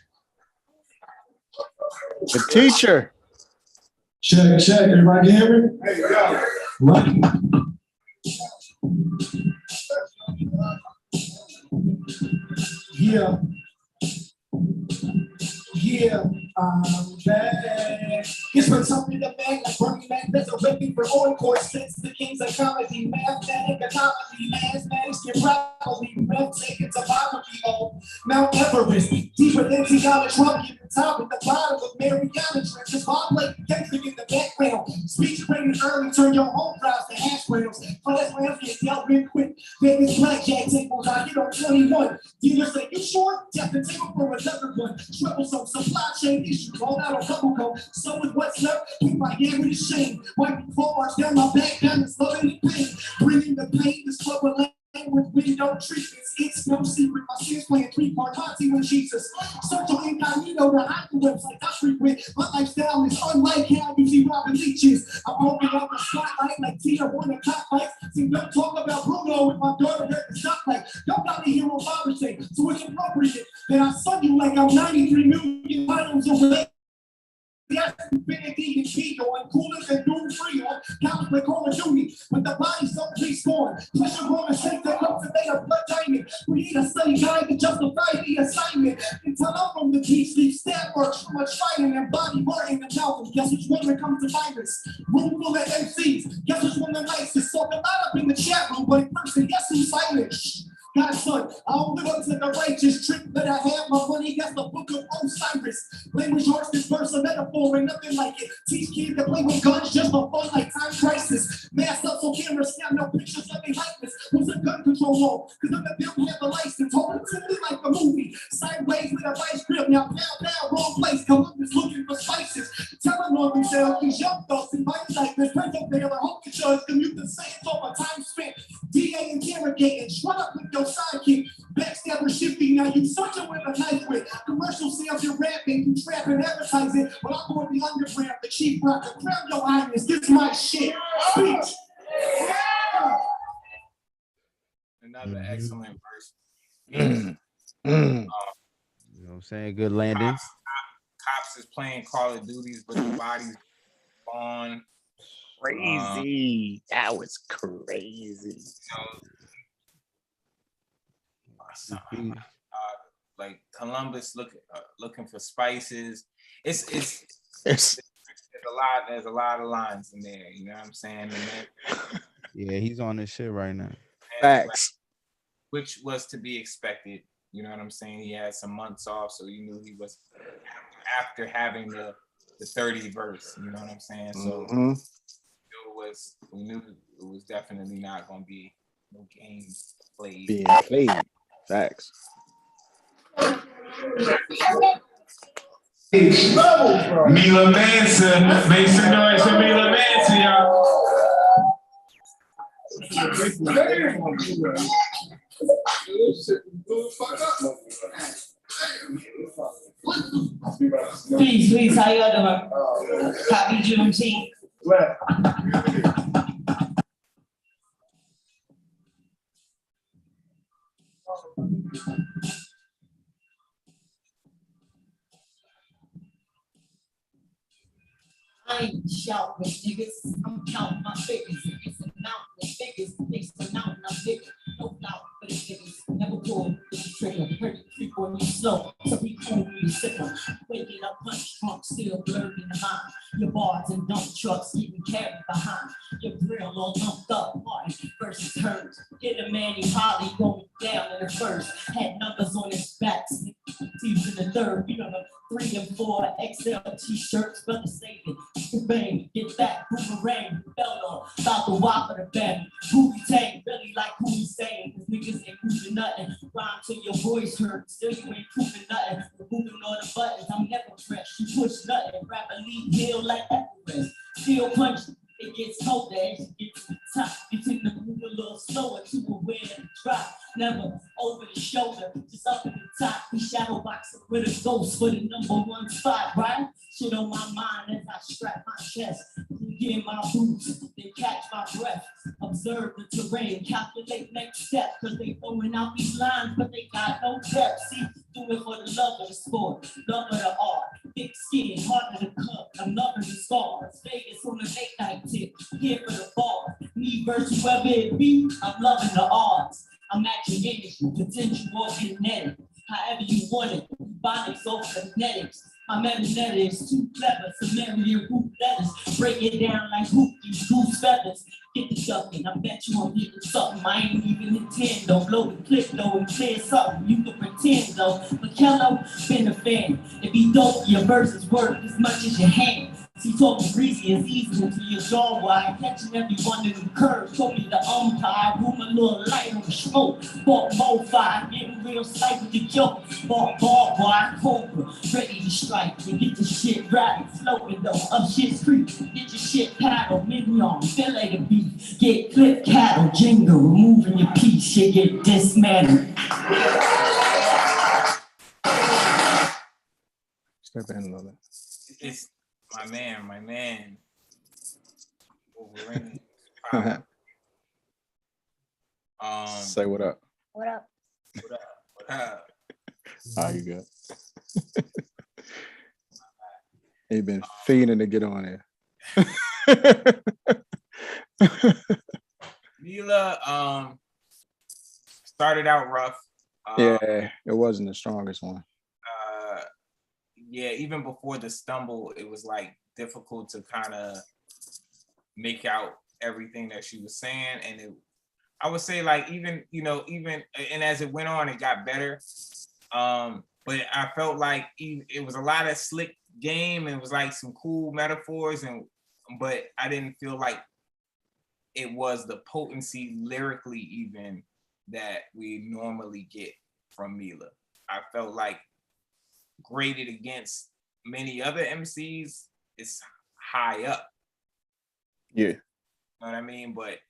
The teacher. Check. Everybody can hear me? Hey, yo. Right. Yeah, I'm back. It's for something to bag like Bernie Mac. There's a record for encore since the kings of comedy. Mathematic, ecology, mathematics can probably breathtaking topography of Mount Everest. Deeper than Tiana Trump, at the top and the bottom of Mariana Trenches. Bob Lake, gangster in the background. Speech rated early, turn your home drives to hash browns. Class rounds get dealt with quick. Vegas blackjack tables, I get on 21. Dealer say, you sure? Tap the table for another one. Troublesome supply chain issues, all out on bubble gum. So with what's left, we might get rid of shame. Wipe the 4 bars down my back, down the slow in the pain. Bringing the pain, this trouble with window treatments. It's no secret. My sins playing 3-part Monty with Jesus. Search on incognito to hide the website I frequent. My lifestyle is unlike how you see Robin Leach's. I'm opening up the spotlight like Tia Warner top lights. See, don't talk about Bruno with my daughter at the stoplight. Don't got me here on Father's Day, so it's appropriate that I sung you like I'm 93 million miles away. Yes, infinity and Vigo and cooler than Doom Free on counts like Call of Duty, but the body's so respawn. Pressure on the shake that comes to make a blood diamond. We need a study guide to justify the assignment. Until I'm from the beach, leave stab works from much fighting and body Martin and Malcolm. Guess which one that comes to virus? Room full of MCs. Guess which one the nicest? Talk a lot up in the chat room, but in person, guess who's silent? Godson, I don't live up to the righteous trick that I have my money. That's the book of Osiris. Language, horse, this verse, a metaphor, and nothing like it. Teach kids to play with guns just for fun, like time crisis. Masked up so cameras snap no pictures of their likeness. What's a gun control law? Cause none of them have a license. Hold it to me like a movie. Sideways with a vice grip. Now, pow, wrong place. Columbus looking for spices. Telling on themselves, these young thoughts and vice like this. President Baylor, hope the judge commute the same over time spent. DA interrogating, shut up with your sidekick. Backstabber shifting, now you searching with a knife with. Commercial sales, you're rapping, you trapping, advertising. But I'm going the underground, the chief rocker. Crown your highness, this is my shit. Speech. Another excellent verse. You know what I'm saying? Good landing. Cops is playing Call of Duties, but the body's gone. Crazy. That was crazy. Like Columbus looking for spices. It's there's a lot of lines in there, you know what I'm saying? Yeah, he's on this shit right now. Facts. Which was to be expected, you know what I'm saying? He had some months off, so you knew he was after having the 30 verse, you know what I'm saying? So we knew it was definitely not gonna be no games played. Being played. Facts. Mila Manson. Make some noise for Mila Manson, y'all. Please, how y'all doing? Happy Juneteenth. I ain't shouting niggas, I'm counting my figures. It's a mountain of figures, it's a mountain of niggas. No doubt for the niggas, never pull the trigger. Heard it creep on you slow, so we cool you sicker. Waking up punch drunk, still blurred in the mind. Your bars and dump trucks getting carried behind. Your grill all lumped up, Martin versus hers. Get a Manny Holly going down in the first. Had numbers on his back, teeth in the third. You know the 3 and 4 XL t-shirts, brother saving. Bang, get that boomerang, belt on, about the wop of the band. Booty tank, really like who he's saying, cause niggas ain't proving nothing. Rhyme till your voice hurt, still you ain't proving nothing. Removing all the buttons, I'm never fresh. You push nothing, Rap Elite heal like Everest. Still punch, it gets colder as you get to the top. You take the move a little slower to aware of the drop. Never over the shoulder, just up at the top. We shadow boxing with a ghost for the #1 spot, right? Shit on my mind as I strap my chest. Get in my boots, then catch my breath. Observe the terrain, calculate next step. Cause they throwing out these lines, but they got no depth. See, do it for the love of the sport, love of the art. Thick skin, hard to the cup, I'm loving the scars. Vegas on the late night tip, here for the bar. Me versus whoever it be, I'm loving the odds. I'm matching energy, potential or kinetic. However you want it, bonics or phonetics. My marionette is too clever, Sumerian root letters. Break it down like hoopies, goose feathers. Get the ducking, I bet you I'm getting something I ain't even intend. Don't blow the clip though and clear something. You can pretend though. Kello been a fan. If he dope, your verse is worth as much as your hands. He told me greasy is easy to your jaw wide. Catching everyone in the curve. Told me the umpire. Room a little light on the smoke. Bought more fire. Getting real sight with the joke. Bought wire. Cobra. Ready to strike. And get the shit right. Floating though. Up shit's creek. Get your shit paddle. Mignon. Fillet the beef. Get clip cattle. Jingle. Removing your piece. Shit get dismantled. Step in a little bit. It's my man. Wolverine. Say what up. What up? What up? Oh, you good. He been fiending to get on there. Mila started out rough. Yeah, it wasn't the strongest one. Yeah, even before the stumble, it was like difficult to kind of make out everything that she was saying. And I would say like even and as it went on, it got better. But I felt like it was a lot of slick game and it was like some cool metaphors, but I didn't feel like it was the potency lyrically even that we normally get from Mila. I felt like graded against many other MCs, it's high up. Yeah. You know what I mean? But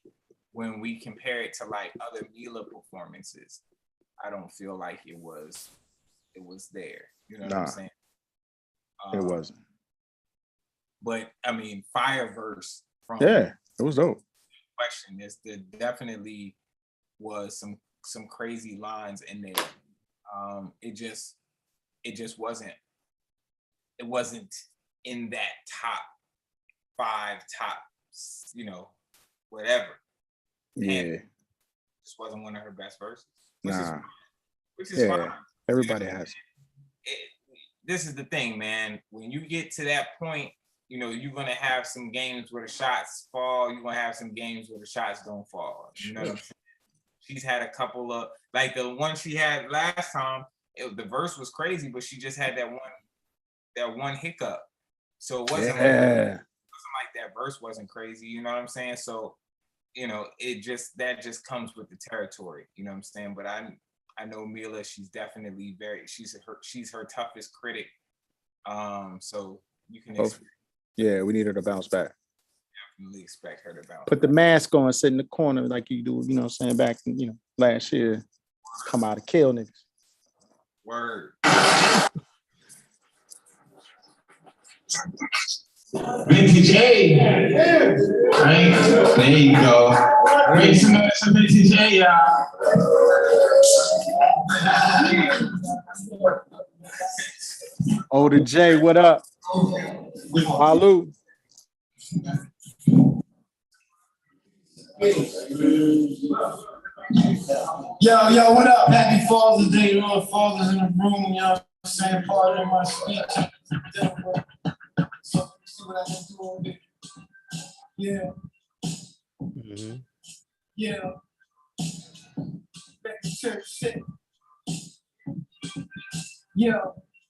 when we compare it to like other Mila performances, I don't feel like it was there. You know what I'm saying? It wasn't. But I mean, fire verse from it was dope. Question is there definitely was some crazy lines in there. It just wasn't in that top 5, whatever. Yeah. And just wasn't one of her best verses. Which is fine. Everybody has. This is the thing, man. When you get to that point, you're gonna have some games where the shots fall. You're gonna have some games where the shots don't fall. You know what I'm saying? She's had a couple of, like the one she had last time, the verse was crazy, but she just had that one hiccup. So it wasn't like that verse wasn't crazy, you know what I'm saying? So, that just comes with the territory, you know what I'm saying? But I know Mila, she's definitely she's her toughest critic. So you can we need her to bounce back. Definitely expect her to bounce. Put the mask on, sit in the corner like you do, back last year. Come out and kill niggas. Word. Vintage A. Right? There you go. Make some noise for Vintage A, y'all. Older J, what up? Malu. Yo, what up? Happy Father's Day to all fathers in the room. You know what I'm saying? Part of my speech. So, see what I can do with it. Yeah. Mm-hmm. Yeah. Back to church shit. Yeah.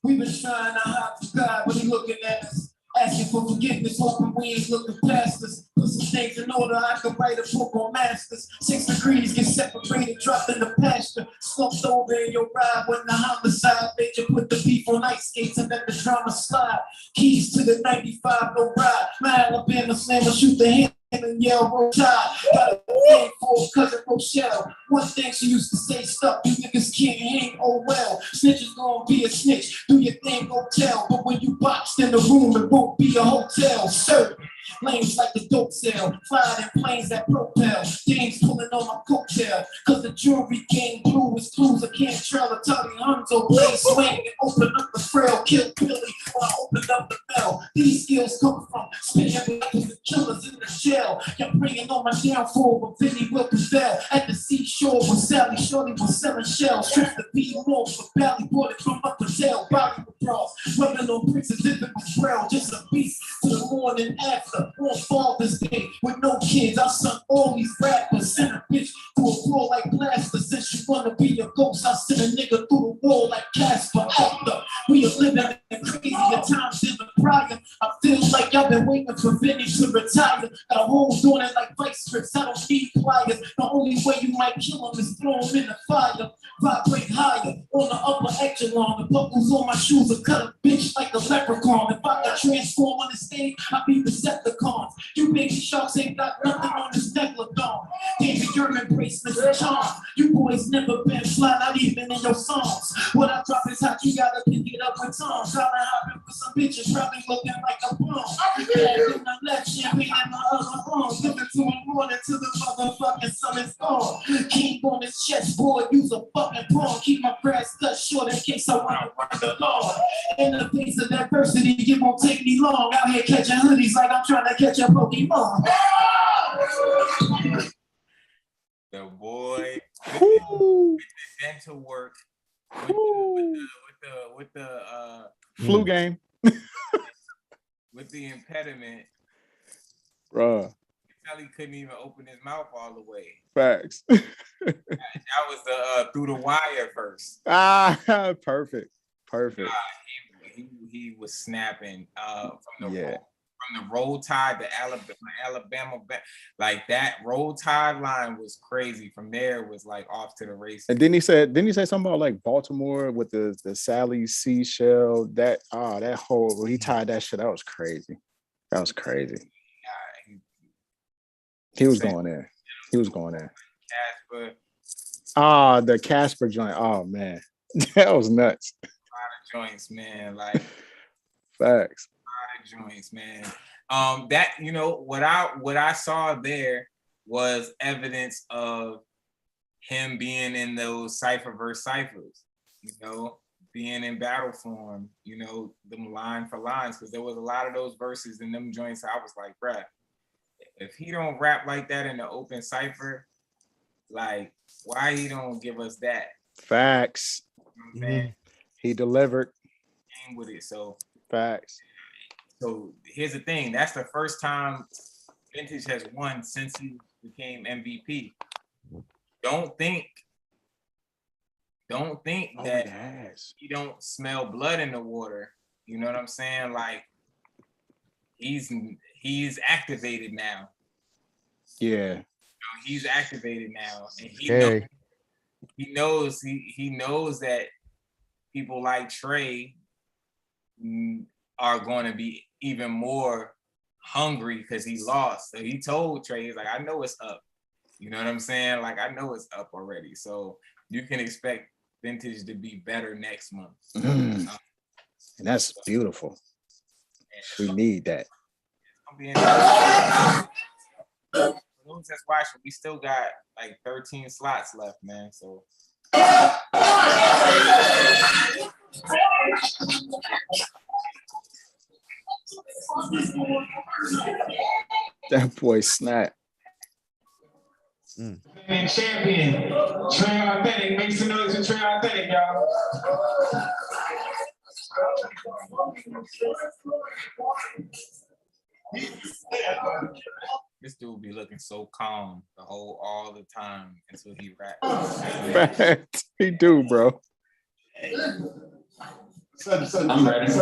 We've been trying to hide from God, but He looking at us. Asking for forgiveness, hoping we ain't looking past us. Put some things in order, I could write a book on masters. 6 degrees, get separated, dropped in the pasture. Slumped over in your ride when the homicide made you put the beef on ice skates and let the drama slide. Keys to the 95, no ride. My Alabama slammer, shoot the hand and yell, roll tide. Got a thing for cousin Rochelle. One thing she used to say, stuff you niggas can't hang, oh well. Snitches gonna be a snitch, do your thing, go tell. But when you boxed in the room, it won't be a hotel, sir. Lanes like the dope sale, flying in planes that propel. Dames pulling on my coattail, cause the jewelry game blue is clues. I can't trail a Tony Hunzo blade swing and open up the frail. Kill Billy or I open up the bell. These skills come from spinning like the killers in the jail. You're bringing on my downfall, but Vinny will prevail. At the seashore with Sally Shorty was selling shells. Trips to be more for Bally, bought it from Upper Tail. Bobby with bras. Rubbing on bricks as if it was brown, just a beast to the morning after. On Father's Day, with no kids, I sent all these rappers. Send a bitch to a floor like plaster. Since you wanna be a ghost, I send a nigga through the wall like Casper. After we are living in crazier times than the prior. I feel like I've been waiting for Vinny to retire. Got a hold on it like vice strips. I don't need pliers. The only way you might kill him is throw him in the fire. Vibrate higher on the upper echelon. The buckles on my shoes will cut a bitch like a leprechaun. If I could transform on the stage, I'd be Decepticons. You baby sharks ain't got nothing on this Megalodon. David German bracelets and charms. You boys never been fly, not even in your songs. What I drop is hot, you gotta pick it up with tongues. I've been hopping with some bitches, probably looking like a bum. In the left champagne and my other arm. Looking to a morning till the motherfucking sun is gone. King on his chessboard, use a fucking pawn. Keep my grass cut short in case I wanna run the lawn. In the face of adversity, it won't take me long. Out here catching hoodies like I'm trying to catch a Pokemon. The boy with the dental work, with the flu game. with the impediment, Bruh. he couldn't even open his mouth all the way. Facts. That was the through the wire verse. Perfect. He was snapping from the roll tide to Alabama back. Like that roll tide line was crazy. From there it was like off to the races. And didn't he say something about like Baltimore with the Sally seashell? That whole when he tied that shit, that was crazy. That was crazy. He was going there. Casper. The Casper joint. Oh man. That was nuts. A lot of joints, man. Like facts. A lot of joints, man. That what I saw there was evidence of him being in those cipher verse ciphers, being in battle form, them line for lines, because there was a lot of those verses in them joints. I was like, bruh, if he don't rap like that in the open cipher, like why he don't give us that? Facts. You know what I'm saying? He delivered. Came with it. So facts. So here's the thing. That's the first time Vintage has won since he became MVP. Don't think that he don't smell blood in the water. You know what I'm saying? Like he's activated now. Yeah. He's activated now, and he knows that people like Trey are going to be even more hungry because he lost. So he told Trey, he's like, I know it's up. You know what I'm saying? Like, I know it's up already. So you can expect Vintage to be better next month. And that's beautiful. We need that. For those that's watching, we still got like 13 slots left, man. So that boy snap. And champion, Trey Authentic. Make some noise for Trey Authentic, y'all. this dude be looking so calm all the time until he raps. He do, bro. I'm ready.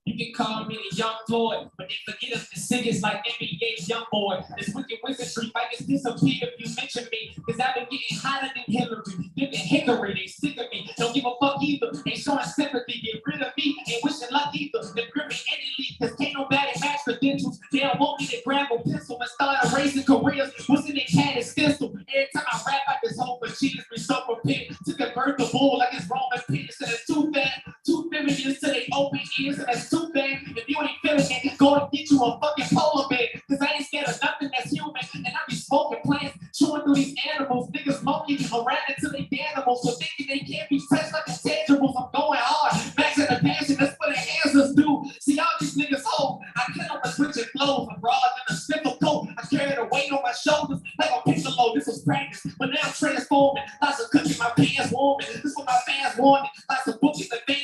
You can call me the young Floyd, but they forget us the singers like NBA young boy. This wicked wizardry might just disappear if you mention me, cause I've been getting hotter than Hillary. Living Hickory, they sick of me. Don't give a fuck either. Ain't showing sympathy. Get rid of me. Ain't wishing luck either. They grip me any league, cause can't nobody match credentials. They don't want me to grab a pistol and start erasing careers. What's in their cat is stencil. Every time I rap, I just hope for cheaters be so prepared to convert the bull like it's Roman Peterson. It's too bad. Too feminine to they open ears, and that's too bad. If you ain't feeling it, go and get you a fucking polar bear. Cause I ain't scared of nothing that's human. And I be smoking plants, chewing through these animals. Niggas monkey around until they animals. So thinking they can't be touched like intangibles. I'm going hard, maxing the passion, that's what the answers do. See all these niggas hold. I cut on the switching flows. I'm broad than a sniffle coat. I carry the weight on my shoulders like a piccolo. This was practice, but now I'm transforming. Lots of cooking, my pants warming. This is what my fans wanted. Lots of bookies and fans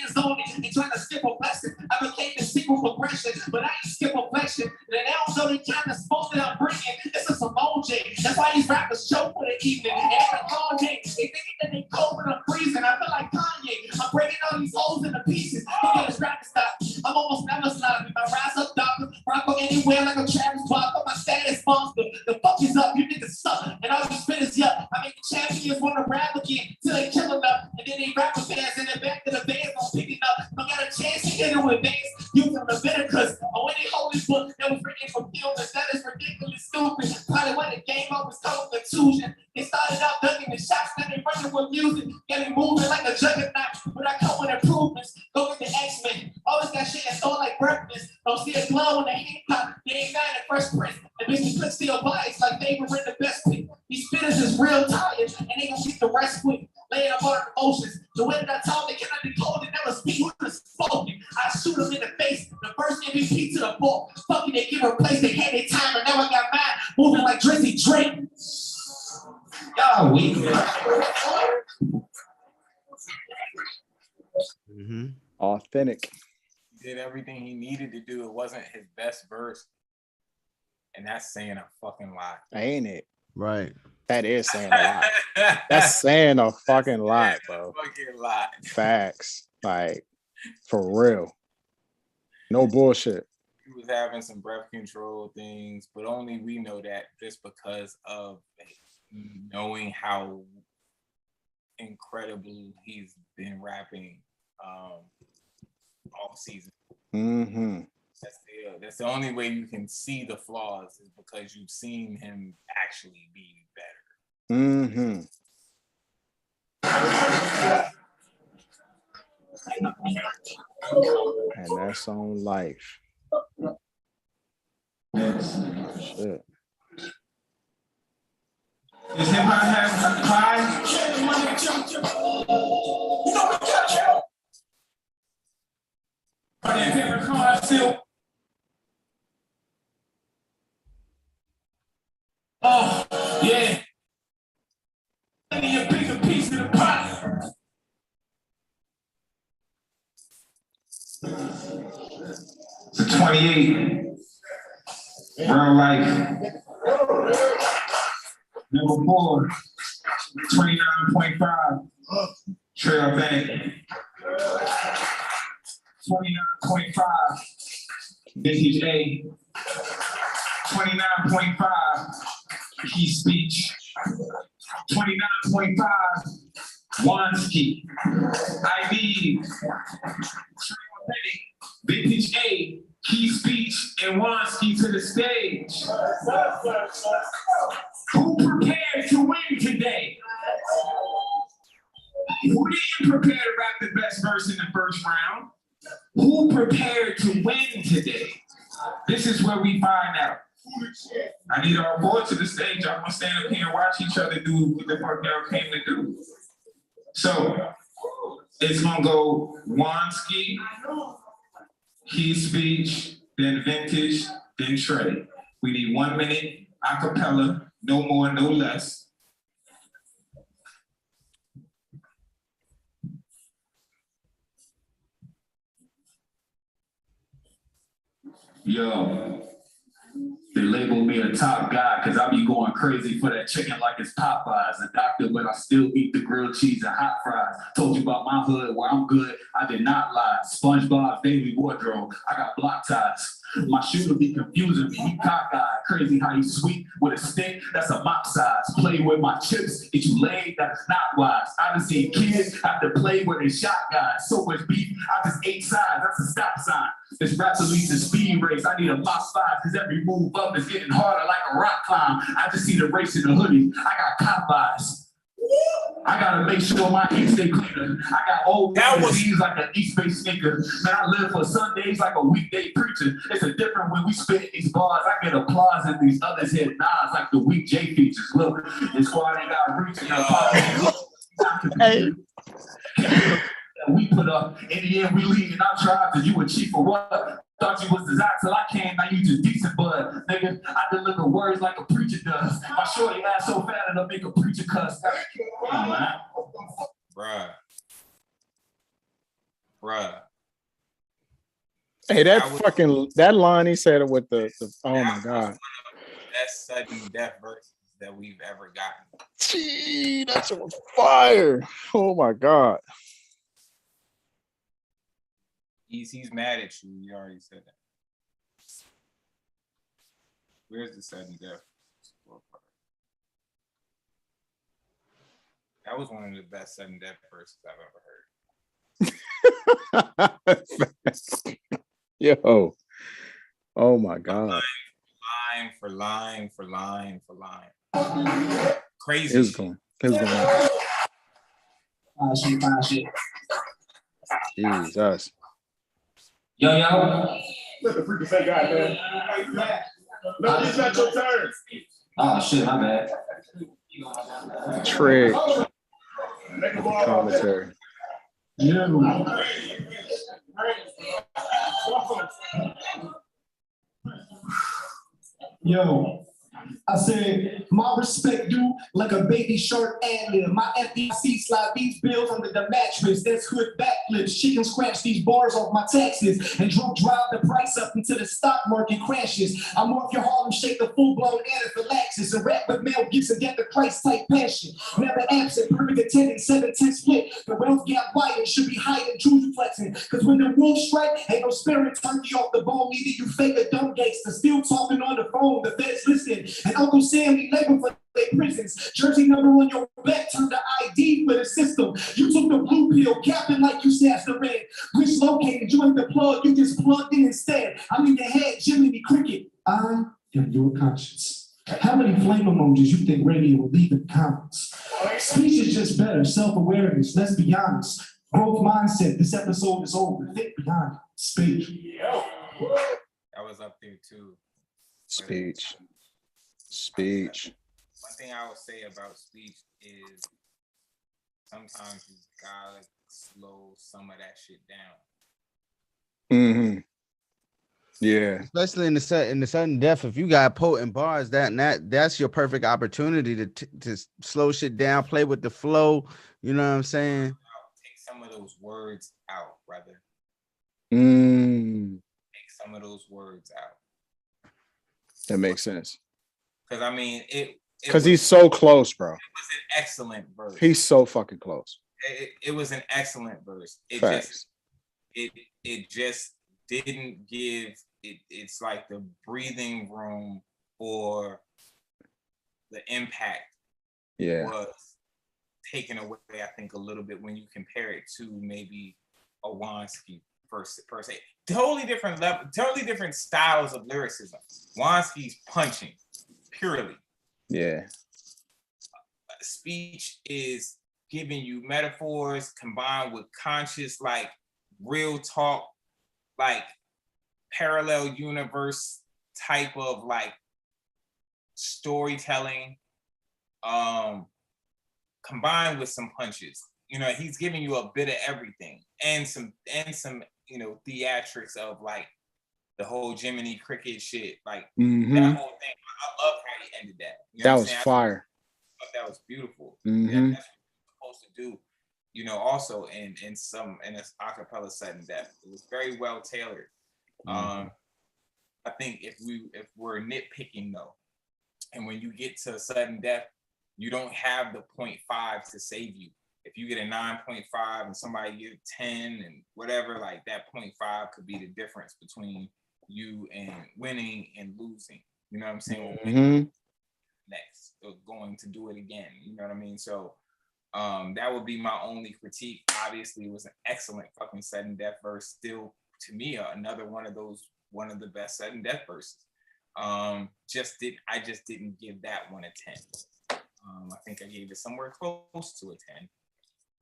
simple lesson. I became the sequel progression, but I ain't skip a flexion. And they don't know the kind of smoke that I'm bringing. It's a Simone J. That's why these rappers choke for the evening. And every long day, they thinking that they cold when I'm freezing. I feel like Kanye. I'm breaking all these holes into pieces. He get his rap to stop. I'm almost never sloppy. My rise up doctor. Rock anywhere like a Travis Barker. My status monster. The fuck is up? You niggas suck. And all you spit is yup. I make the champions want to rap again till they kill enough. And then they rap with fans in the back of the band don't pick it up. Don't got a chance to hit it with bands. You from the bitter cause when they hold this book that was written from illness. That is ridiculous stupid. Probably when the game up was total contusion. They started out dunking the shots, then they running with music. Getting moving like a juggernaut. But I come with improvements. Go get the X-Men. Always got shit that's all like breakfast. Don't see a glow in the hip hop. They ain't got it first print. And bitch, you put steel bodies like they were in the best pick. These spitters is real tired, and they gonna get the rest quick. Laying up on the oceans. The way that I talk, they cannot decode it, never speak who is spoken. I shoot them in the face, the first MVP to the ball. Fucking they give her a place, they had their time, and never got mine. Moving like Drizzy Drake. Y'all weak. Authentic. He did everything he needed to do. It wasn't his best verse. And that's saying a fucking lot. Ain't it? Right. That is saying a lot. That's saying a fucking lot, bro. Fucking lot. Facts. Like, for real. No bullshit. He was having some breath control things, but only we know that just because of knowing how incredible he's been rapping all season. Mm-hmm. That's the only way you can see the flaws is because you've seen him actually be better. Mm-hmm. And that's on life. Shit. Does hip-hop have pride? Are they favorite cars still? Oh, yeah. Let me a bigger piece of the pie. It's a 28. Real life. Number 4. 29.5. Trail Bank. 29.5. Vintage A. 29.5. Key Speech. 29.5. Wansky. IV. Vintage A. Key Speech and Wansky to the stage. Who prepared to win today? Who didn't prepare to rap the best verse in the first round? Who prepared to win today? This is where we find out. I need our board to the stage. I'm gonna stand up here and watch each other do what the fuck y'all came to do. So it's gonna go Wansky, Key Speech, then Vintage, then Trey. We need 1 minute, acapella, no more, no less. Yo, they label me a top guy because I be going crazy for that chicken like it's Popeyes. A doctor, but I still eat the grilled cheese and hot fries. Told you about my hood where I'm good. I did not lie. SpongeBob's daily wardrobe. I got block ties. My shooter be confusing me. He cockeyed. Crazy how you sweet with a stick. That's a mop size. Play with my chips. Get you laid. That is not wise. I done seen kids have to play where they shot guys. So much beef. I just ate sides. That's a stop sign. This Rap Elite is speed race. I need a Mach 5 because every move up is getting harder like a rock climb. I just see the race in the hoodie. I got cop eyes. I gotta make sure my ink stay cleaner. I got old disease like an East Bay sneaker. Man, I live for Sundays like a weekday preacher. It's a different when we spit these bars. I get applause and these others hit nods like the weak J features. Look, this squad ain't got reach in our we put up. In the end, we leading our tribe because you a chief or what? Thought you was designed till I came, now you just decent, but nigga, I deliver words like a preacher does. My shorty ass so fat it'll make a preacher cuss. Bruh. Hey, that line he said it with the oh my god. Best sudden death verses that we've ever gotten. Gee, that's on fire. Oh my god. He's mad at you. You already said that. Where's the sudden death? That was one of the best sudden death verses I've ever heard. Yo. Oh my god. Line for line for line for line. Crazy. It's going. Fine shit. Jesus. Yo. Let the freaking say God, man. No, it's not your turn. Oh shit, my bad. Trick. Commentary. Yo, I said, my respect due like a baby shark ad-lib. My FDIC slide these bills under the mattress. That's hood backflips. She can scratch these bars off my taxes and drunk drive the price up until the stock market crashes. I'm off your Harlem shake the full-blown anaphylaxis and rap with Mel Gibson, get the Christ type passion. Never absent, perfect attendance, 7-10 split. The wealth gap wide and should be higher than Juju flexing. Cause when the wolves strike, ain't no spirit turkey off the bone. Either you fake or dumb gangster, still talking on the phone. The feds listen, and Uncle Sam be labor for their prisons. Jersey number on your back turned the ID for the system. You took the blue pill, capping like you stashed the red. Which located, you ain't the plug, you just plugged in instead. I mean the head, Jiminy Cricket. I am your conscience. How many flame emojis you think radio will leave in the comments? Speech is just better, self-awareness, let's be honest. Growth mindset, this episode is over. Think beyond it. Speech. That was up there too. Speech. One thing I would say about speech is sometimes you gotta slow some of that shit down. Mm-hmm. Yeah. Especially in the sudden death, if you got potent bars, that's your perfect opportunity to slow shit down, play with the flow. You know what I'm saying? Take some of those words out, brother. Take some of those words out. That makes sense. Because I mean, because he's so close, bro. It was an excellent verse. He's so fucking close. It was an excellent verse. Facts. It just didn't give it. It's like the breathing room or the impact. Yeah. Was taken away, I think, a little bit when you compare it to maybe a Wansky per se. Totally different level, totally different styles of lyricism. Wansky's punching purely. Yeah. Speech is giving you metaphors combined with conscious, like real talk, like parallel universe type of like storytelling, combined with some punches. You know, he's giving you a bit of everything and some you know, theatrics of like the whole Jiminy Cricket shit, like that whole thing. I love how he ended that. You know that was fire. I thought that was beautiful. Mm-hmm. That's what you're supposed to do. You know, also in this acapella sudden death, it was very well tailored. I think if we're nitpicking though, and when you get to sudden death, you don't have the 0.5 to save you. If you get a 9.5 and somebody get a 10 and whatever, like that 0.5 could be the difference between you and winning and losing. You know what I'm saying? Next, or going to do it again. You know what I mean? So that would be my only critique. Obviously, it was an excellent fucking sudden death verse. Still, to me, another one of the best sudden death verses. I just didn't give that one a 10. I think I gave it somewhere close to a 10,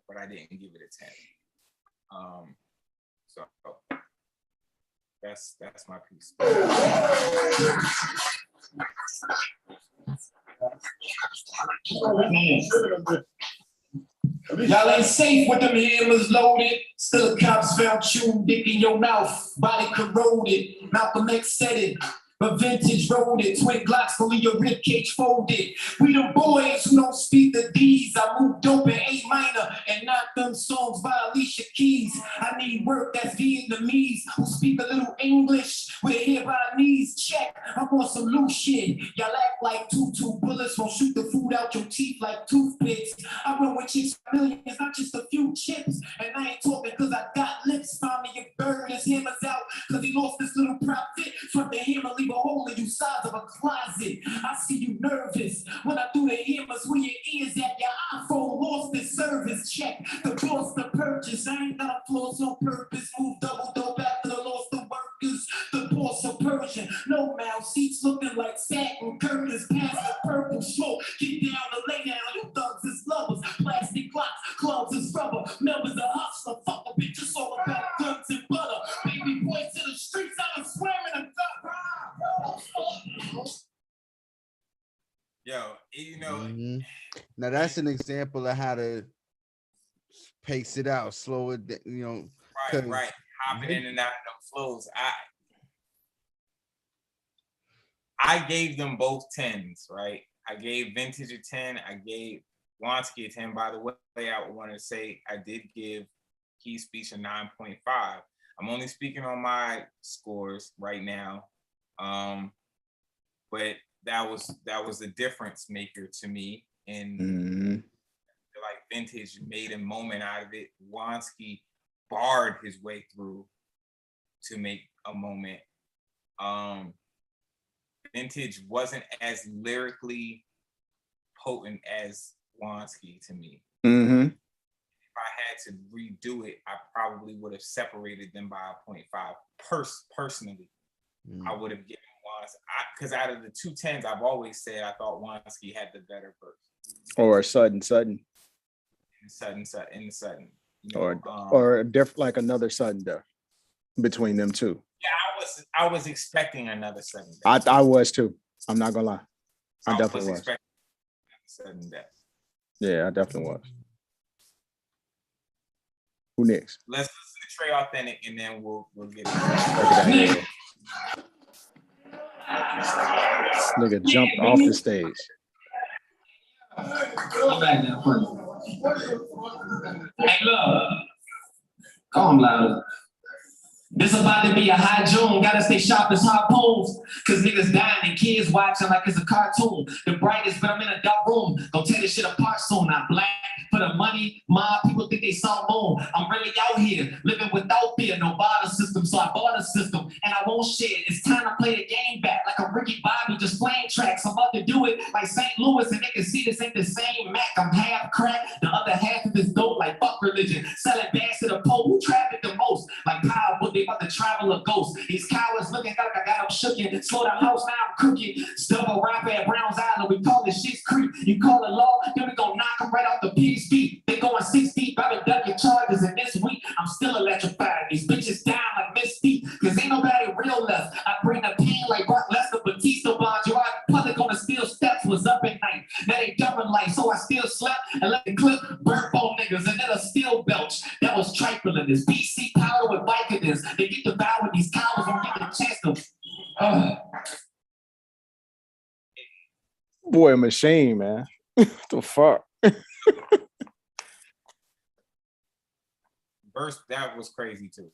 but I didn't give it a 10. So that's my piece. Y'all ain't safe with them hammers loaded. Still cops found chewing dick in your mouth, body corroded. Malcolm X said it. But vintage rolled it, twin Glocks, fully your rib cage folded. We the boys who don't speak the D's. I move dope in A minor and not them songs by Alicia Keys. I need work that's Vietnamese who speak a little English with a hip by knees. Check, I'm on some loose shit. Y'all act like two bullets won't shoot the food out your teeth like toothpicks. I run with chicks millions, not just a few chips. And I ain't talking cause I got lips. Found me a bird, his hammer's out cause he lost this little profit. From the hammer, leave a hole in you size of a closet. I see you nervous when I do the hammers where your ears at. Your iPhone lost its service. Check the cost to purchase. I ain't got a floss on purpose. Move double dope after the loss of workers. The boss of Persian. No mouth seats looking like satin curtains. Past the purple smoke. Get down to lay down. You thugs is lovers. Plastic blocks. Clubs is rubber. Members of hustler. Fuck a bitch. It's all about guns and butter. Baby boy to the streets. I was swearing a gun. Yo, you know. Mhm. Now that's an example of how to pace it out, slow it, you know. Right. Hopping in and out of them flows. I gave them both 10s, right? I gave Vintage a 10. I gave Wansky a 10. By the way, I want to say I did give Key Speech a 9.5. I'm only speaking on my scores right now. But that was a difference maker to me. And like Vintage made a moment out of it. Wansky barred his way through to make a moment. Vintage wasn't as lyrically potent as Wansky to me. Mm-hmm. If I had to redo it, I probably would have separated them by a 0.5 personally. I would have given because out of the two 10s, I've always said I thought Wansky had the better verse. Or Sudden. In Sudden. You know, or like another Sudden though, between them two. Yeah, I was expecting another Sudden death. I was too. I'm not gonna lie. I definitely was. Sudden death. Yeah, I definitely was. Who next? Let's listen to Trey Authentic and then we'll get it. This nigga jumped off the stage. Hey, look. Calm loud. This about to be a high June. Gotta stay sharp as harpoons. Cause niggas dying and kids watching like it's a cartoon. The brightest, but I'm in a dark room. Gonna tear this shit apart soon. I'm black for the money. My people think they saw moon. I'm really out here living without fear. No barter system, so I bought a system and I won't share it. It's time to play the game back like a Ricky Bobby just playing tracks. I'm about to do it like St. Louis and they can see this ain't the same Mac. I'm half crack. The other half of this dope like fuck religion. Selling bags to the Pope. Who traffic the most? Like power, but they about to travel a ghost. These cowards looking like I got them shookin'. Slow the house, now I'm crooked. Stubble rapper at Browns Island. We call this shit creep. You call it law, then we gon' knock them right off the pig's feet. They going 6 deep. I've been ducking charges, and this week I'm still electrified. These bitches down like Misty, cause ain't nobody real left. I bring the pain like Brock Lesnar, Batista, Bon Jovi. Public on the steel steps was up at night. Now they dumping light, so I still slept and let the clip burn bone niggas, and then a steel belch. That was trifling. This BC powder with Vicodins. They get devoured. These cowards won't get the chance to. Boy, a machine, man. What the fuck? Verse, that was crazy too.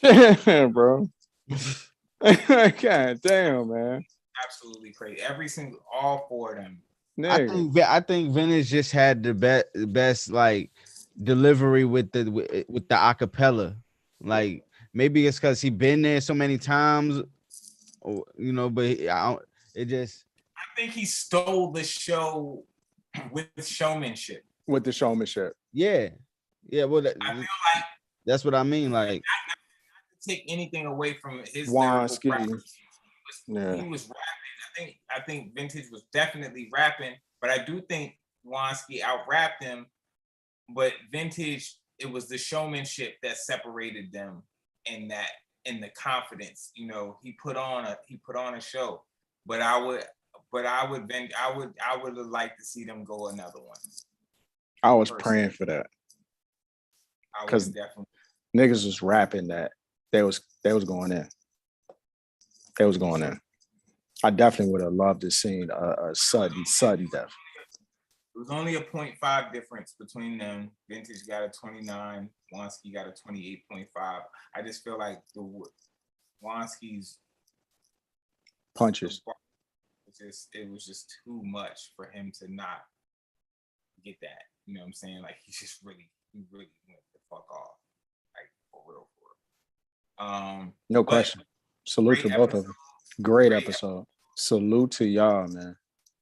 Yeah, bro. God damn, man. Absolutely crazy. All four of them. I think Vintage just had the best like delivery with the acapella. Like maybe it's because he been there so many times, or, you know. But I think he stole the show with showmanship. With the showmanship. Yeah. Well, I feel like that's what I mean. Like, not to take anything away from his Wansky. He was rapping. I think Vintage was definitely rapping, but I do think Wansky out-rapped him. But Vintage, it was the showmanship that separated them, in the confidence. You know, he put on a show. But I would have liked to see them go another one. I was praying for that. Because niggas was rapping that they was going in. They was going in. I definitely would have loved to seen a sudden death. It was only a 0.5 difference between them. Vintage got a 29, Wansky got a 28.5. I just feel like the Wansky's Punches. it was just too much for him to not get that. You know what I'm saying? Like he really went the fuck off. Like for real. No question. Salute to both of them. Great episode. Salute to y'all, man.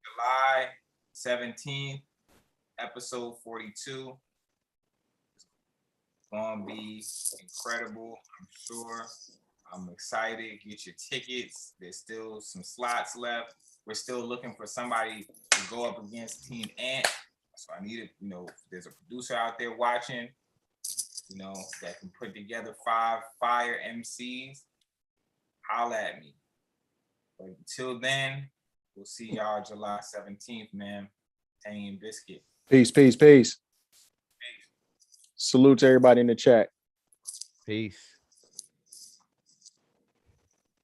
July 17th, episode 42. It's gonna be incredible, I'm sure. I'm excited. Get your tickets. There's still some slots left. We're still looking for somebody to go up against Team Ant. So I need it, if there's a producer out there watching, that can put together 5 fire MCs, holla at me. But until then, we'll see y'all July 17th, man. Tangy and Biscuit. Peace. Salute to everybody in the chat. Peace.